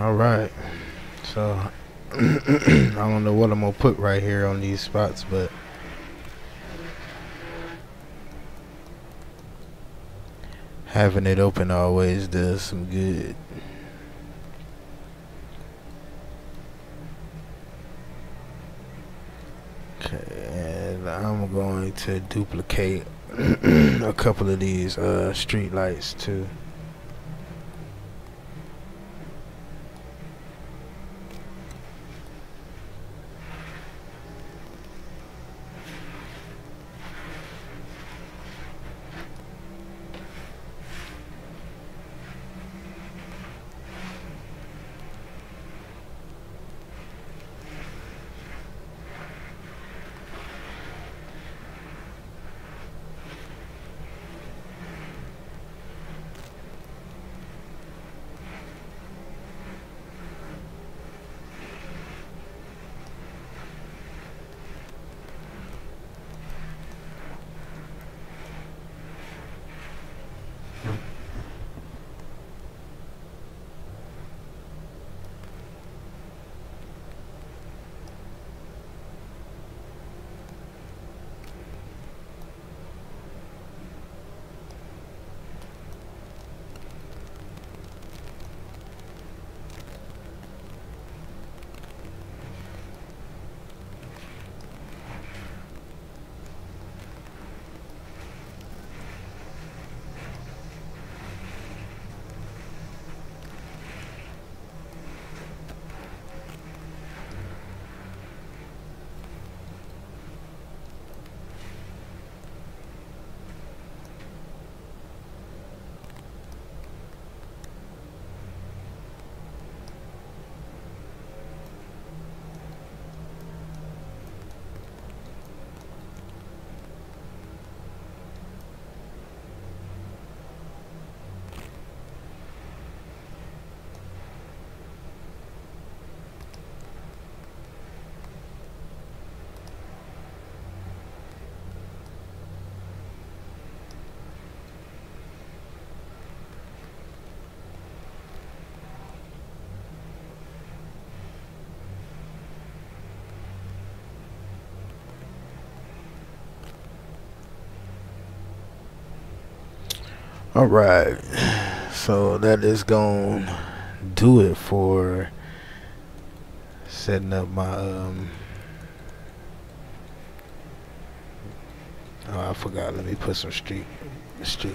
All right. So I don't know what I'm gonna put right here on these spots, but having it open always does some good. Okay, and I'm going to duplicate a couple of these street lights too. Alright, so that is gonna do it for setting up my oh, I forgot, let me put some street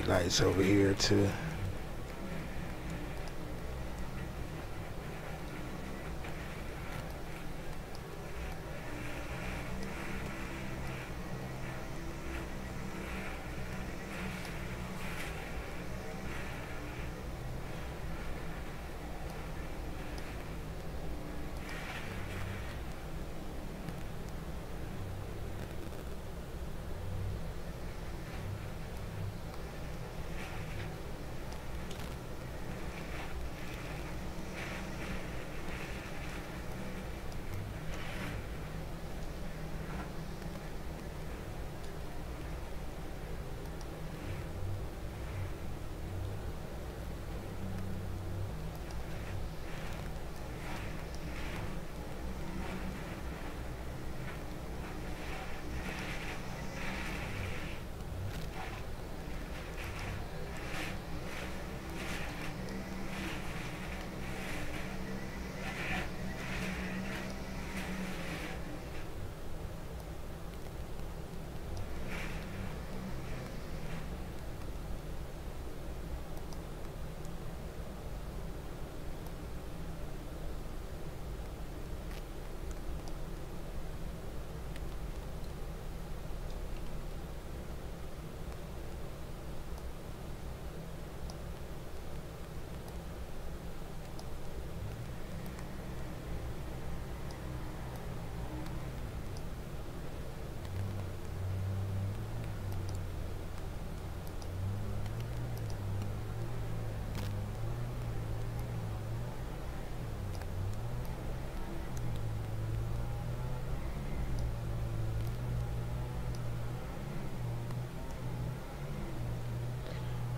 lights over here too.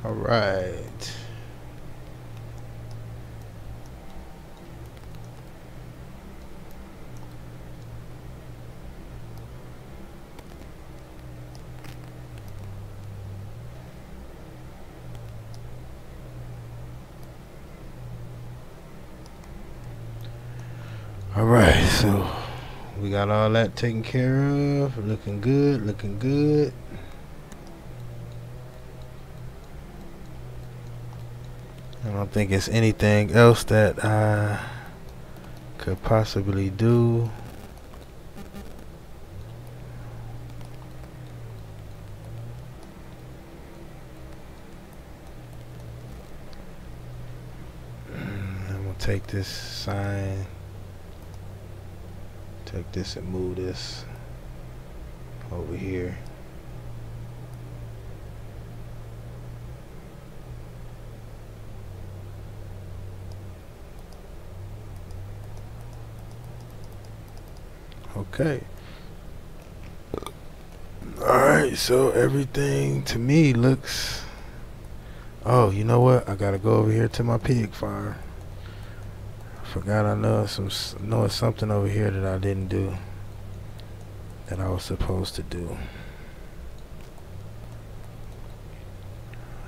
All right. Alright, so we got all that taken care of. Looking good, looking good. I don't think it's anything else that I could possibly do. I'm gonna take this sign, take this and move this over here. Okay. Alright, so everything to me looks... Oh, you know what? I gotta go over here to my pig farm. I forgot I know it's something over here that I didn't do, that I was supposed to do.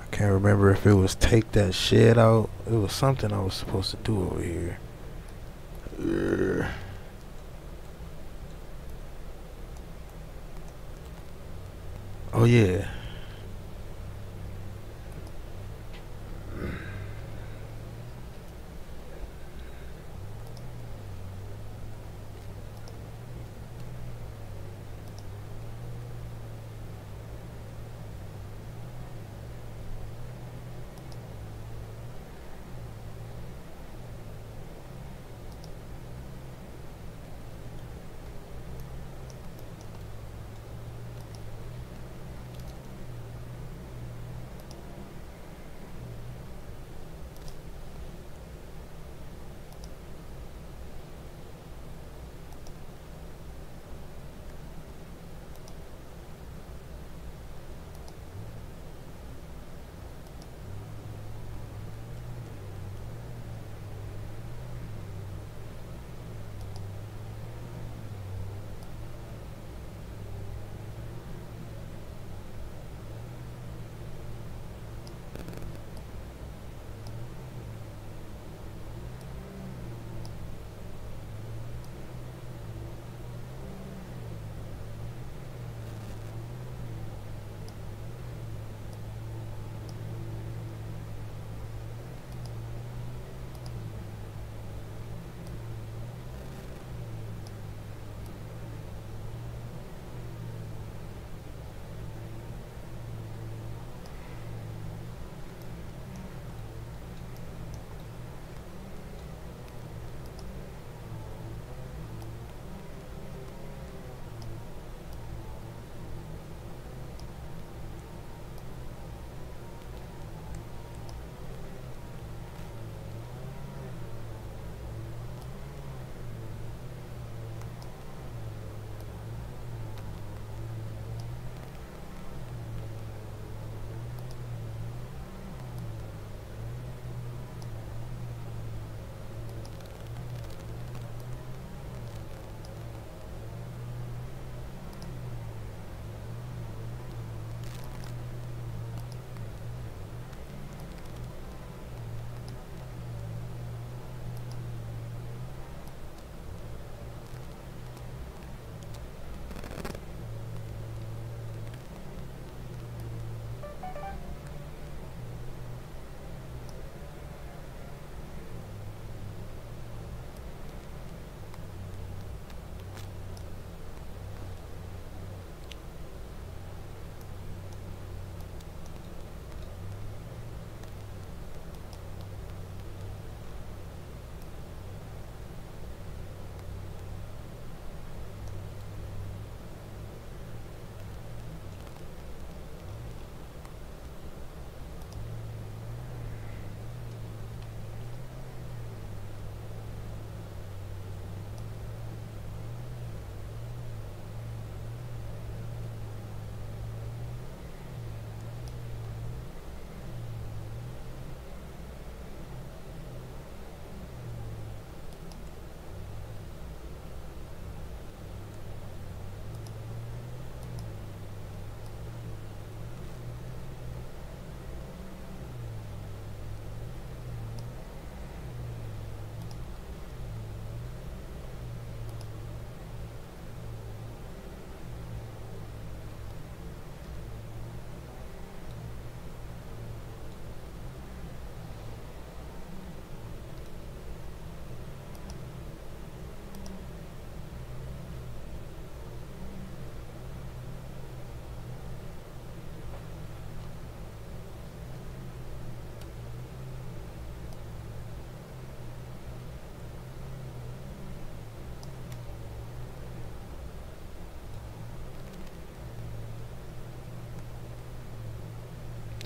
I can't remember if it was take that shed out. It was something I was supposed to do over here. Oh yeah.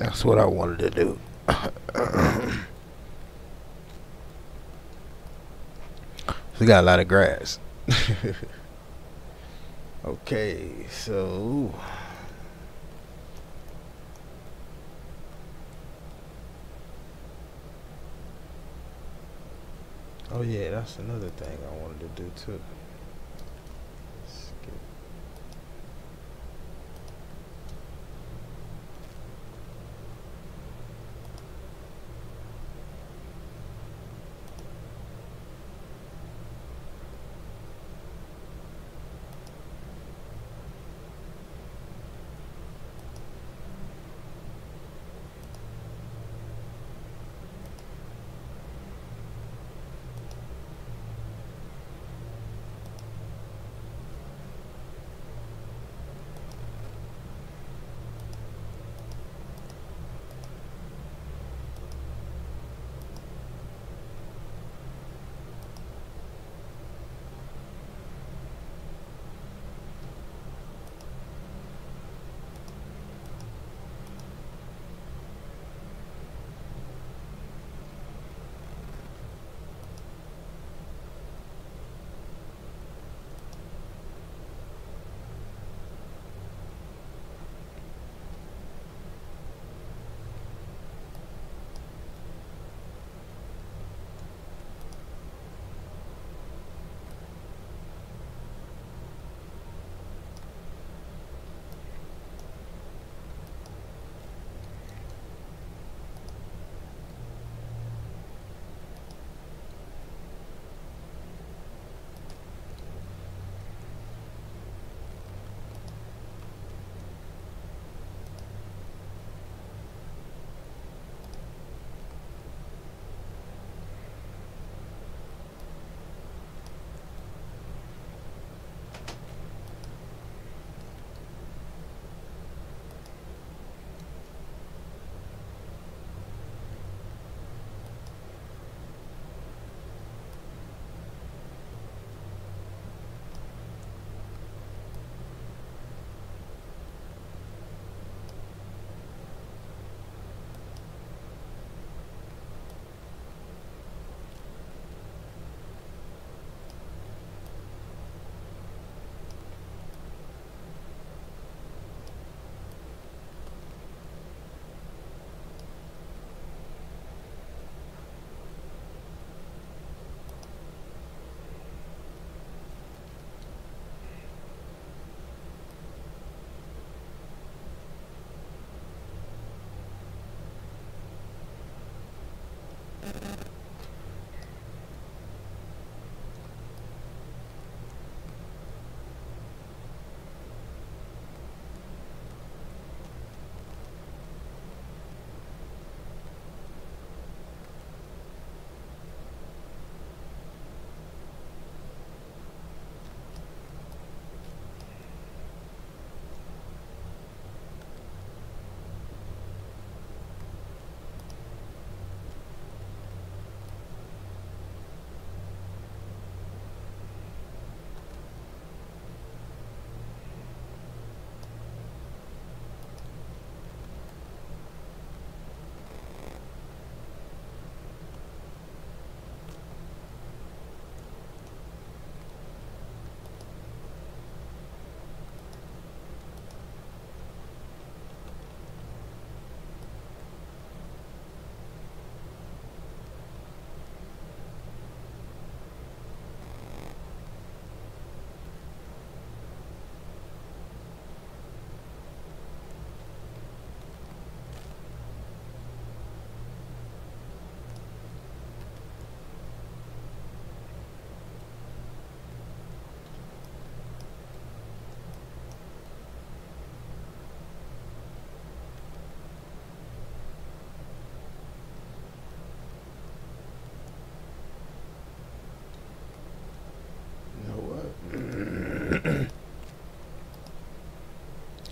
That's what I wanted to do. We got a lot of grass. Okay, so oh yeah, that's another thing I wanted to do too. Skip.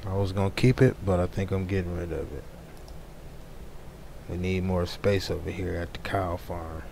I was gonna keep it, but I think I'm getting rid of it. We need more space over here at the cow farm.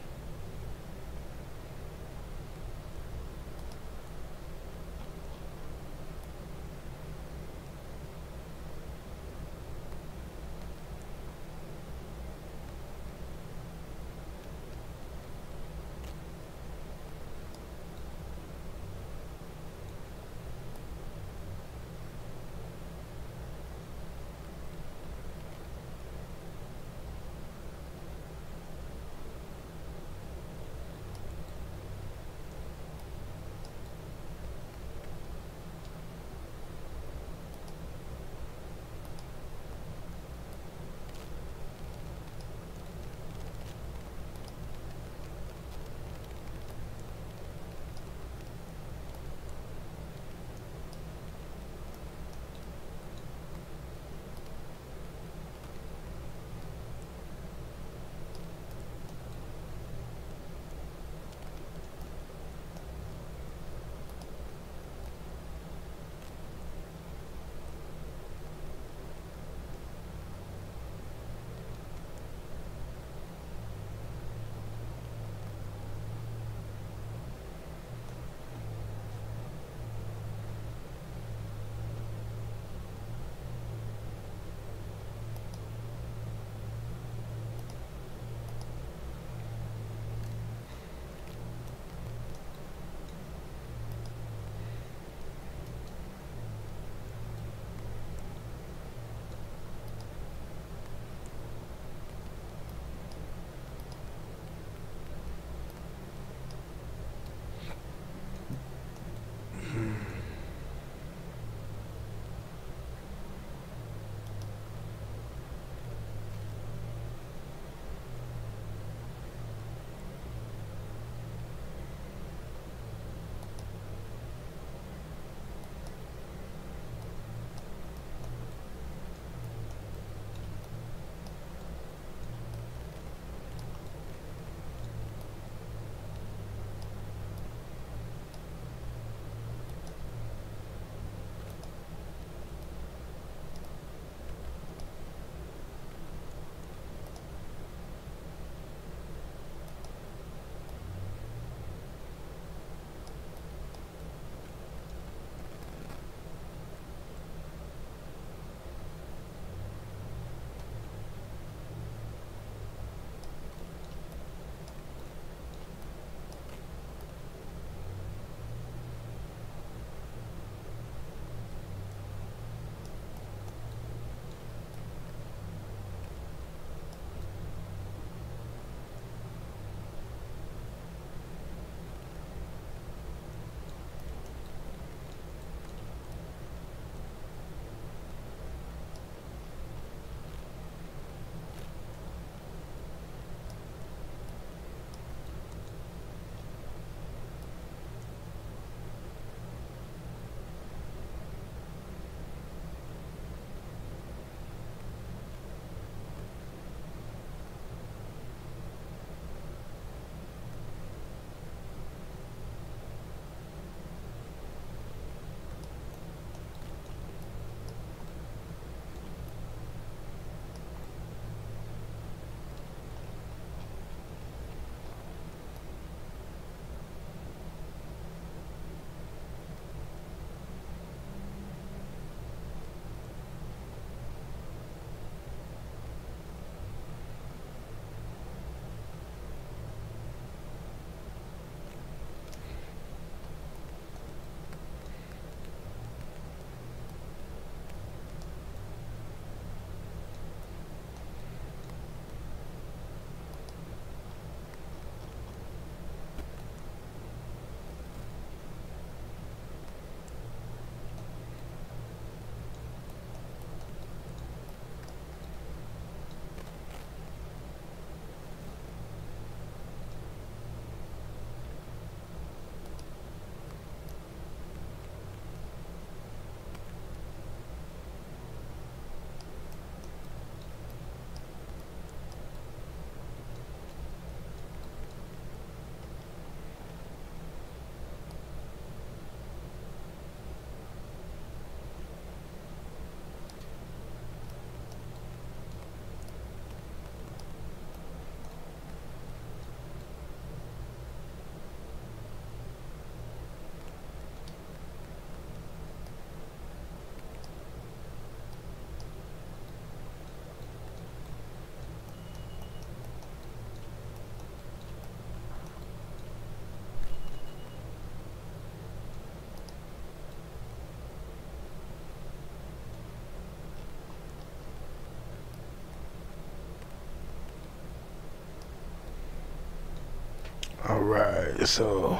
Alright, so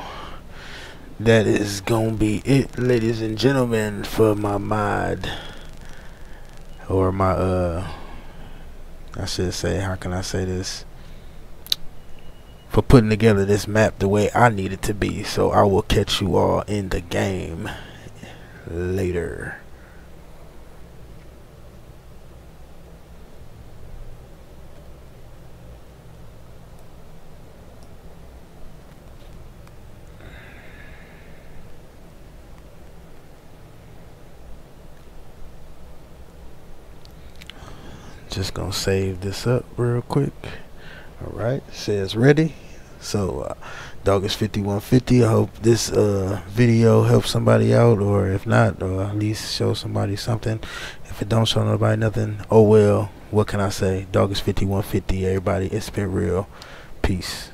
that is gonna be it, ladies and gentlemen, for my mod, or my I should say, how can I say this, for putting together this map the way I need it to be. So I will catch you all in the game later. Just gonna save this up real quick. Alright, says ready. So Dog is 5150. I hope this video helps somebody out, or if not, or at least show somebody something. If it don't show nobody nothing, oh well, what can I say? Dog is 5150, everybody. It's been real. Peace.